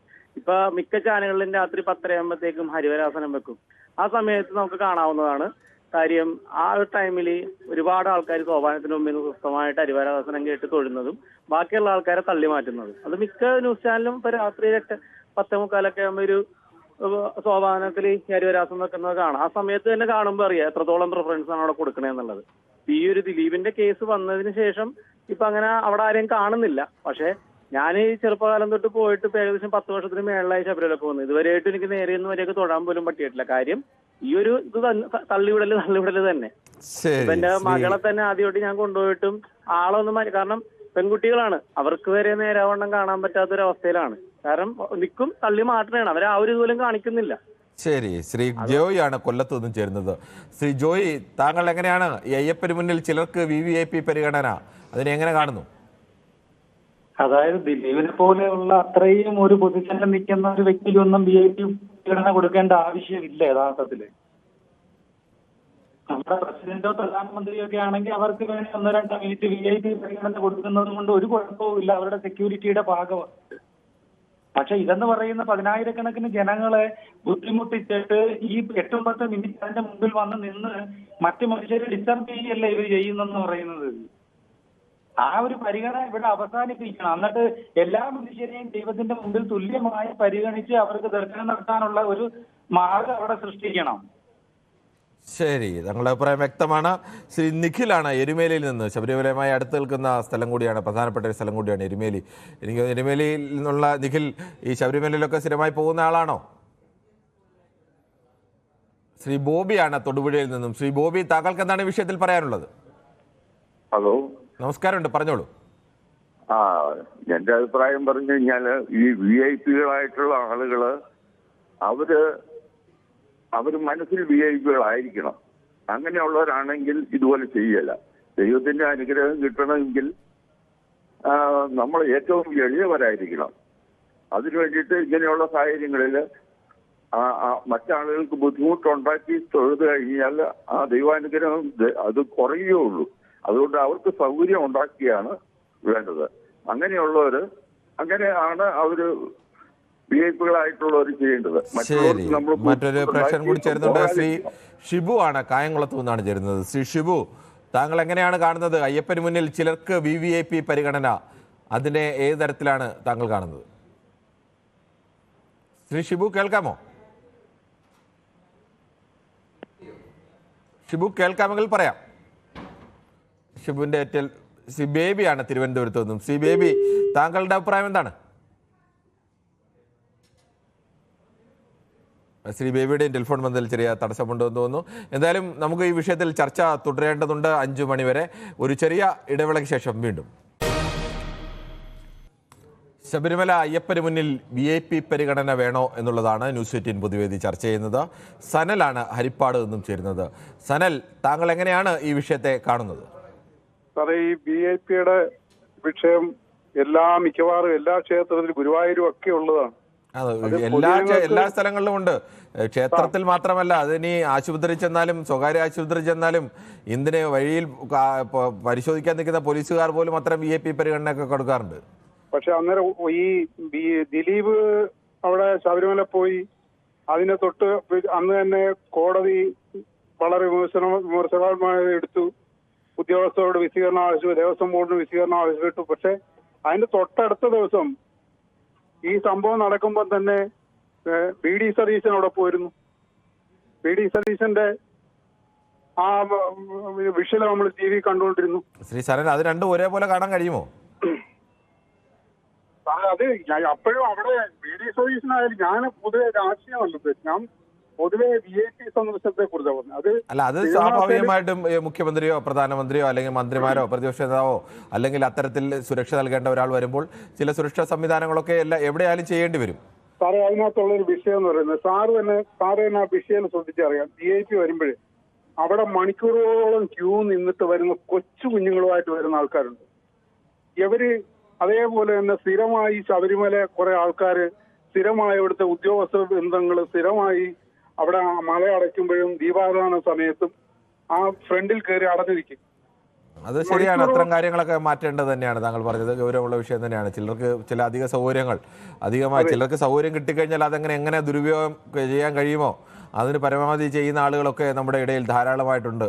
ഇപ്പൊ മിക്ക ചാനലുകളിലും രാത്രി 10:30 ഹരിവരാസനം വെക്കും. ആ സമയത്ത് നമുക്ക് കാണാവുന്നതാണ് കാര്യം. ആ ഒരു ടൈമിൽ ഒരുപാട് ആൾക്കാർ സോപാനത്തിന് മുമ്പിൽ സ്വസ്ഥമായിട്ട് ഹരിവരാസനം കേട്ട് തൊഴുന്നതും ബാക്കിയുള്ള ആൾക്കാരെ തള്ളി മാറ്റുന്നതും. അത് മിക്ക ന്യൂസ് ചാനലും ഇപ്പൊ രാത്രി 8:45 ആകുമ്പോൾ ഒരു സോപാനത്തിൽ ഹരിവരാസം വെക്കുന്നത് കാണാം. ആ സമയത്ത് തന്നെ കാണുമ്പോൾ അറിയാം എത്രത്തോളം പ്രിഫറൻസ് ആണ് അവിടെ കൊടുക്കണേന്നുള്ളത്. ഈ ഒരു ദിലീപിന്റെ കേസ് വന്നതിന് ശേഷം ഇപ്പൊ അങ്ങനെ അവിടെ ആരെയും കാണുന്നില്ല. പക്ഷെ ഞാൻ ഈ ചെറുപ്പകാലം തൊട്ട് പോയിട്ട് ഇപ്പൊ ഏകദേശം 10 വർഷത്തിന് മേളിലായി ശബരിമലയൊക്കെ വന്നു. ഇതുവരെയായിട്ട് എനിക്ക് നേരെ ഒന്നും വരെയൊക്കെ തൊഴാൻ പോലും പറ്റിയിട്ടില്ല. കാര്യം ഈ ഒരു ഇത് തള്ളിവിടല് തന്നെ. ഇപ്പൊ എന്റെ മകളെ തന്നെ ആദ്യമായിട്ട് ഞാൻ കൊണ്ടുപോയിട്ടും ആളൊന്നും കാരണം പെൺകുട്ടികളാണ്, അവർക്ക് വരെ നേരാവണ്ണം കാണാൻ പറ്റാത്തൊരവസ്ഥയിലാണ്. കാരണം നിൽക്കും തള്ളി മാറ്റണേണ്, അവരെ ആ ഒരു ഇതുപോലും കാണിക്കുന്നില്ല. ശരി, ശ്രീ ജോയി ആണ് കൊല്ലത്ത് നിന്നും ചേരുന്നത്. ശ്രീ ജോയി, താങ്കൾ എങ്ങനെയാണ് ഈ അയ്യപ്പന് മുന്നിൽ ചിലർക്ക് VVIP പരിഗണന, അതിനെ എങ്ങനെ കാണുന്നു? അതായത് ദിലീപിനെ പോലെയുള്ള അത്രയും ഒരു പൊസിഷനിൽ നിൽക്കുന്ന ഒരു വ്യക്തിക്കൊന്നും VIP പരിഗണന കൊടുക്കേണ്ട ആവശ്യമില്ല. യഥാർത്ഥത്തില് നമ്മുടെ പ്രസിഡന്റോ പ്രധാനമന്ത്രിയോ ഒക്കെ ആണെങ്കിൽ അവർക്ക് വേണ്ടി 1-2 മിനിറ്റ് VIP പരിഗണന കൊടുക്കുന്നത് കൊണ്ട് ഒരു കുഴപ്പവും ഇല്ല, അവരുടെ സെക്യൂരിറ്റിയുടെ ഭാഗമാണ്. പക്ഷെ ഇതെന്ന് പറയുന്ന 10,000-കണക്കിന് ജനങ്ങളെ ബുദ്ധിമുട്ടിച്ചിട്ട് ഈ 8-10 മിനിറ്റ് അതിന്റെ മുമ്പിൽ വന്ന് നിന്ന് മറ്റു മനുഷ്യരെ ഡിസ്റ്റർബ് ചെയ്യല്ലേ ഇവർ ചെയ്യുന്നെന്ന് പറയുന്നത്. ആ ഒരു പരിഗണന ഇവിടെ അവസാനിപ്പിക്കണം. എന്നിട്ട് എല്ലാ മനുഷ്യരെയും ദൈവത്തിന്റെ മുമ്പിൽ തുല്യമായി പരിഗണിച്ച് അവർക്ക് ദർശനം നടത്താനുള്ള ഒരു മാർഗം അവിടെ സൃഷ്ടിക്കണം. ശരി, താങ്കളുടെ അഭിപ്രായം വ്യക്തമാണ്. ശ്രീ നിഖിലാണ് എരുമേലിയിൽ നിന്ന്. ശബരിമലയുമായി അടുത്ത് നിൽക്കുന്ന സ്ഥലം കൂടിയാണ്, പ്രധാനപ്പെട്ട ഒരു സ്ഥലം കൂടിയാണ് എരുമേലി. എനിക്ക് എരുമേലിയിൽ നിന്നുള്ള നിഖിൽ ഈ ശബരിമലയിലൊക്കെ സ്ഥിരമായി പോകുന്ന ആളാണോ? ശ്രീ ബോബിയാണ് തൊടുപുഴയിൽ നിന്നും. ശ്രീ ബോബി, താങ്കൾക്ക് എന്താണ് ഈ വിഷയത്തിൽ പറയാനുള്ളത്? ഹലോ, നമസ്കാരമുണ്ട്, പറഞ്ഞോളൂ. എന്റെ അഭിപ്രായം പറഞ്ഞു കഴിഞ്ഞാൽ ഈ VIP-കളായിട്ടുള്ള ആളുകള് അവര് മനസ്സിൽ VIP-കളായിരിക്കണം. അങ്ങനെയുള്ളവരാണെങ്കിൽ ഇതുപോലെ ചെയ്യല. ദൈവത്തിന്റെ അനുഗ്രഹം കിട്ടണമെങ്കിൽ നമ്മൾ ഏറ്റവും എളിയവരായിരിക്കണം. അതിനു വേണ്ടിയിട്ട് ഇങ്ങനെയുള്ള സാഹചര്യങ്ങളിൽ മറ്റാളുകൾക്ക് ബുദ്ധിമുട്ടുണ്ടാക്കി തൊഴുത് കഴിഞ്ഞാൽ ആ ദൈവാനുഗ്രഹം അത് കുറയുകയുള്ളൂ. അതുകൊണ്ട് അവർക്ക് സൗകര്യം ഉണ്ടാക്കിയാണ് വേണ്ടത്. അങ്ങനെയാണ് അവര് VIP-കളായിട്ടുള്ളവർ ചെയ്യേണ്ടത്. ശരി, മറ്റൊരു പ്രേക്ഷകൻ കൂടി ചേരുന്നുണ്ട്. ശ്രീ ഷിബു ആണ് കായംകുളത്ത് നിന്നാണ് ചേരുന്നത്. ശ്രീ ഷിബു, താങ്കൾ എങ്ങനെയാണ് കാണുന്നത് അയ്യപ്പന് മുന്നിൽ ചിലർക്ക് VVIP പരിഗണന, അതിനെ ഏത് തരത്തിലാണ് താങ്കൾ കാണുന്നത്? ശ്രീ ഷിബു, കേൾക്കാമോ? ഷിബു കേൾക്കാമെങ്കിൽ പറയാം. ഷിബുവിന്റെ സി ബേബിയാണ് തിരുവനന്തപുരത്ത് നിന്നും. സി ബേബി, താങ്കളുടെ അഭിപ്രായം എന്താണ്? ശ്രീ ബേബിയുടെയും ടെലിഫോൺ ബന്ധത്തിൽ ചെറിയ തടസ്സമുണ്ടെന്ന് തോന്നുന്നു. എന്തായാലും നമുക്ക് ഈ വിഷയത്തിൽ ചർച്ച തുടരേണ്ടതുണ്ട്. 5 മണി വരെ ഒരു ചെറിയ ഇടവേളയ്ക്ക് ശേഷം വീണ്ടും. ശബരിമല അയ്യപ്പന് മുന്നിൽ VIP പരിഗണന വേണോ എന്നുള്ളതാണ് ന്യൂസ് 18 പൊതുവേദി ചർച്ച ചെയ്യുന്നത്. സനലാണ് ഹരിപ്പാട് നിന്നും ചേരുന്നത്. സനൽ, താങ്കൾ എങ്ങനെയാണ് ഈ വിഷയത്തെ കാണുന്നത്? സാറേ, ഈ VIP-യുടെ വിഷയം മിക്കവാറും എല്ലാ ക്ഷേത്രത്തിലും ഗുരുവായൂരും ഒക്കെ ഉള്ളതാണ്. എല്ലാ സ്ഥലങ്ങളിലും ഉണ്ട്. ക്ഷേത്രത്തിൽ മാത്രമല്ല, അതിനി ആശുപത്രി ചെന്നാലും സ്വകാര്യ ആശുപത്രി ചെന്നാലും എന്തിന് വഴിയിൽ പരിശോധിക്കാൻ നിൽക്കുന്ന പോലീസുകാർ പോലും അത്തരം VIP പരിഗണനയൊക്കെ കൊടുക്കാറുണ്ട്. പക്ഷെ അന്നേരം ഈ ദിലീപ് അവിടെ ശബരിമല പോയി അതിനെ തൊട്ട് അന്ന് തന്നെ കോടതി വളരെ വിമർശനമായി എടുത്തു. ഉദ്യോഗസ്ഥരോട് വിശദീകരണം ആവശ്യപ്പെട്ടു, ദേവസ്വം ബോർഡിന് വിശദീകരണം ആവശ്യപ്പെട്ടു. പക്ഷെ അതിന്റെ തൊട്ടടുത്ത ദിവസം ഈ സംഭവം നടക്കുമ്പോൾ തന്നെ BD സതീശൻ അവിടെ പോയിരുന്നു. BD സതീശന്റെ ആ വിഷയം നമ്മൾ TV കണ്ടുകൊണ്ടിരുന്നു. ശ്രീ സരൻ, അത് രണ്ടും ഒരേപോലെ കാണാൻ കഴിയുമോ? അത് അപ്പോഴും അവിടെ BD സതീശനായാലും ഞാൻ പൊതുവെ രാഷ്ട്രീയമല്ല, ഞാൻ പൊതുവെ VIP സന്ദർശനത്തെ കുറിച്ചാണ് പറഞ്ഞത്. അത് സ്വാഭാവികമായിട്ടും മുഖ്യമന്ത്രിയോ പ്രധാനമന്ത്രിയോ അല്ലെങ്കിൽ മന്ത്രിമാരോ പ്രതിപക്ഷ നേതാവോ അല്ലെങ്കിൽ അത്തരത്തിൽ സുരക്ഷ നൽകേണ്ട ഒരാൾ വരുമ്പോൾ ചില സുരക്ഷാ സംവിധാനങ്ങളൊക്കെ എവിടെയായാലും ചെയ്യേണ്ടി വരും. സാറേ, അതിനകത്തുള്ളൊരു വിഷയം എന്ന് പറയുന്നത് സാറ് തന്നെ ആ വിഷയം ശ്രദ്ധിച്ചറിയാം. VIP വരുമ്പോഴേ അവിടെ മണിക്കൂറുകളോളം ക്യൂ നിന്നിട്ട് വരുന്ന കൊച്ചു കുഞ്ഞുങ്ങളുമായിട്ട് വരുന്ന ആൾക്കാരുണ്ട്. ഇവര് അതേപോലെ തന്നെ സ്ഥിരമായി ശബരിമല കുറെ ആൾക്കാര് സ്ഥിരമായി ഇവിടുത്തെ ഉദ്യോഗസ്ഥ ബന്ധങ്ങൾ സ്ഥിരമായി അവിടെ മല അടയ്ക്കുമ്പോഴും ദീപാരാധന സമയത്തും ആ ഫ്രണ്ടിൽ കയറി അടഞ്ഞിരിക്കും. അത് ശരിയാണ്. അത്തരം കാര്യങ്ങളൊക്കെ മാറ്റേണ്ടത് തന്നെയാണ്. താങ്കൾ പറഞ്ഞത് ഗൗരവമുള്ള വിഷയം തന്നെയാണ്. ചിലർക്ക് ചില അധിക സൗകര്യങ്ങൾ ചിലർക്ക് സൗകര്യം കിട്ടിക്കഴിഞ്ഞാൽ എങ്ങനെ ദുരുപയോഗം ചെയ്യാൻ കഴിയുമോ അതിന് പരമാവധി ചെയ്യുന്ന ആളുകളൊക്കെ നമ്മുടെ ഇടയിൽ ധാരാളമായിട്ടുണ്ട്.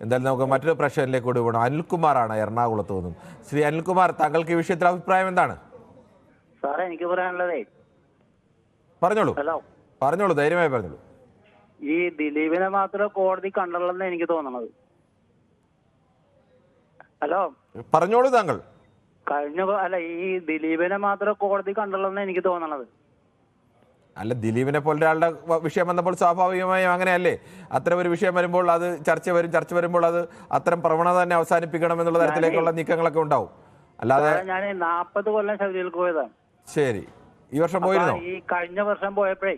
എന്തായാലും നമുക്ക് മറ്റൊരു പ്രശ്നത്തിലേക്ക് കൂടി പോകണം. അനിൽകുമാറാണ് എറണാകുളത്ത് നിന്നും. ശ്രീ അനിൽകുമാർ, താങ്കൾക്ക് ഈ വിഷയത്തിൽ അഭിപ്രായം എന്താണ്? സാറേ, എനിക്ക് പറയാനുള്ളതേ, പറഞ്ഞോളൂ, ധൈര്യമായി പറഞ്ഞോളൂ. ഈ ദിലീപിനെ മാത്രമേ കോടതി കണ്ടുള്ളെന്ന് എനിക്ക് തോന്നണത്. പറഞ്ഞോളൂ താങ്കൾ. ഈ ദിലീപിനെ മാത്രമേ കോടതി കണ്ടുള്ളെന്ന് എനിക്ക് തോന്നണത്. ദിലീപിനെ പോലെ ഒരാളുടെ വിഷയം വന്നപ്പോൾ സ്വാഭാവികമായും അങ്ങനെയല്ലേ? അത്തരം ഒരു വിഷയം വരുമ്പോൾ അത് ചർച്ച വരുമ്പോൾ അത് അത്തരം പ്രവണത തന്നെ അവസാനിപ്പിക്കണം എന്നുള്ള തരത്തിലേക്കുള്ള നീക്കങ്ങളൊക്കെ ഉണ്ടാവും. അല്ലാതെ ഞാൻ 40 കൊല്ലം ശബരിമലക്ക് പോയതാണ്. ശരി, ഈ വർഷം പോയിരുന്നോ? ഈ കഴിഞ്ഞ വർഷം പോയപ്പോഴേ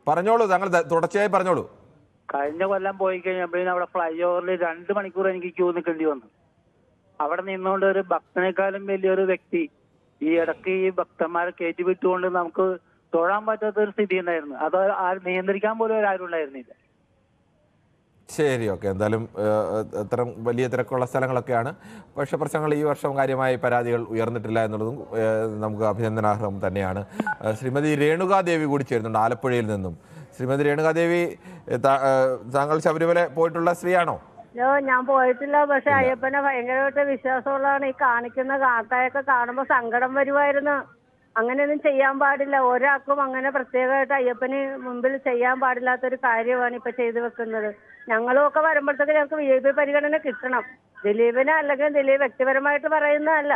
പറഞ്ഞോളൂ, താങ്കൾ തുടർച്ചയായി പറഞ്ഞോളൂ. കഴിഞ്ഞ കൊല്ലം പോയി കഴിഞ്ഞപ്പോഴേ അവിടെ ഫ്ലൈ ഓവറിൽ 2 മണിക്കൂർ എനിക്ക് ക്യൂ നിൽക്കേണ്ടി വന്നു. അവിടെ നിന്നുകൊണ്ട് ഒരു ഭക്തനേക്കാളും വലിയൊരു വ്യക്തി ഈ ഇടയ്ക്ക് ഈ ഭക്തന്മാരെ കയറ്റി വിട്ടുകൊണ്ട് നമുക്ക് തൊഴാൻ പറ്റാത്ത ഒരു സ്ഥിതി ഉണ്ടായിരുന്നു. അത് നിയന്ത്രിക്കാൻ പോലും ആരും ഉണ്ടായിരുന്നില്ല. ശരി, ഓക്കെ. എന്തായാലും അത്തരം വലിയ തിരക്കുള്ള സ്ഥലങ്ങളൊക്കെയാണ്. പക്ഷേ പ്രശ്നങ്ങൾ ഈ വർഷം കാര്യമായ പരാതികൾ ഉയർന്നിട്ടില്ല എന്നുള്ളതും നമുക്ക് അഭിനന്ദനാർഹം തന്നെയാണ്. ശ്രീമതി രേണുകാദേവി കൂടി ചേരുന്നുണ്ട് ആലപ്പുഴയിൽ നിന്നും. ശ്രീമതി രേണുകാദേവി, താങ്കൾ ശബരിമല പോയിട്ടുള്ള സ്ത്രീയാണോ? ഞാൻ പോയിട്ടില്ല. പക്ഷെ അയ്യപ്പനെ ഭയങ്കരമായിട്ട് വിശ്വാസമുള്ളതാണ്. ഈ കാണിക്കുന്ന കാട്ടായൊക്കെ കാണുമ്പോ സങ്കടം വരുമായിരുന്നു. അങ്ങനെയൊന്നും ചെയ്യാൻ പാടില്ല. ഒരാൾക്കും അങ്ങനെ പ്രത്യേകമായിട്ട് അയ്യപ്പന് മുമ്പിൽ ചെയ്യാൻ പാടില്ലാത്തൊരു കാര്യമാണ് ഇപ്പൊ ചെയ്തു വെക്കുന്നത്. ഞങ്ങളും ഒക്കെ വരുമ്പോഴത്തേക്ക് ഞങ്ങൾക്ക് VIP പരിഗണന കിട്ടണം. ദിലീപിനെ അല്ലെങ്കിൽ ദിലീപ് വ്യക്തിപരമായിട്ട് പറയുന്നതല്ല,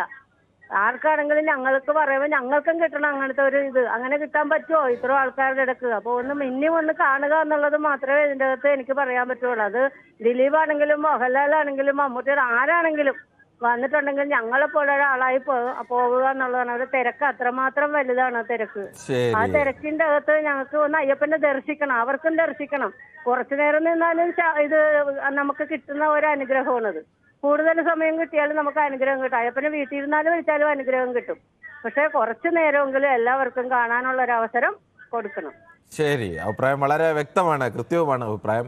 ആർക്കാണെങ്കിലും ഞങ്ങൾക്ക് പറയുമ്പോൾ ഞങ്ങൾക്കും കിട്ടണം അങ്ങനത്തെ ഒരു ഇത്. അങ്ങനെ കിട്ടാൻ പറ്റുമോ ഇത്ര ആൾക്കാരുടെ ഇടക്ക്? അപ്പൊ ഒന്ന് കാണുക എന്നുള്ളത് മാത്രമേ ഇതിന്റെ അകത്ത് എനിക്ക് പറയാൻ പറ്റുള്ളൂ. അത് ദിലീപ് ആണെങ്കിലും മോഹൻലാൽ ആണെങ്കിലും മമ്മൂട്ടി ആരാണെങ്കിലും വന്നിട്ടുണ്ടെങ്കിൽ ഞങ്ങളെ പോലെ ഒരാളായി പോകുക എന്നുള്ളതാണ്. ഒരു തിരക്ക് അത്രമാത്രം വലുതാണ് തിരക്ക്. ആ തിരക്കിന്റെ അകത്ത് ഞങ്ങൾക്ക് ഒന്ന് അയ്യപ്പനെ ദർശിക്കണം, അവർക്കും ദർശിക്കണം. കുറച്ചു നേരം നിന്നാലും ഇത് നമുക്ക് കിട്ടുന്ന ഒരു അനുഗ്രഹമാണത്. കൂടുതൽ സമയം കിട്ടിയാലും നമുക്ക് അനുഗ്രഹം കിട്ടും. അയ്യപ്പനെ വീട്ടിലിരുന്നാലും വിളിച്ചാലും അനുഗ്രഹം കിട്ടും. പക്ഷെ കുറച്ചു നേരമെങ്കിലും എല്ലാവർക്കും കാണാനുള്ള ഒരു അവസരം കൊടുക്കണം. ശരി, അഭിപ്രായം വളരെ വ്യക്തമാണ്, കൃത്യവുമാണ് അഭിപ്രായം.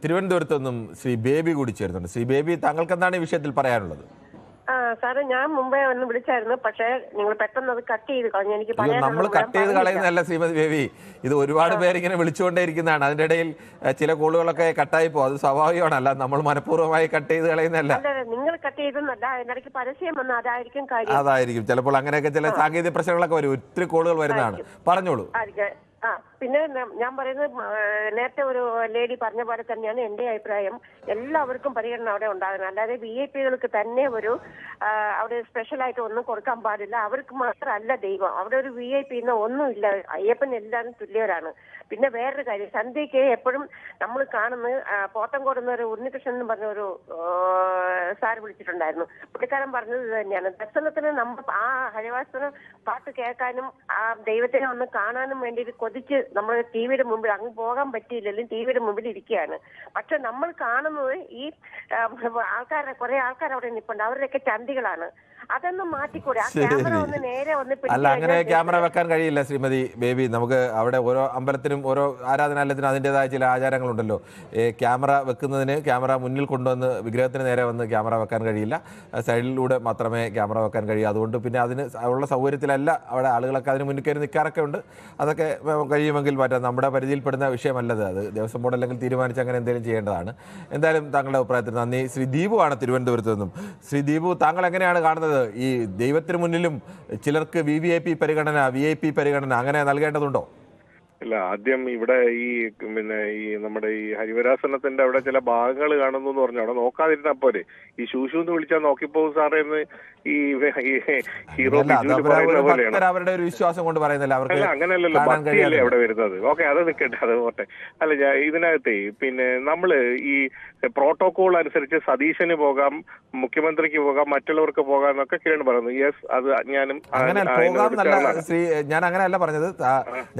തിരുവനന്തപുരത്ത് നിന്നും ശ്രീ ബേബി കൂടി ചേരുന്നുണ്ട്. ശ്രീ ബേബി, താങ്കൾക്ക് എന്താണ് ഈ വിഷയത്തിൽ പറയാനുള്ളത്? സാറേ, ഞാൻ മുമ്പേ ഒന്ന് വിളിച്ചായിരുന്നു, പക്ഷേ നിങ്ങൾ പെട്ടെന്ന് അത് കട്ട് ചെയ്ത് കളഞ്ഞു. എനിക്ക് നമ്മൾ കട്ട് ചെയ്ത് കളയുന്നതല്ല ശ്രീമതി ബേബി, ഇത് ഒരുപാട് പേരിങ്ങനെ വിളിച്ചുകൊണ്ടേ ഇരിക്കുന്നതാണ്. അതിന്റെ ഇടയിൽ ചില കോളുകളൊക്കെ കട്ടായി പോകും. അത് സ്വാഭാവികമാണ്, അല്ല നമ്മൾ മനഃപൂർവ്വമായി കട്ട് ചെയ്ത് കളയുന്നതല്ല. നിങ്ങൾ കട്ട് ചെയ്തെന്നല്ല, അതിനിടയ്ക്ക് പരസ്യം വന്ന അതായിരിക്കും കാര്യം. അതായിരിക്കും ചിലപ്പോൾ അങ്ങനെയൊക്കെ ചില സാങ്കേതിക പ്രശ്നങ്ങളൊക്കെ വരും. ഒത്തിരി കോളുകൾ വരുന്നതാണ്. പറഞ്ഞോളൂ. പിന്നെ ഞാൻ പറയുന്നത് നേരത്തെ ഒരു ലേഡി പറഞ്ഞ പോലെ തന്നെയാണ് എന്റെ അഭിപ്രായം. എല്ലാവർക്കും പരിഗണന അവിടെ ഉണ്ടാകണം. അല്ലാതെ VIP-കൾക്ക് തന്നെ ഒരു അവിടെ സ്പെഷ്യലായിട്ട് ഒന്നും കൊടുക്കാൻ പാടില്ല. അവർക്ക് മാത്രമല്ല ദൈവം. അവിടെ ഒരു VIP എന്നോ ഒന്നുമില്ല. അയ്യപ്പൻ എല്ലാവരും തുല്യരാണ്. പിന്നെ വേറൊരു കാര്യം, സന്ധ്യയ്ക്ക് എപ്പോഴും നമ്മൾ കാണുന്നത് പോത്തൻകോട് ഒരു ഉണ്ണികൃഷ്ണൻ എന്ന് പറഞ്ഞ ഒരു സാർ വിളിച്ചിട്ടുണ്ടായിരുന്നു. പുള്ളിക്കാരൻ പറഞ്ഞത് ഇത് തന്നെയാണ്. ദർശനത്തിന് നമ്മൾ ആ ഹരിവാസന പാട്ട് കേൾക്കാനും ആ ദൈവത്തിനെ ഒന്ന് കാണാനും വേണ്ടി കൊതിച്ച് നമ്മൾ TV-യുടെ മുമ്പിൽ അങ്ങ് പോകാൻ പറ്റിയില്ലെങ്കിലും TV-യുടെ മുമ്പിൽ ഇരിക്കുകയാണ്. പക്ഷെ നമ്മൾ കാണുന്നത് ഈ കുറെ ആൾക്കാർ അവിടെ നിൽപ്പുണ്ട്. അവരുടെയൊക്കെ ചന്തികളാണ്. അതൊന്നും മാറ്റിക്കൂടെ? ആ ക്യാമറ ഒന്ന് നേരെ ഒന്ന് അല്ല, അങ്ങനെ ക്യാമറ വെക്കാൻ കഴിയില്ല ശ്രീമതി ബേബി. നമുക്ക് അവിടെ ഓരോ അമ്പലത്തിനും ഓരോ ആരാധനാലയത്തിനും അതിൻ്റെതായ ചില ആചാരങ്ങളുണ്ടല്ലോ. ക്യാമറ വെക്കുന്നതിന് ക്യാമറ മുന്നിൽ കൊണ്ടുവന്ന് വിഗ്രഹത്തിന് നേരെ വന്ന് ക്യാമറ വെക്കാൻ കഴിയില്ല. സൈഡിലൂടെ മാത്രമേ ക്യാമറ വെക്കാൻ കഴിയൂ. അതുകൊണ്ട് പിന്നെ അതിന് ഉള്ള സൗകര്യത്തിലല്ല അവിടെ ആളുകളൊക്കെ അതിന് മുന്നിൽ കയറി നിൽക്കാറൊക്കെ ഉണ്ട്. അതൊക്കെ കഴിയുമെങ്കിൽ മാറ്റാം. നമ്മുടെ പരിധിയിൽപ്പെടുന്ന വിഷയമല്ലത്. അത് ദേവസ്വം ബോർഡ് അല്ലെങ്കിൽ തീരുമാനിച്ച് അങ്ങനെ എന്തെങ്കിലും ചെയ്യേണ്ടതാണ്. എന്തായാലും താങ്കളുടെ അഭിപ്രായത്തിൽ നന്ദി. ശ്രീ ദീപു ആണ് തിരുവനന്തപുരത്ത് നിന്നും. ശ്രീ ദീപു, താങ്കൾ എങ്ങനെയാണ് കാണുന്നത്? ഈ ദൈവത്തിന് മുന്നിലും ചിലർക്ക് VIP പരിഗണന അങ്ങനെ നൽകേണ്ടതുണ്ടോ? ഇല്ല, ആദ്യം ഇവിടെ ഈ നമ്മുടെ ഈ ഹരിവരാസനത്തിന്റെ അവിടെ ചില ഭാഗങ്ങൾ കാണുന്നു എന്ന് പറഞ്ഞു അവിടെ നോക്കാതിരുന്നാ പോരെ. ഈ ശൂശു എന്ന് വിളിച്ചാൽ നോക്കിപ്പോ സാറേ എന്ന് ഈ ഹീറോ പറയുന്ന പോലെയാണ്. അവരുടെ ഒരു വിശ്വാസം കൊണ്ട് പറയുന്നില്ല. അല്ല, അങ്ങനെയല്ലല്ലോ, ഭക്തിയല്ലേ അവിടെ വരുന്നത്. ഓക്കെ, അത് നിൽക്കട്ടെ, അത് പോട്ടെ. അല്ല, ഇതിനകത്തെ പിന്നെ നമ്മള് ഈ പ്രോട്ടോകോൾ അനുസരിച്ച് സതീശന് പോകാം, മുഖ്യമന്ത്രിക്ക് പോകാം, മറ്റുള്ളവർക്ക് പോകാം എന്നൊക്കെ കിരൺ പറയുന്നു. യെസ്, അത് ഞാനും ഞാൻ അങ്ങനെയല്ല പറഞ്ഞത്.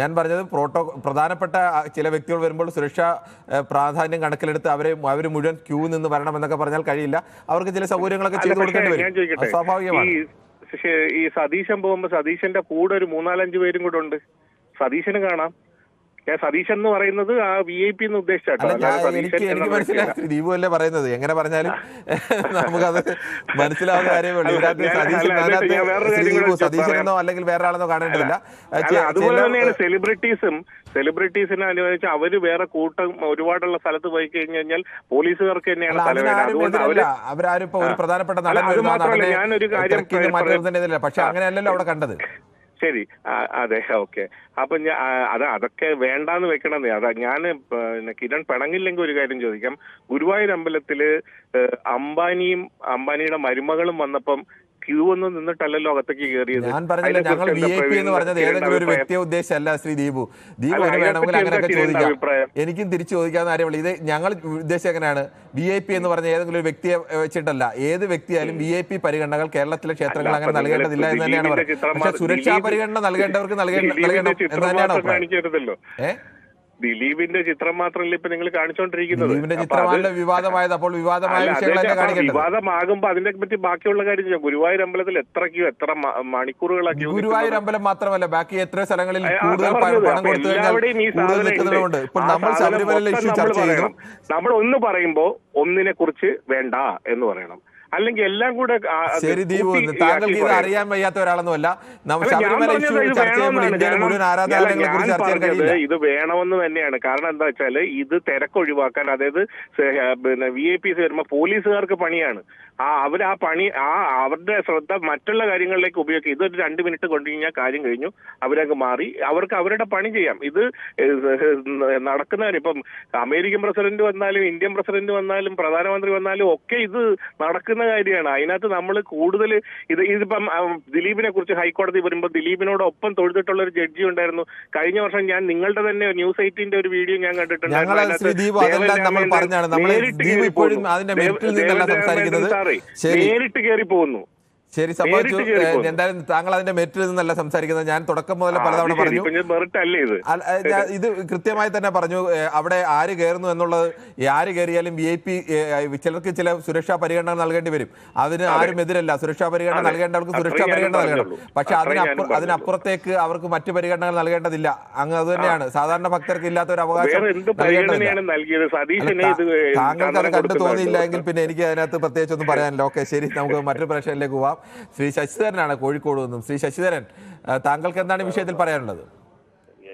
ഞാൻ പറഞ്ഞത് പ്രധാനപ്പെട്ട ചില വ്യക്തികൾ വരുമ്പോൾ സുരക്ഷാ പ്രാധാന്യം കണക്കിലെടുത്ത് അവർ മുഴുവൻ ക്യൂ നിന്ന് വരണം എന്നൊക്കെ പറഞ്ഞാൽ കഴിയില്ല. അവർക്ക് ചില സൗകര്യങ്ങളൊക്കെ ചെയ്തു കൊടുക്കേണ്ടി വരും. സ്വാഭാവികമാണ്. ഈ സതീശൻ പോകുമ്പോ സതീശന്റെ കൂടെ ഒരു 4-5 പേരും കൂടെ ഉണ്ട്. സതീശന് കാണാം. ഞാൻ സതീശൻ എന്ന് പറയുന്നത് ആ VIP എന്ന് ഉദ്ദേശിച്ചാട്ടോ. എനിക്ക് മനസ്സിലായി. ദീപു അല്ലേ പറയുന്നത്. എങ്ങനെ പറഞ്ഞാലും നമുക്കത് മനസ്സിലാവുന്ന കാര്യമേ. സതീശനെന്നോ അല്ലെങ്കിൽ വേറെ ആളെന്നോ കാണേണ്ടതില്ല. അതുപോലെ തന്നെയാണ് സെലിബ്രിറ്റീസിനെ അനുവദിച്ച് അവര് വേറെ കൂട്ടം ഒരുപാടുള്ള സ്ഥലത്ത് പോയി കഴിഞ്ഞു കഴിഞ്ഞാൽ പോലീസുകാർക്ക് തന്നെയാണ് തലവേദന. അവരാരും ഇപ്പൊ ഒരു പ്രധാനപ്പെട്ട ഞാനൊരു കാര്യം, പക്ഷെ അങ്ങനെയല്ലല്ലോ അവിടെ കണ്ടത്. ശരി, അതെ, ഓക്കെ. അപ്പൊ അതൊക്കെ വേണ്ടാന്ന് വെക്കണമെന്നേ. അതാ ഞാൻ കിരൺ പിണങ്ങില്ലെങ്കിൽ ഒരു കാര്യം ചോദിക്കാം. ഗുരുവായൂർ അമ്പലത്തില് അംബാനിയുടെ മരുമകളും വന്നപ്പം ക്യൂ ഒന്നും നിന്നിട്ടല്ലോ അകത്തേക്ക് കയറിയത്. ഞാൻ പറഞ്ഞില്ല, ഞങ്ങൾ VIP എന്ന് പറഞ്ഞത് ഏതെങ്കിലും ഒരു വ്യക്തിയെ ഉദ്ദേശമല്ല ശ്രീ ദീപു. വേണമെങ്കിൽ അങ്ങനെയൊക്കെ ചോദിക്കാം. എനിക്കും തിരിച്ചു ചോദിക്കാവുന്ന കാര്യമുള്ളൂ. ഇത് ഞങ്ങൾ ഉദ്ദേശം എങ്ങനെയാണ്? VIP എന്ന് പറഞ്ഞ ഏതെങ്കിലും ഒരു വ്യക്തിയെ വെച്ചിട്ടല്ല. ഏത് വ്യക്തിയായാലും VIP പരിഗണനകൾ കേരളത്തിലെ ക്ഷേത്രങ്ങൾ അങ്ങനെ നൽകേണ്ടതില്ല എന്ന് തന്നെയാണ് പറയുന്നത്. പക്ഷെ സുരക്ഷാ പരിഗണന നൽകേണ്ടവർക്ക് നൽകണം എന്ന് തന്നെയാണ്. ദിലീപിന്റെ ചിത്രം മാത്രമല്ല ഇപ്പൊ നിങ്ങൾ കാണിച്ചോണ്ടിരിക്കുന്നത്. വിവാദമാകുമ്പോ അതിനെ പറ്റി ബാക്കിയുള്ള കാര്യം ചെയ്യാം. ഗുരുവായൂർ അമ്പലത്തിൽ എത്ര മണിക്കൂറുകളാക്കി. ഗുരുവായൂർ അമ്പലം മാത്രമല്ല, ബാക്കി എത്ര സ്ഥലങ്ങളിൽ നമ്മൾ ഒന്ന് പറയുമ്പോ ഒന്നിനെ കുറിച്ച് വേണ്ട എന്ന് പറയണം. അല്ലെങ്കിൽ എല്ലാം കൂടെ. ശരി ദീപു, താങ്കൾക്ക് ഇത് അറിയാൻ വയ്യാത്ത ഒരാളൊന്നുമല്ല. ഇത് വേണമെന്ന് തന്നെയാണ്. കാരണം എന്താ വെച്ചാല് ഇത് തിരക്കൊഴിവാക്കാൻ, അതായത് VIPs വരുമ്പോ പോലീസുകാർക്ക് പണിയാണ്. അവരുടെ ശ്രദ്ധ മറ്റുള്ള കാര്യങ്ങളിലേക്ക് ഉപയോഗിക്കും. ഇതൊരു 2 മിനിറ്റ് കൊണ്ടു കഴിഞ്ഞാൽ കാര്യം കഴിഞ്ഞു, അവരങ്ങ് മാറി അവർക്ക് അവരുടെ പണി ചെയ്യാം. ഇത് നടക്കുന്ന കാര്യം. ഇപ്പം അമേരിക്കൻ പ്രസിഡന്റ് വന്നാലും ഇന്ത്യൻ പ്രസിഡന്റ് വന്നാലും പ്രധാനമന്ത്രി വന്നാലും ഒക്കെ ഇത് നടക്കുന്ന കാര്യമാണ്. അതിനകത്ത് നമ്മൾ കൂടുതൽ ഇതിപ്പം ദിലീപിനെ കുറിച്ച് ഹൈക്കോടതി വരുമ്പോൾ ദിലീപിനോടൊപ്പം തൊഴുതിട്ടുള്ള ഒരു ജഡ്ജി ഉണ്ടായിരുന്നു. കഴിഞ്ഞ വർഷം ഞാൻ നിങ്ങളുടെ തന്നെ News 18 ഒരു വീഡിയോ ഞാൻ കണ്ടിട്ടുണ്ടായിരുന്നു. നേരിട്ട് കയറി പോകുന്നു. ശരി, സംഭവിച്ചു. എന്തായാലും താങ്കൾ അതിന്റെ മെറിറ്റിൽ നിന്നല്ല സംസാരിക്കുന്നത്. ഞാൻ തുടക്കം മുതൽ പലതവണ പറഞ്ഞു. ഇത് കൃത്യമായി തന്നെ പറഞ്ഞു. അവിടെ ആര് കയറുന്നു എന്നുള്ളത്, ആര് കയറിയാലും VIP ചിലർക്ക് ചില സുരക്ഷാ പരിഗണന നൽകേണ്ടി വരും. അതിന് ആരും എതിരല്ല. സുരക്ഷാ പരിഗണന നൽകേണ്ടവർക്ക് സുരക്ഷാ പരിഗണന നൽകണം. പക്ഷെ അതിനപ്പുറത്തേക്ക് അവർക്ക് മറ്റു പരിഗണനകൾ നൽകേണ്ടതില്ല. അങ്ങ് അത് തന്നെയാണ് സാധാരണ ഭക്തർക്ക് ഇല്ലാത്ത ഒരു അവകാശം. താങ്കൾക്ക് അത് കണ്ടു തോന്നിയില്ല എങ്കിൽ പിന്നെ എനിക്ക് അതിനകത്ത് പ്രത്യേകിച്ചൊന്നും പറയാനില്ല. ഓക്കെ, ശരി, നമുക്ക് മറ്റൊരു പ്രശ്നത്തിലേക്ക് പോവാം. ശ്രീ ശശിധരനാണ് കോഴിക്കോട് നിന്നും. ശ്രീ ശശിധരൻ, താങ്കൾക്ക് എന്താണ് ഈ വിഷയത്തിൽ പറയാനുള്ളത്?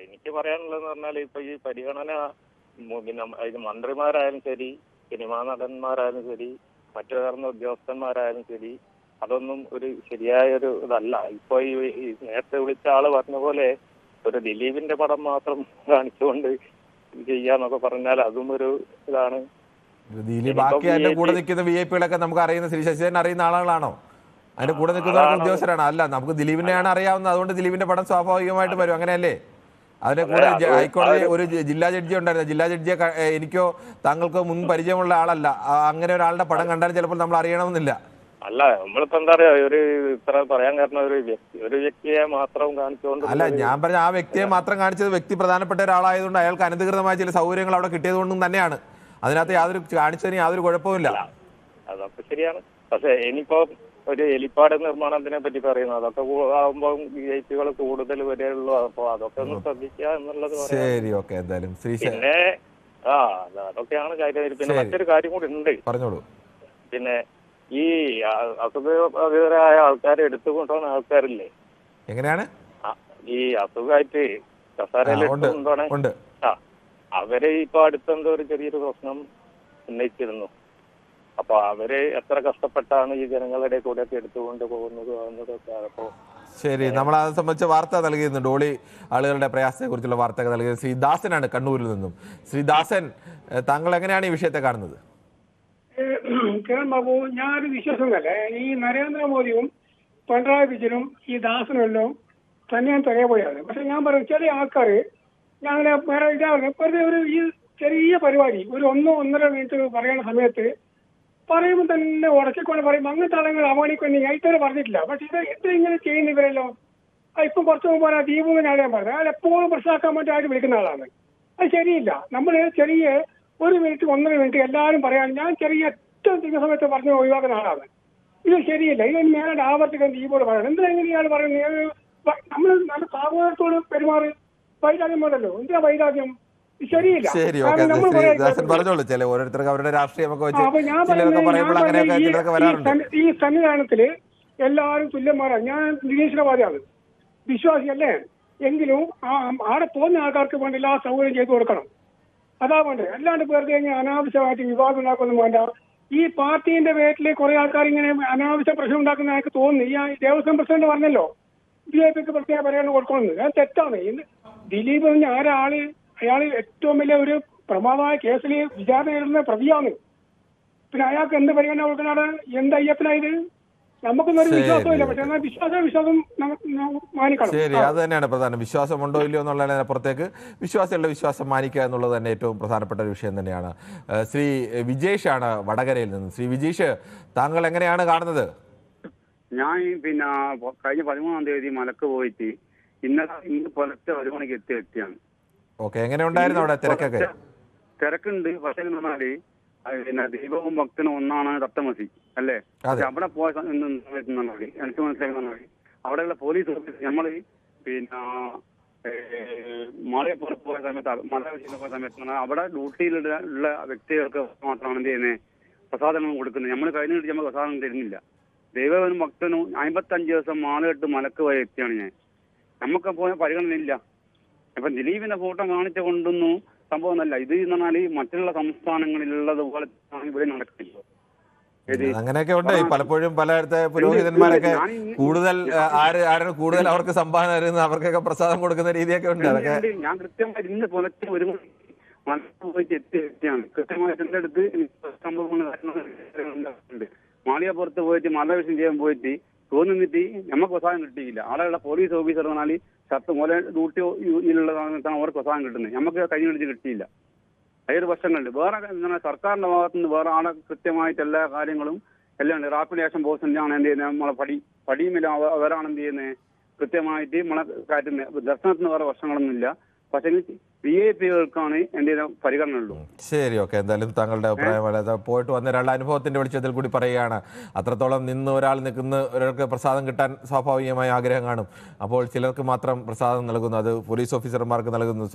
എനിക്ക് പറയാനുള്ളതെന്ന് പറഞ്ഞാൽ ഇപ്പൊ ഈ പരിഗണന മന്ത്രിമാരായാലും ശരി, സിനിമാ നടന്മാരായാലും ശരി, മറ്റുയർന്ന ഉദ്യോഗസ്ഥന്മാരായാലും ശരി, അതൊന്നും ഒരു ശരിയായ ഒരു ഇതല്ല. ഇപ്പൊ ഈ നേരത്തെ വിളിച്ച ആള് പറഞ്ഞ പോലെ ഒരു ദിലീപിന്റെ പടം മാത്രം കാണിച്ചുകൊണ്ട് ചെയ്യാന്നൊക്കെ പറഞ്ഞാൽ അതും ഒരു ഇതാണ്. ദിലീപ് ബാക്കി അതിന്റെ കൂടെ നിൽക്കുന്ന VIP-കളൊക്കെ നമുക്ക് അറിയുന്ന ശ്രീ ശശിധരൻ അറിയുന്ന ആളുകളാണോ? അതിന്റെ കൂടെ നിൽക്കുന്നവർക്ക് ഉദ്യോഗസ്ഥരാണ്? അല്ല, നമുക്ക് ദിലീപിനെയാണ് അറിയാവുന്നത്, അതുകൊണ്ട് ദിലീപിന്റെ പടം സ്വാഭാവികമായിട്ട് വരും, അങ്ങനെയല്ലേ? അതിന്റെ കൂടെ ഹൈക്കോടതി ഒരു ജില്ലാ ജഡ്ജി ഉണ്ടായിരുന്നു. ജില്ലാ ജഡ്ജിയെ എനിക്കോ താങ്കൾക്കോ മുൻ പരിചയമുള്ള ആളല്ല. അങ്ങനെ ഒരാളുടെ പടം കണ്ടാൽ ചിലപ്പോൾ നമ്മൾ അറിയണമെന്നില്ല. അല്ല, നമ്മളിപ്പോ എന്താ പറയാ, ഒരു ഇത്ര പറയാൻ കാരണം ഒരു വ്യക്തിയെ മാത്രം കാണിച്ചുകൊണ്ട് അല്ല, ഞാൻ പറഞ്ഞ ആ വ്യക്തിയെ മാത്രം കാണിച്ചത് വ്യക്തി പ്രധാനപ്പെട്ട ഒരാളായതുകൊണ്ട് അയാൾക്ക് അനധികൃതമായ ചില സൗകര്യങ്ങൾ അവിടെ കിട്ടിയത് കൊണ്ടും തന്നെയാണ്. അതിനകത്ത് കാണിച്ചതിന് യാതൊരു കുഴപ്പമില്ല. അതൊക്കെ ശരിയാണ്. പക്ഷെ ഇനിയിപ്പോ ഒരു ഹെലിപ്പാഡ് നിർമ്മാണത്തിനെ പറ്റി പറയുന്നത് അതൊക്കെ ആകുമ്പോൾ VIP-കൾ കൂടുതൽ വരെയുള്ളൂ. അപ്പൊ അതൊക്കെ ഒന്ന് ശ്രദ്ധിക്കുക എന്നുള്ളത്. ശരി, ഓക്കെ. എന്തായാലും പിന്നെ അതൊക്കെയാണ് കാര്യം. പിന്നെ മറ്റൊരു കാര്യം കൂടി ഉണ്ട്, പറഞ്ഞോളൂ. പിന്നെ ഈ അസുഖബാധിതരായ ആൾക്കാരെ എടുത്തുകൊണ്ടുപോകുന്ന ആൾക്കാരില്ലേ, എങ്ങനെയാണ് ഈ അസുഖമായിട്ട് കസാരയിൽ എടുത്തുകൊണ്ടുപോകണേ, അവരെ ഇപ്പൊ അടുത്തെന്തോ ഒരു ചെറിയൊരു പ്രശ്നം ഉന്നയിച്ചിരുന്നു. അപ്പൊ അവര് എത്ര കഷ്ടപ്പെട്ടാണ് ഈ ജനങ്ങളുടെ കൂടെ ഒക്കെ എടുത്തുകൊണ്ട് പോകുന്നത് എന്നതൊക്കെ. അപ്പോ ശരി, നമ്മൾ അത് സംബന്ധിച്ച വാർത്ത നൽകിയിരുന്നു. ഡോളി ആളുകളുടെ പ്രയാസത്തെ കുറിച്ചുള്ള വാർത്തകൾ നൽകിയത് ശ്രീ ദാസനാണ് കണ്ണൂരിൽ നിന്നും. ശ്രീ ദാസൻ, താങ്കൾ എങ്ങനെയാണ് ഈ വിഷയത്തെ കാണുന്നത്? കിരൺ ബാബു, ഞാനൊരു വിശ്വാസമല്ലേ, ഈ നരേന്ദ്രമോദിയും പിണറായി വിജയനും ഈ ദാസനെല്ലാം തന്നെയാണ് തിരയപ്പോയാണ്. പക്ഷെ ഞാൻ പറയും, ചില ആൾക്കാർ ഞങ്ങളെ വെറുതെ ഒരു ഈ ചെറിയ പരിപാടി ഒരു 1-1.5 മിനിറ്റ് പറയുന്ന സമയത്ത് പറയുമ്പോൾ തന്നെ ഉടക്കിക്കൊണ്ട് പറയും. അങ്ങനത്തെ ആളുകൾ അവഗണിക്കൊണ്ട് ഞാൻ ഇതുവരെ പറഞ്ഞിട്ടില്ല. പക്ഷെ ഇത് ഇങ്ങനെ ചെയ്യുന്ന ഇവരല്ലോ. ഇപ്പം കുറച്ച് മുമ്പ് ആ ദീപുവിനെ ഞാൻ പറഞ്ഞത്, അയാൾ എപ്പോഴും പ്രശ്നമാക്കാൻ വേണ്ടി ആയിട്ട് വിളിക്കുന്ന ആളാണ്. അത് ശരിയില്ല. നമ്മൾ ചെറിയ 1 മിനിറ്റ് 1.5 മിനിറ്റ് എല്ലാവരും പറയാൻ ഞാൻ ചെറിയ ഏറ്റവും ചില സമയത്ത് പറഞ്ഞ് ഒഴിവാക്കുന്ന ആളാണ്. ഇത് ശരിയില്ല. ഇതിന് മേലോട്ട് ആവർത്തിക്കാൻ ദീപോട് പറയണം. എന്തിനാ ഇയാൾ പറയുന്നത്? നമ്മൾ നല്ല സാഹോദരത്തോട് പെരുമാറി വൈരാഗ്യം വേണ്ടല്ലോ. എന്തിനാ വൈരാഗ്യം? ശരിയില്ല. ശരി, ഓക്കെ. ദാസൻ പറഞ്ഞോളൂ. ചില ഓരോരുത്തർക്ക് അവരുടെ രാഷ്ട്രീയമൊക്കെ വെച്ച് ചിലരൊക്കെ പറയുമ്പോൾ അങ്ങനെയൊക്കെ ചിലരൊക്കെ വരാറുണ്ട്. ഈ സന്നിധാനത്തില് എല്ലാവരും തുല്യന്മാരാണ്. ഞാൻ നിരീശ്വരവാദിയാണ്, വിശ്വാസിയല്ലേ. എങ്കിലും അവിടെ പോകുന്ന ആൾക്കാർക്ക് വേണ്ടി എല്ലാ സൗകര്യം ചെയ്തു കൊടുക്കണം. അതാ വേണ്ടത്. അല്ലാണ്ട് വെറുതെ അനാവശ്യമായിട്ട് വിവാദം ഉണ്ടാക്കൊന്നും വേണ്ട. ഈ പാർട്ടിന്റെ പേരിൽ കുറെ ആൾക്കാർ ഇങ്ങനെ അനാവശ്യ പ്രശ്നം ഉണ്ടാക്കുന്ന എനിക്ക് തോന്നുന്നു. ഈ ദേവസ്വം പ്രസിഡന്റ് പറഞ്ഞല്ലോ VIP-ക്ക് പ്രത്യേക പരിഗണന കൊടുക്കണമെന്ന്. അത് തെറ്റാണ്. ദിലീപ് ആരാള്, അയാൾ ഏറ്റവും വലിയ ഒരു പ്രമാദമായ കേസിൽ വിചാരണ നേരിടുന്ന പ്രതിയാണ്. പിന്നെ അയാൾക്ക് എന്ത് പരിഗണന കൊടുക്കണാണ്? എന്ത് അയ്യപ്പനായത്? നമുക്കൊന്നും ഒരു വിശ്വാസമില്ല. പക്ഷെ എന്നാൽ വിശ്വാസം മാനിക്കണം. ശരി, അത് തന്നെയാണ് പ്രധാനം. വിശ്വാസമുണ്ടോ ഇല്ലയോ എന്നുള്ളതിനപ്പുറത്തേക്ക് വിശ്വാസികളുടെ വിശ്വാസം മാനിക്കുക എന്നുള്ളത് തന്നെ ഏറ്റവും പ്രധാനപ്പെട്ട ഒരു വിഷയം തന്നെയാണ്. ശ്രീ വിജേഷ് ആണ് വടകരയിൽ നിന്ന്. ശ്രീ വിജേഷ്, താങ്കൾ എങ്ങനെയാണ് കാണുന്നത്? ഞാൻ പിന്നെ കഴിഞ്ഞ 13-ാം തീയതി മലക്ക് പോയിട്ട് ഇന്ന് പുലർച്ചെ 1 മണിക്ക് എത്തിയാണ്. ഓക്കെ, എങ്ങനെ ഉണ്ടായിരുന്നു അവിടെ തിരക്കൊക്കെ? തിരക്കുണ്ട്. പക്ഷേ പറഞ്ഞാല് പിന്നെ ദൈവവും ഭക്തനും ഒന്നാണ് തത്തമസി അല്ലേ? പക്ഷെ അവിടെ പോയ സമയത്ത് എനിക്ക് മനസ്സിലാക്കുന്ന അവിടെയുള്ള പോലീസ് ഓഫീസർ നമ്മള് പിന്നെ മലയപ്പുറത്ത് പോയ സമയത്ത് മല പോയ സമയത്ത് അവിടെ ഡ്യൂട്ടിയിലുള്ള വ്യക്തികൾക്ക് മാത്രമാണ് എന്ത് ചെയ്യുന്നത് പ്രസാദങ്ങൾ കൊടുക്കുന്നത്. നമ്മൾ കഴിഞ്ഞ നമ്മൾ പ്രസാദം തരുന്നില്ല. ദൈവവും ഭക്തനും 55 ദിവസം മാലകെട്ട് മലക്ക് പോയ വ്യക്തിയാണ് ഞാൻ. നമുക്ക് പോയ പരിഗണനയില്ല. അപ്പൊ ദിലീപിന്റെ ഫോട്ടോ കാണിച്ചു കൊണ്ടൊന്നും സംഭവമല്ല. ഇത് എന്ന് പറഞ്ഞാല് മറ്റുള്ള സംസ്ഥാനങ്ങളിലുള്ളതുപോലെ ഇവിടെ നടക്കില്ല. അങ്ങനെയൊക്കെ ഉണ്ട്. പലപ്പോഴും പലയിടത്തെ പുരോഹിതന്മാരൊക്കെ കൂടുതൽ ആരാണ് കൂടുതൽ അവർക്ക് സംഭാവന തരുന്നത് അവർക്കൊക്കെ പ്രസാദം കൊടുക്കുന്ന രീതിയൊക്കെ ഉണ്ട്. അതൊക്കെ ഞാൻ കൃത്യമായി ഇന്ന് പുലർച്ചെ 1 മണിക്ക് മലക്ക് പോയിട്ട് എത്തിയ വ്യക്തിയാണ്. കൃത്യമായിട്ട് എന്റെ അടുത്ത് സംഭവങ്ങളുണ്ട്. മാളികപ്പുറത്ത് പോയിട്ട് മലവിഷം ചെയ്യാൻ പോയിട്ട് തോന്നിട്ട് നമുക്ക് പ്രസാദം കിട്ടിയില്ല. അവിടെയുള്ള പോലീസ് ഓഫീസർ പറഞ്ഞാൽ ഷർട്ട് പോലെ ഡ്യൂട്ടിയിലുള്ള സമയത്താണ് അവർക്ക് പ്രസാദം കിട്ടുന്നത്. നമുക്ക് കഴിഞ്ഞ പിടിച്ച് കിട്ടിയില്ല. അതൊരു പ്രശ്നങ്ങളുണ്ട്. വേറെ എന്താണ് സർക്കാരിന്റെ ഭാഗത്തു നിന്ന് വേറെ ആളെ കൃത്യമായിട്ട് എല്ലാ കാര്യങ്ങളും എല്ലാം ഉണ്ട്. റാപ്പിഡ് ആക്ഷൻ ഫോഴ്സിലാണ് എന്ത് ചെയ്യുന്നത്, നമ്മളെ പടിയുമില്ല അവരാണ് എന്ത് ചെയ്യുന്നത് കൃത്യമായിട്ട് നമ്മളെ കാറ്റുന്നത്. ദർശനത്തിന് വേറെ പ്രശ്നങ്ങളൊന്നും ഇല്ല. പക്ഷേ VIP-കൾക്കാണ് എന്റെ പരിഗണന ഉള്ളൂ. ശരി, ഓക്കെ. എന്തായാലും താങ്കളുടെ അഭിപ്രായം പോയിട്ട് വന്ന ഒരാളുടെ അനുഭവത്തിന്റെ വെളിച്ചത്തിൽ കൂടി പറയുകയാണ്. അത്രത്തോളം നിന്ന് ഒരാൾ ഒരാൾക്ക് പ്രസാദം കിട്ടാൻ സ്വാഭാവികമായ ആഗ്രഹം കാണും. അപ്പോൾ ചിലർക്ക് മാത്രം പ്രസാദം നൽകുന്നു, അത് പോലീസ് ഓഫീസർമാർക്ക് നൽകുന്നു.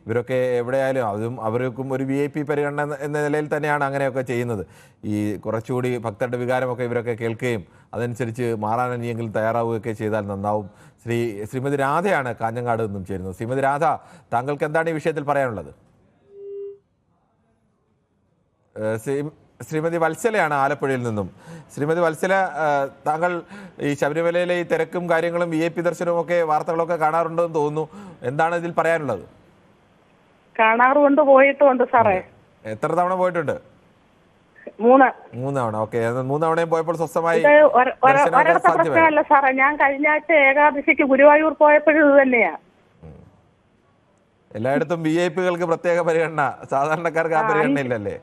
ഇവരൊക്കെ എവിടെയായാലും അതും അവർക്കും ഒരു VIP പരിഗണന എന്ന നിലയിൽ തന്നെയാണ് അങ്ങനെയൊക്കെ ചെയ്യുന്നത്. ഈ കുറച്ചുകൂടി ഭക്തരുടെ വികാരമൊക്കെ ഇവരൊക്കെ കേൾക്കുകയും അതനുസരിച്ച് മാറാൻ ഇനിയെങ്കിലും തയ്യാറാവുകയൊക്കെ ചെയ്താൽ നന്നാവും. ശ്രീമതി രാധയാണ് കാഞ്ഞങ്ങാട് നിന്നും ചേരുന്നത്. ശ്രീമതി രാധ, താങ്കൾക്ക് എന്താണ് ഈ വിഷയത്തിൽ പറയാനുള്ളത്? ശ്രീമതി വത്സലയാണ് ആലപ്പുഴയിൽ നിന്നും. ശ്രീമതി വത്സല, താങ്കൾ ഈ ശബരിമലയിലെ ഈ തിരക്കും കാര്യങ്ങളും VIP ദർശനവും ഒക്കെ വാർത്തകളൊക്കെ കാണാറുണ്ടെന്ന് തോന്നുന്നു. എന്താണ് ഇതിൽ പറയാനുള്ളത്? കാണാറുണ്ട്, പോയിട്ടുമുണ്ട് സാറേ. എത്ര തവണ പോയിട്ടുണ്ട്? 3 തവണ. ഓക്കെ, 3 തവണയും പോയപ്പോൾ സ്വസ്ഥമായി ഒരിടത്തെ പ്രശ്നമല്ല സാറേ. ഞാൻ കഴിഞ്ഞ ആഴ്ച ഏകാദശിക്ക് ഗുരുവായൂർ പോയപ്പോഴും ഇത് തന്നെയാ. എല്ലായിടത്തും VIP-കൾക്ക് പ്രത്യേക പരിഗണന, സാധാരണക്കാർക്ക് ആ പരിഗണന ഇല്ലല്ലേ?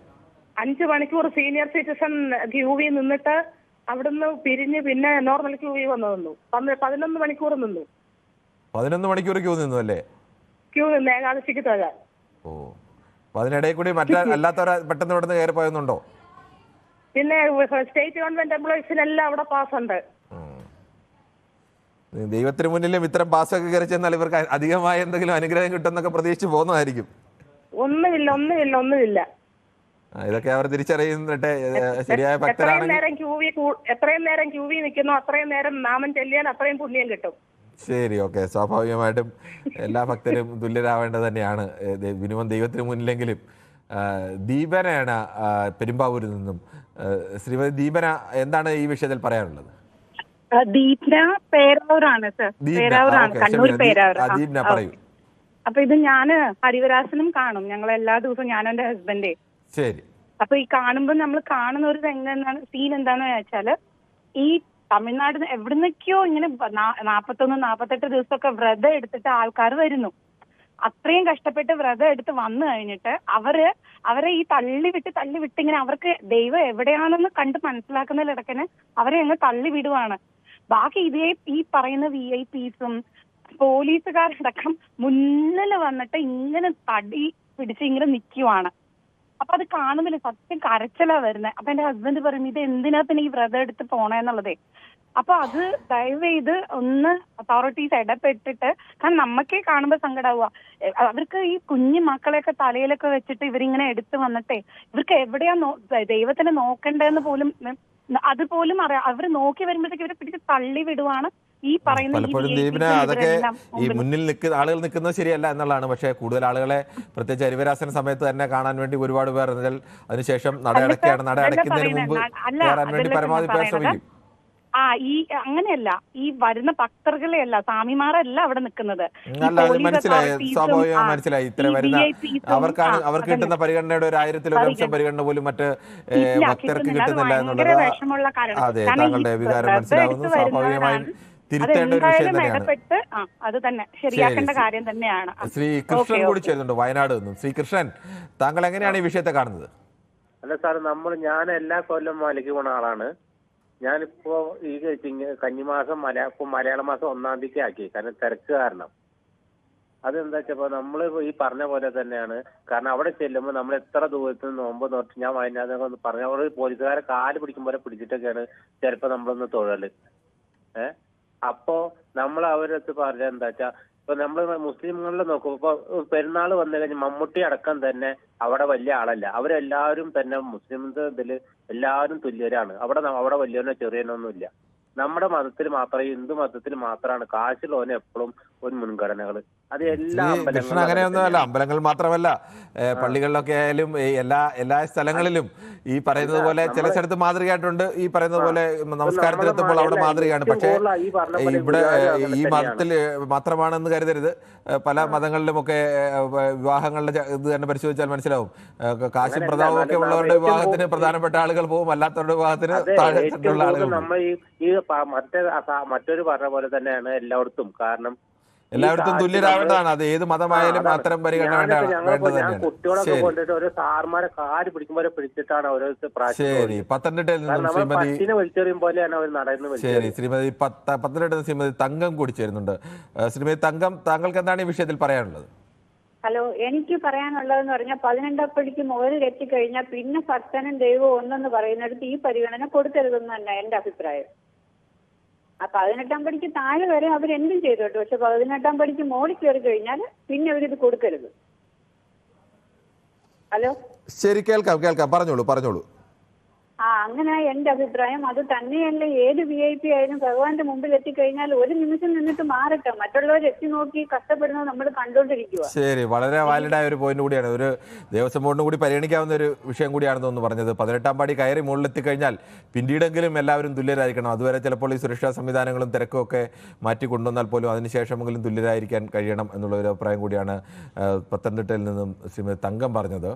5 മണിക്കൂർ സീനിയർ സിറ്റിസൺ ക്യൂവിൽ നിന്നിട്ട് അവിടുന്ന് പിരിഞ്ഞ് പിന്നെ നോർമൽ ക്യൂവിൽ വന്നു നിന്നു. 11 മണിക്കൂർ നിന്നു. 11 മണിക്കൂർ ക്യൂ നിന്നു അല്ലേ? ക്യൂ നിന്ന് ഏകാദശിക്ക് തൊഴാൻ. ഓ, അപ്പൊ അതിനിടയിൽ കൂടി അല്ലാത്തവരെ പെട്ടെന്ന് ഇവിടുന്ന് കയറി പോയെന്നുണ്ടോ? പിന്നെ സ്റ്റേറ്റ് ഗവൺമെന്റ് എംപ്ലോയീസിനെല്ലാം അവിടെ പാസ് ഉണ്ട്. ദൈവത്തിന് മുന്നിലും ഇത്തരം പാസ്സൊക്കെ കയറി ചെന്നാൽ ഇവർക്ക് അധികമായ എന്തെങ്കിലും അനുഗ്രഹം കിട്ടുമെന്നൊക്കെ പ്രതീക്ഷിച്ച് പോകുന്നതായിരിക്കും. ഒന്നുമില്ല. ഇതൊക്കെ അവർ തിരിച്ചറിയുന്നിട്ട് ശരിയായ ഭക്തരാണെങ്കിൽ എത്രയും നേരം ക്യൂവിൽ നിൽക്കുന്നു അത്രയും നേരം നാമം ചെല്ലിയാൽ അത്രയും പുണ്യം കിട്ടും. ശരി, ഓക്കെ. സ്വാഭാവികമായിട്ടും എല്ലാ ഭക്തരും തുല്യരാവേണ്ടത് തന്നെയാണ്. മിനിമം ദൈവത്തിന് മുന്നിലെങ്കിലും. ദീപനയാണ് പെരുമ്പാവൂരിൽ നിന്നും. ശ്രീമതി ദീപന, എന്താണ് ഈ വിഷയത്തിൽ പറയാനുള്ളത്? ദീപ്ന പേരാവൂരാണ് സർ. പേരാവൂരാണ്, കണ്ണൂർ പേരാവൂർ. ദീപ്ന പറയൂ. അപ്പൊ ഇത് ഞാന് ഹരിവരാസനം കാണും. ഞങ്ങൾ എല്ലാ ദിവസവും, ഞാനും എന്റെ ഹസ്ബൻഡേ. ശരി. അപ്പൊ ഈ കാണുമ്പോൾ നമ്മൾ കാണുന്ന ഒരു സീൻ എന്താന്ന് വെച്ചാല്, ഈ തമിഴ്നാട് എവിടുന്നൊക്കെയോ ഇങ്ങനെ 41-48 ദിവസമൊക്കെ വ്രതം എടുത്തിട്ട് ആൾക്കാർ വരുന്നു. അത്രയും കഷ്ടപ്പെട്ട് വ്രതം എടുത്ത് വന്നു കഴിഞ്ഞിട്ട് അവരെ ഈ തള്ളി വിട്ട് ഇങ്ങനെ അവർക്ക് ദൈവം എവിടെയാണെന്ന് കണ്ട് മനസ്സിലാക്കുന്നതിലിടക്കന് അവരെ അങ്ങ് തള്ളി വിടുവാണ്. ബാക്കി ഈ പറയുന്ന VIPസും പോലീസുകാരടക്കം മുന്നിൽ വന്നിട്ട് ഇങ്ങനെ തടി പിടിച്ച് ഇങ്ങനെ നിൽക്കുവാണ്. അപ്പൊ അത് കാണുമ്പോൾ സത്യം കരച്ചിലാ വരുന്നത്. അപ്പൊ എന്റെ ഹസ്ബൻഡ് പറയും, ഇത് എന്തിനാ പിന്നെ ഈ വ്രതം എടുത്ത് പോണേന്നുള്ളതേ. അപ്പൊ അത് ദയവ് ചെയ്ത് ഒന്ന് അതോറിറ്റീസ് ഇടപെട്ടിട്ട്, കാരണം നമുക്കേ കാണുമ്പോൾ സങ്കടാവുക. അവർക്ക് ഈ കുഞ്ഞു മക്കളെയൊക്കെ തലയിലൊക്കെ വെച്ചിട്ട് ഇവരിങ്ങനെ എടുത്ത് വന്നിട്ടേ ഇവർക്ക് എവിടെയാ ദൈവത്തിനെ നോക്കണ്ടേന്ന് പോലും അതുപോലും അറിയാം. അവർ നോക്കി വരുമ്പോഴത്തേക്ക് ഇവരെ പിടിച്ച് തള്ളി വിടുവാണ്. ഈ പറയുന്ന പലപ്പോഴും ദീപിന അതൊക്കെ ഈ മുന്നിൽ ആളുകൾ നിൽക്കുന്നത് ശരിയല്ല എന്നുള്ളതാണ്. പക്ഷേ കൂടുതൽ ആളുകളെ പ്രത്യേകിച്ച് ഹരിവരാസന സമയത്ത് തന്നെ കാണാൻ വേണ്ടി ഒരുപാട് പേർ, അതിനുശേഷം നട അടയ്ക്കുന്നതിന് മുമ്പ് കയറാൻ വേണ്ടി പരമാവധി പേർ ശ്രമിക്കും. ഈ അങ്ങനെയല്ല, ഈ വരുന്ന ഭക്തர்களെയല്ല, സ്വാമിമാരല്ല അവിടെ നിൽക്കുന്നത്. അല്ല, അത് മനസ്സിലായി, സ്വാഭാവികം മനസ്സിലായി. ഇത്ര വരുന്ന അവർക്ക് കിട്ടുന്ന പരിഗണനയുടെ 1000-1 പരിഗണന പോലും മറ്റ് ഭക്തർക്ക് കിട്ടുന്നില്ല എന്നുള്ളത്. അതെ, താങ്കളുടെ വികാരം മനസ്സിലാവുന്നു. സ്വാഭാവികമായും തിരുത്തേണ്ട ഒരു വിഷയം തന്നെയാണ്. അത് തന്നെ ശരിയാക്കേണ്ട കാര്യം തന്നെയാണ്. ശ്രീ കൃഷ്ണൻ കൂടി ചേരുന്നുണ്ട് വയനാട് നിന്നും. ശ്രീ കൃഷ്ണൻ, താങ്കൾ എങ്ങനെയാണ് ഈ വിഷയത്തെ കാണുന്നത്? അല്ല സാർ, ഞാൻ എല്ലാ കൊല്ലം മലയ്ക്ക് പോണ ആളാണ്. ഞാനിപ്പോ ഈ കന്നിമാസം മലയാള മാസം 1-ാം തീയതിക്ക് ആക്കി. കാരണം തിരക്ക് കാരണം. അതെന്താ വെച്ചപ്പോ നമ്മള് ഈ പറഞ്ഞ പോലെ തന്നെയാണ്. കാരണം അവിടെ ചെല്ലുമ്പോൾ നമ്മൾ എത്ര ദൂരത്തിൽ നിന്ന് നോമ്പ് നോട്ട്, ഞാൻ വയനാട് പറഞ്ഞ അവിടെ പോലീസുകാരെ കാല് പിടിക്കുമ്പോൾ പിടിച്ചിട്ടൊക്കെയാണ് ചിലപ്പോ നമ്മളൊന്ന് തൊഴല്. അപ്പോ നമ്മൾ അവരടുത്ത് പറഞ്ഞ എന്താ വെച്ചാ, ഇപ്പൊ നമ്മള് മുസ്ലിങ്ങളിൽ നോക്കും, ഇപ്പൊ പെരുന്നാൾ വന്നു കഴിഞ്ഞാൽ മമ്മൂട്ടി അടക്കം തന്നെ അവിടെ വലിയ ആളല്ല. അവരെല്ലാവരും തന്നെ മുസ്ലിംസ് ഇതില് എല്ലാവരും തുല്യരാണ്. അവിടെ വലിയവനോ ചെറിയനോ ഒന്നുമില്ല. നമ്മുടെ മതത്തിൽ മാത്രമേ, ഹിന്ദു മതത്തിൽ മാത്രമാണ് കാശുള്ളവന് എപ്പോഴും ഒരു മുൻഗണനകള്. അത് എല്ലാ കൃഷ്ണൻ അങ്ങനെയൊന്നുമല്ല. അമ്പലങ്ങൾ മാത്രമല്ല, പള്ളികളിലൊക്കെ ആയാലും എല്ലാ സ്ഥലങ്ങളിലും ഈ പറയുന്നത് പോലെ ചില സ്ഥലത്ത് മാതൃകയായിട്ടുണ്ട്. ഈ പറയുന്നത് പോലെ നമസ്കാരത്തിലെത്തുമ്പോൾ അവിടെ മാതൃകയാണ്. പക്ഷേ ഇവിടെ ഈ മതത്തിൽ മാത്രമാണെന്ന് കരുതരുത്. പല മതങ്ങളിലുമൊക്കെ വിവാഹങ്ങളുടെ ഇത് തന്നെ പരിശോധിച്ചാൽ മനസ്സിലാവും. കാശും പ്രതാപവും ഒക്കെ ഉള്ളവരുടെ വിവാഹത്തിന് പ്രധാനപ്പെട്ട ആളുകൾ പോകും, അല്ലാത്തവരുടെ വിവാഹത്തിന് താഴെയുള്ള ആളുകൾ. നമ്മൾ ഈ മറ്റൊരു പറഞ്ഞ പോലെ തന്നെയാണ് എല്ലായിടത്തും. കാരണം എല്ലായിടത്തും തുല്യരാവേണ്ടതാണ്. അത് ഏത് മതമായാലും അത്തരം പരിഗണന ഞാൻ കുട്ടികളൊക്കെ കൊണ്ടിട്ട് ഓരോ സാർമാരെ കാല് പിടിക്കുമ്പോൾ പിടിച്ചിട്ടാണ് ഓരോ ശരി. പത്തനംതിട്ടയിൽ നിന്നും പട്ടിനെ വലിച്ചെറിയും പോലെയാണ് അവർ നടന്ന്. ശരി, ശ്രീമതി പത്തനംതിട്ടയിൽ ശ്രീമതി തങ്കം കൂടി ചേരുന്നുണ്ട്. ശ്രീമതി തങ്കം, താങ്കൾക്ക് എന്താണ് ഈ വിഷയത്തിൽ പറയാനുള്ളത്? ഹലോ, എനിക്ക് പറയാനുള്ളതെന്ന് പറഞ്ഞാൽ 18 മുകളിൽ എത്തിക്കഴിഞ്ഞാൽ പിന്നെ ഭക്തനും ദൈവവും ഒന്നെന്ന് പറയുന്നിടത്ത് ഈ പരിഗണന കൊടുക്കരുതെന്ന് തന്നെ എന്റെ അഭിപ്രായം. 18 പടിക്ക് താഴെ വരെ അവരെന്തും ചെയ്തോട്ടെ, പക്ഷെ 18 പടിക്ക് മോളിൽ കയറി കഴിഞ്ഞാൽ പിന്നെ അവരിത് കൊടുക്കരുത്. ഹലോ, ശരി, കേൾക്കാം, പറഞ്ഞോളൂ. അങ്ങനെ എന്റെ അഭിപ്രായം. അത് തന്നെയല്ല, ഏത് VIP ആയാലും ഭഗവാന്റെ മുമ്പിൽ എത്തിക്കഴിഞ്ഞാൽ ഒരു നിമിഷം നിന്നിട്ട് മാറട്ടെ. മറ്റുള്ളവർ എത്തി നോക്കി കഷ്ടപ്പെടുന്നത് നമ്മൾ കണ്ടോണ്ടിരിക്കുക. ശരി, വളരെ വാലിഡായ ഒരു പോയിന്റ് കൂടിയാണ്. ഒരു ദേവസ്വം ബോർഡിന് കൂടി പരിഗണിക്കാവുന്ന ഒരു വിഷയം കൂടിയാണെന്ന് പറഞ്ഞത്. 18ാം പടി കയറി മുകളിലെത്തിക്കഴിഞ്ഞാൽ പിന്നീടെങ്കിലും എല്ലാവരും തുല്യരായിരിക്കണം. അതുവരെ ചിലപ്പോൾ ഈ സുരക്ഷാ സംവിധാനങ്ങളും തിരക്കും ഒക്കെ മാറ്റി കൊണ്ടുവന്നാൽ പോലും അതിനുശേഷമെങ്കിലും തുല്യരായിരിക്കാൻ കഴിയണം എന്നുള്ള ഒരു അഭിപ്രായം കൂടിയാണ് പത്തനംതിട്ടയിൽ നിന്നും ശ്രീമതി തങ്കം പറഞ്ഞത്.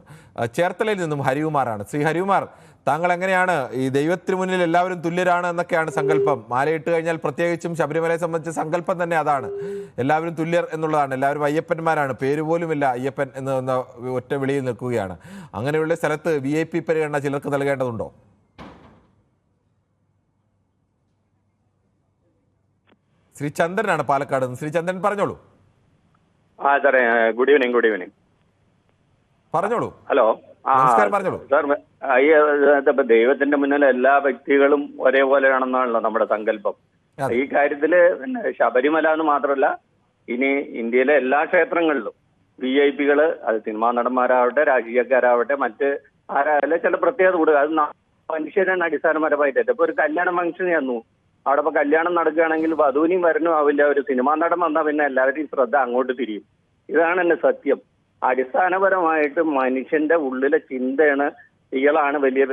ചേർത്തലയിൽ നിന്നും ഹരികുമാറാണ്. ശ്രീ ഹരികുമാർ, താങ്കൾ എങ്ങനെയാണ് ഈ ദൈവത്തിന് മുന്നിൽ എല്ലാവരും തുല്യരാണ് എന്നൊക്കെയാണ് സങ്കല്പം? മാലയിട്ട് കഴിഞ്ഞാൽ പ്രത്യേകിച്ചും ശബരിമലയെ സംബന്ധിച്ച സങ്കല്പം തന്നെ അതാണ്, എല്ലാവരും തുല്യർ എന്നുള്ളതാണ്. എല്ലാവരും അയ്യപ്പന്മാരാണ്, പേര് പോലുമില്ല അയ്യപ്പൻ എന്ന ഒറ്റ വിളിയിൽ നിൽക്കുകയാണ്. അങ്ങനെയുള്ള സ്ഥലത്ത് VIP പരിഗണന ചിലർക്ക് നൽകേണ്ടതുണ്ടോ? ശ്രീ ചന്ദ്രനാണ് പാലക്കാട് നിന്ന്. ശ്രീ ചന്ദ്രൻ പറഞ്ഞോളൂ. സാറേ, ഗുഡ് ഈവനിങ്. പറഞ്ഞോളൂ. ഹലോ, നമസ്കാരം, പറഞ്ഞോളൂ സാർ. ഇപ്പൊ ദൈവത്തിന്റെ മുന്നിൽ എല്ലാ വ്യക്തികളും ഒരേപോലെയാണെന്നാണല്ലോ നമ്മുടെ സങ്കല്പം. ഈ കാര്യത്തില് ശബരിമല എന്ന് മാത്രമല്ല, ഇനി ഇന്ത്യയിലെ എല്ലാ ക്ഷേത്രങ്ങളിലും VIP-കള്, അത് സിനിമാ നടന്മാരാവട്ടെ, രാഷ്ട്രീയക്കാരാവട്ടെ, മറ്റ് ആരായാലും ചില പ്രത്യേകത കൂടുക. അത് മനുഷ്യരാണ് അടിസ്ഥാനപരമായിട്ട്. ഇപ്പൊ ഒരു കല്യാണ ഫംഗ്ഷൻ ചെന്നു, അവിടെ ഇപ്പൊ കല്യാണം നടക്കുകയാണെങ്കിൽ വധുവിനും വരനും ആവില്ല. ഒരു സിനിമാ നടൻ വന്നാൽ പിന്നെ എല്ലാവരുടെയും ശ്രദ്ധ അങ്ങോട്ട് തിരിയും. ഇതാണ് എന്റെ സത്യം. അടിസ്ഥാനപരമായിട്ട് മനുഷ്യന്റെ ഉള്ളിലെ ചിന്തയാണ് ഇയാളാണ് വലിയ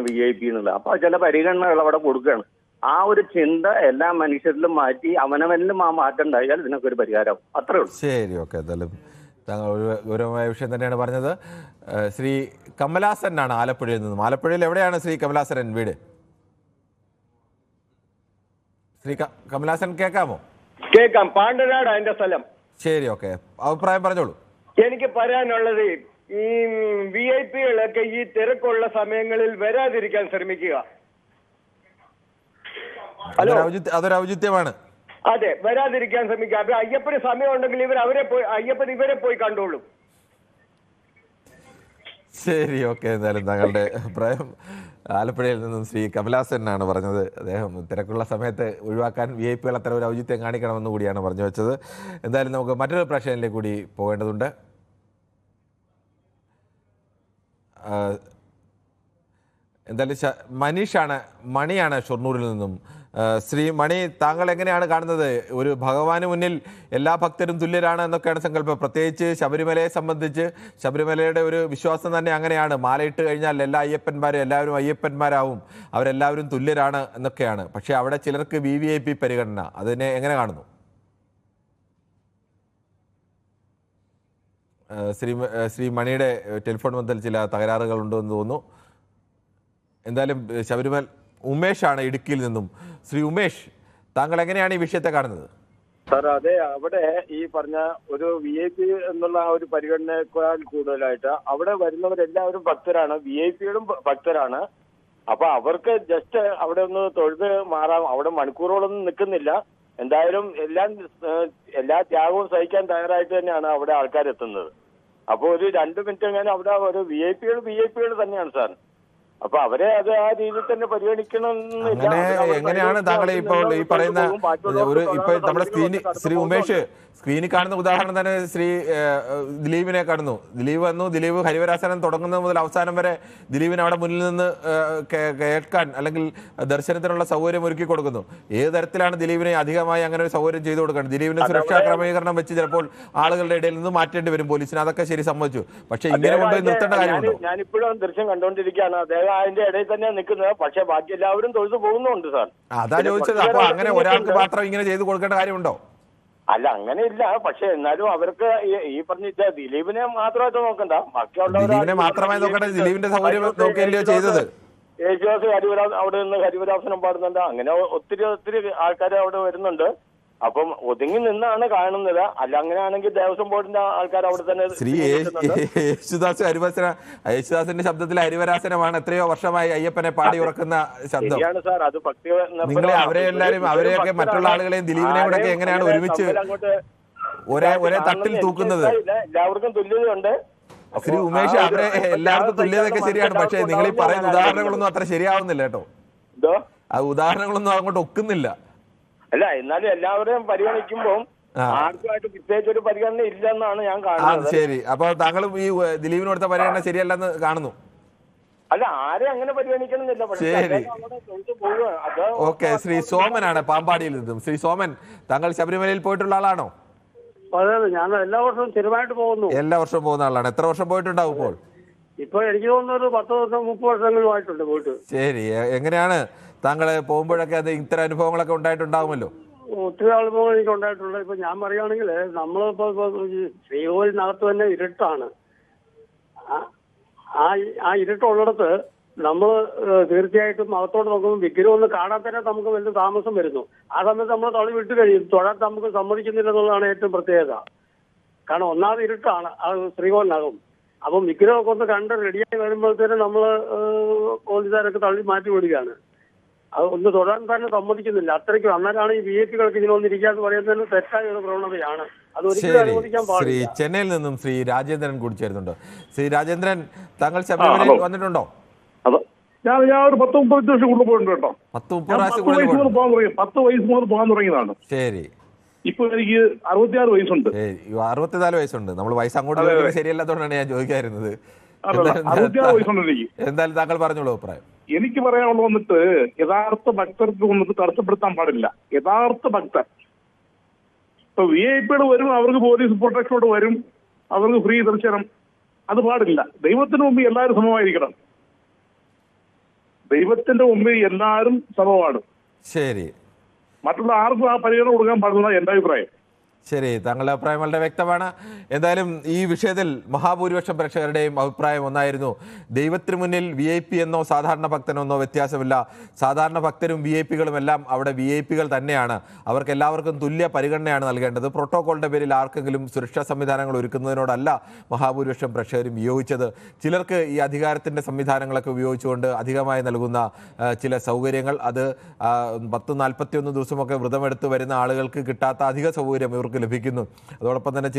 VIP എന്നുള്ളത്. അപ്പൊ ചില പരിഗണനകൾ അവിടെ കൊടുക്കുകയാണ്. ആ ഒരു ചിന്ത എല്ലാ മനുഷ്യരിലും മാറ്റി അവനവനിലും ആ മാറ്റം ഉണ്ടായാൽ ഇതിനൊക്കെ ഒരു പരിഹാരം. അത്രേ ഉള്ളൂ. ശരി, ഓക്കെ. എന്തായാലും താങ്കൾ ഒരു ഗൗരവമായ വിഷയം തന്നെയാണ് പറഞ്ഞത്. ശ്രീ കമലാസനാണ് ആലപ്പുഴയിൽ നിന്നും. ആലപ്പുഴയിൽ എവിടെയാണ് ശ്രീ കമലാസനൻ വീട്? ശ്രീ കമലാസൻ കേൾക്കാമോ? കേൾക്കാം. പാണ്ടനാട് അതിന്റെ സ്ഥലം. ശരി, ഓക്കെ. അഭിപ്രായം പറഞ്ഞോളൂ. എനിക്ക് പറയാനുള്ളത്, ഈ VIP-കളൊക്കെ ഈ തിരക്കുള്ള സമയങ്ങളിൽ വരാതിരിക്കാൻ ശ്രമിക്കുക. അതൊരു ഔചിത്യമാണ്. അതെ, വരാതിരിക്കാൻ ശ്രമിക്കുക. അപ്പൊ അയ്യപ്പന് സമയം ഉണ്ടെങ്കിൽ അയ്യപ്പൻ ഇവരെ പോയി കണ്ടോളും. ശരി, ഓക്കെ. എന്തായാലും താങ്കളുടെ അഭിപ്രായം. ആലപ്പുഴയിൽ നിന്നും ശ്രീ കമലാസനാണ് പറഞ്ഞത്. അദ്ദേഹം തിരക്കുള്ള സമയത്ത് ഒഴിവാക്കാൻ VIP-കൾ അത്ര ഒരു ഔചിത്യം കാണിക്കണമെന്ന് കൂടിയാണ് പറഞ്ഞു വെച്ചത്. എന്തായാലും നമുക്ക് മറ്റൊരു പ്രശ്നത്തിലേക്ക് കൂടി പോകേണ്ടതുണ്ട്. എന്തായാലും മണിയാണ് ഷൊർണൂരിൽ നിന്നും. ശ്രീ മണി, താങ്കൾ എങ്ങനെയാണ് കാണുന്നത്? ഒരു ഭഗവാന് മുന്നിൽ എല്ലാ ഭക്തരും തുല്യരാണ് എന്നൊക്കെയാണ് സങ്കല്പം. പ്രത്യേകിച്ച് ശബരിമലയെ സംബന്ധിച്ച് ശബരിമലയുടെ ഒരു വിശ്വാസം തന്നെ അങ്ങനെയാണ്. മാലയിട്ട് കഴിഞ്ഞാൽ എല്ലാ അയ്യപ്പന്മാരും എല്ലാവരും അയ്യപ്പന്മാരാവും, അവരെല്ലാവരും തുല്യരാണ് എന്നൊക്കെയാണ്. പക്ഷേ അവിടെ ചിലർക്ക് VIP പരിഗണന, അതിനെ എങ്ങനെ കാണുന്നു? ശ്രീ മണിയുടെ ടെലിഫോൺ ബന്ധത്തിൽ ചില തകരാറുകൾ ഉണ്ടെന്ന് തോന്നുന്നു. എന്തായാലും ശബരിമല ഉമേഷാണ് ഇടുക്കിയിൽ നിന്നും. ശ്രീ ഉമേഷ്, താങ്കൾ എങ്ങനെയാണ് ഈ വിഷയത്തെ കാണുന്നത്? സാർ, അതെ, അവിടെ ഈ പറഞ്ഞ ഒരു VIP എന്നുള്ള ആ ഒരു പരിഗണനയേക്കാൾ കൂടുതലായിട്ട് അവിടെ വരുന്നവരെല്ലാവരും ഭക്തരാണ്, VIP-കളും ഭക്തരാണ്. അപ്പൊ അവർക്ക് ജസ്റ്റ് അവിടെ ഒന്ന് തൊഴുത് മാറാം. അവിടെ മണിക്കൂറുകളൊന്നും നിൽക്കുന്നില്ല. എന്തായാലും എല്ലാ ത്യാഗവും സഹിക്കാൻ തയ്യാറായിട്ട് തന്നെയാണ് അവിടെ ആൾക്കാർ എത്തുന്നത്. അപ്പൊ ഒരു 2 മിനിറ്റ് എങ്ങനെ അവിടെ ഒരു VIP-കൾ തന്നെയാണ് സാർ. അപ്പൊ അവരെ അത് ആ രീതിയിൽ തന്നെ പരിഗണിക്കണമെന്നില്ല. എങ്ങനെയാണ് താങ്കൾ ഇപ്പോൾ ഈ പറയുന്ന ഇപ്പൊ നമ്മുടെ ശ്രീ ഉമേഷ് സ്ക്രീനിൽ കാണുന്ന ഉദാഹരണം തന്നെ ശ്രീ ദിലീപിനെ കാണുന്നു. ദിലീപ് ഹരിവരാസനം തുടങ്ങുന്നത് മുതൽ അവസാനം വരെ ദിലീപിന് അവിടെ മുന്നിൽ നിന്ന് കേൾക്കാൻ അല്ലെങ്കിൽ ദർശനത്തിനുള്ള സൗകര്യം ഒരുക്കി കൊടുക്കുന്നു. ഏത് തരത്തിലാണ് ദിലീപിനെ അധികമായി അങ്ങനെ ഒരു സൗകര്യം ചെയ്തു കൊടുക്കുന്നത്? ദിലീപിന് സുരക്ഷാ ക്രമീകരണം വെച്ച് ചിലപ്പോൾ ആളുകളുടെ ഇടയിൽ നിന്ന് മാറ്റേണ്ടി വരും പോലീസിന്. അതൊക്കെ ശരി, സമ്മതിച്ചു. പക്ഷെ ഇങ്ങനെ കൊണ്ടുപോയി നിർത്തേണ്ട കാര്യമുണ്ടോ? ഞാനിപ്പോഴും ദൃശ്യം കണ്ടുകൊണ്ടിരിക്കുകയാണ്. അദ്ദേഹം അതിന്റെ ഇടയിൽ തന്നെയാണ് നിൽക്കുന്നത്. പക്ഷെ ബാക്കി എല്ലാവരും തൊഴുതു പോകുന്നുണ്ട് സാർ. അതാ ചോദിച്ചത്. അപ്പൊ അങ്ങനെ ഒരാൾക്ക് മാത്രം ഇങ്ങനെ ചെയ്തു കൊടുക്കേണ്ട കാര്യമുണ്ടോ? അല്ല, അങ്ങനെയില്ല. പക്ഷെ എന്നാലും അവർക്ക് ഈ പറഞ്ഞ ദിലീപിനെ മാത്രമായിട്ട് നോക്കണ്ട, ദിലീപിനെ മാത്രമായി നോക്കണ്ട, ദിലീപിന്റെ സൗകര്യം നോക്കിയല്ലോ ചെയ്തത്. യേശുദാസ് അവിടെ നിന്ന് ഹരിവരാസനം പാടുന്നുണ്ട്. അങ്ങനെ ഒത്തിരി ആൾക്കാർ അവിടെ വരുന്നുണ്ട്. അപ്പം ഒതുങ്ങി നിന്നാണ് കാണുന്നത്. അല്ല, അങ്ങനെയാണെങ്കിൽ ദേവസ്വം ബോർഡിന്റെ ആൾക്കാർ അവിടെ തന്നെ. ശ്രീ യേശുദാസിന്റെ ശബ്ദത്തിൽ ഹരിവരാസനമാണ് എത്രയോ വർഷമായി അയ്യപ്പനെ പാടി ഉറക്കുന്ന ശബ്ദം. സാർ, അത് ഭക്തി. നിങ്ങളെ അവരെയൊക്കെ മറ്റുള്ള ആളുകളെയും ദിലീപിനെയും കൂടെ എങ്ങനെയാണ് ഒരുമിച്ച് ഒരേ തട്ടിൽ തൂക്കുന്നത്? എല്ലാവർക്കും തുല്യതയുണ്ട്. ശ്രീ ഉമേഷ്, അവരെ എല്ലാവർക്കും തുല്യതൊക്കെ ശരിയാണ്. പക്ഷേ നിങ്ങൾ ഈ പറയുന്ന ഉദാഹരണങ്ങളൊന്നും അത്ര ശരിയാവുന്നില്ല കേട്ടോ. ആ ഉദാഹരണങ്ങളൊന്നും അങ്ങോട്ട് ഒക്കുന്നില്ല. അല്ല, എന്നാലും എല്ലാവരെയും പരിഗണിക്കുമ്പോൾ ആർക്കുമായിട്ട് പ്രത്യേകിച്ച് ഒരു പരിഗണന ഇല്ലെന്നാണ് ഞാൻ കാണുന്നത്. ശരി, അപ്പൊ താങ്കളും ഈ ദിലീപിന് കൊടുത്ത പരിഗണന ശരിയല്ലെന്ന് കാണുന്നു? അല്ല ആരെ അങ്ങനെ പരിഗണിക്കണമെന്നില്ല. പക്ഷേ ശരി. അദ്ദേഹം അങ്ങോട്ട് തൊഴുത്ത് പോവുക. അത് ഓക്കെ, ശ്രീ സോമനാണ് പാമ്പാടിയിൽ നിന്നും. ശ്രീ സോമൻ, താങ്കൾ ശബരിമലയിൽ പോയിട്ടുള്ള ആളാണോ? അതെ അതെ, ഞാൻ എല്ലാ വർഷവും സ്ഥിരമായിട്ട് പോകുന്നു. എല്ലാ വർഷവും പോകുന്ന ആളാണ്. എത്ര വർഷം പോയിട്ടുണ്ടാവും ഇപ്പോൾ? ഇപ്പൊ എനിക്ക് തോന്നുന്നു ഒരു 10 വർഷം 30 വർഷങ്ങളുമായിട്ടുണ്ട് പോയിട്ട്. ശരി, എങ്ങനെയാണ് താങ്കൾ പോകുമ്പോഴൊക്കെ അത് ഇത്തരം അനുഭവങ്ങളൊക്കെ ഉണ്ടായിട്ടുണ്ടാവുമല്ലോ? ഒത്തിരി അനുഭവങ്ങൾ എനിക്ക് ഉണ്ടായിട്ടുള്ളത്. ഇപ്പൊ ഞാൻ പറയുകയാണെങ്കിൽ നമ്മളിപ്പോ ശ്രീകോവിലിനകത്ത് തന്നെ ഇരുട്ടാണ്. ആ ഇരുട്ടുള്ളിടത്ത് നമ്മൾ തീർച്ചയായിട്ടും അകത്തോട്ട് നോക്കുമ്പോൾ വിഗ്രഹം ഒന്ന് കാണാൻ തന്നെ നമുക്ക് വലിയ താമസം വരുന്നു. ആ സമയത്ത് നമ്മൾ തള്ളി വിട്ട് കഴിയും, തൊഴാൻ നമുക്ക് സമ്മതിക്കുന്നില്ല എന്നുള്ളതാണ് ഏറ്റവും പ്രത്യേകത. കാരണം ഒന്നാമത് ഇരുട്ടാണ് ആ ശ്രീകോവിലിനകം. അപ്പം വിഗ്രഹമൊക്കെ ഒന്ന് കണ്ട് റെഡിയായി വരുമ്പോഴത്തേനും നമ്മൾ പോലീസുകാരൊക്കെ തള്ളി മാറ്റി വിടുകയാണ്. അത് ഒന്ന് തൊഴാൻ തന്നെ സമ്മതിക്കുന്നില്ല. അത്രയ്ക്കും അന്നേരമാണ് ഈ വിഐപികൾക്ക് ഇങ്ങനെ ഒന്നിരിക്കാന്ന് പറയുന്നതിന് തെറ്റായ ഒരു പ്രവണതയാണ്. അത് ഒരിക്കലും അനുവദിക്കാൻ ശ്രീ പാടില്ല. ചെന്നൈയിൽ നിന്നും ശ്രീ രാജേന്ദ്രൻ കൂടി ചേരുന്നുണ്ട്. ശ്രീ രാജേന്ദ്രൻ, താങ്കൾ ശബരിമലയിൽ വന്നിട്ടുണ്ടോ? ഞാൻ ഒരു 10-30 വർഷം കൂടുതൽ പോയിട്ടുണ്ട് കേട്ടോ. 10-30 പ്രാവശ്യം 10 വയസ്സ് മുതൽ പോകാൻ തുടങ്ങിയതാണ്. ശരി, ഇപ്പൊ എനിക്ക് 66 വയസ്സുണ്ട്. 64 വയസ്സുണ്ട്. നമ്മൾ വയസ്സ് അങ്ങോട്ട് ചോദിക്കുന്നത് ശരിയല്ലാത്തതുകൊണ്ടാണ് ഞാൻ ചോദിക്കായിരുന്നത്. 66 വയസ്സുണ്ട് എനിക്ക്. എന്തായാലും താങ്കൾ പറഞ്ഞോളൂ അഭിപ്രായം. എനിക്ക് പറയാനുള്ളത് വന്നിട്ട് യഥാർത്ഥ ഭക്തർക്ക് വന്നിട്ട് തടസ്സപ്പെടുത്താൻ പാടില്ല. യഥാർത്ഥ ഭക്തർ ഇപ്പൊ VIP വരും, അവർക്ക് പോലീസ് പ്രൊട്ടക്ഷനോട് വരും, അവർക്ക് ഫ്രീ ദർശനം. അത് പാടില്ല. ദൈവത്തിന് മുമ്പ് എല്ലാവരും സമമായിരിക്കണം. ദൈവത്തിന്റെ മുമ്പിൽ എല്ലാവരും സമമാണ്. ശരി, മറ്റുള്ള ആർക്കും ആ പരിഗണന കൊടുക്കാൻ പാടില്ല എന്റെ അഭിപ്രായം. ശരി, താങ്കളുടെ അഭിപ്രായം വളരെ വ്യക്തമാണ്. എന്തായാലും ഈ വിഷയത്തിൽ മഹാഭൂരിപക്ഷം പ്രേക്ഷകരുടെയും അഭിപ്രായം ഒന്നായിരുന്നു. ദൈവത്തിന് മുന്നിൽ VIP എന്നോ സാധാരണ ഭക്തനെന്നോ വ്യത്യാസമില്ല. സാധാരണ ഭക്തരും VIPകളും എല്ലാം അവിടെ VIPകൾ തന്നെയാണ്. അവർക്ക് എല്ലാവർക്കും തുല്യ പരിഗണനയാണ് നൽകേണ്ടത്. പ്രോട്ടോകോളിന്റെ പേരിൽ ആർക്കെങ്കിലും സുരക്ഷാ സംവിധാനങ്ങൾ ഒരുക്കുന്നതിനോടല്ല മഹാഭൂരിപക്ഷം പ്രേക്ഷകരും വിയോജിച്ചത്. ചിലർക്ക് ഈ അധികാരത്തിന്റെ സംവിധാനങ്ങളൊക്കെ ഉപയോഗിച്ചുകൊണ്ട് അധികമായി നൽകുന്ന ചില സൗകര്യങ്ങൾ, അത് 10-41 ദിവസമൊക്കെ വ്രതമെടുത്ത് വരുന്ന ആളുകൾക്ക് കിട്ടാത്ത അധിക സൗകര്യം ഇവർക്ക് ലഭിക്കുന്നു. അതോടൊപ്പം തന്നെ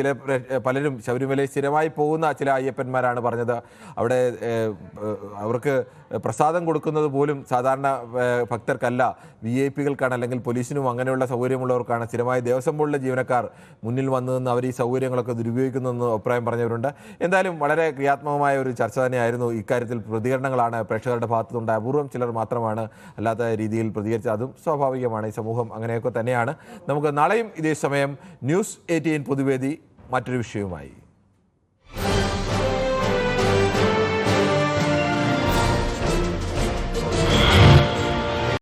പലരും ശബരിമലയിൽ സ്ഥിരമായി പോകുന്ന ചില അയ്യപ്പന്മാരാണ് പറഞ്ഞത് അവിടെ അവർക്ക് പ്രസാദം കൊടുക്കുന്നത് പോലും സാധാരണ ഭക്തർക്കല്ല, VIPകൾക്കാണ്, അല്ലെങ്കിൽ പോലീസിനും അങ്ങനെയുള്ള സൗകര്യമുള്ളവർക്കാണ്. സ്ഥിരമായി ദേവസ്വം ബോർഡിലെ ജീവനക്കാർ മുന്നിൽ വന്നു നിന്ന് അവർ ഈ സൗകര്യങ്ങളൊക്കെ ദുരുപയോഗിക്കുന്നതെന്ന് അഭിപ്രായം പറഞ്ഞവരുണ്ട്. എന്തായാലും വളരെ ക്രിയാത്മകമായ ഒരു ചർച്ച തന്നെയായിരുന്നു. ഇക്കാര്യത്തിൽ പ്രതികരണങ്ങളാണ് പ്രേക്ഷകരുടെ ഭാഗത്തുനിന്നുണ്ടായ. അപൂർവം ചിലർ മാത്രമാണ് അല്ലാത്ത രീതിയിൽ പ്രതികരിച്ചത്. അതും സ്വാഭാവികമാണ്. ഈ സമൂഹം അങ്ങനെയൊക്കെ തന്നെയാണ്. നമുക്ക് നാളെയും ഇതേ സമയം ന്യൂസ് 18 പൊതുവേദി മറ്റൊരു വിഷയവുമായി.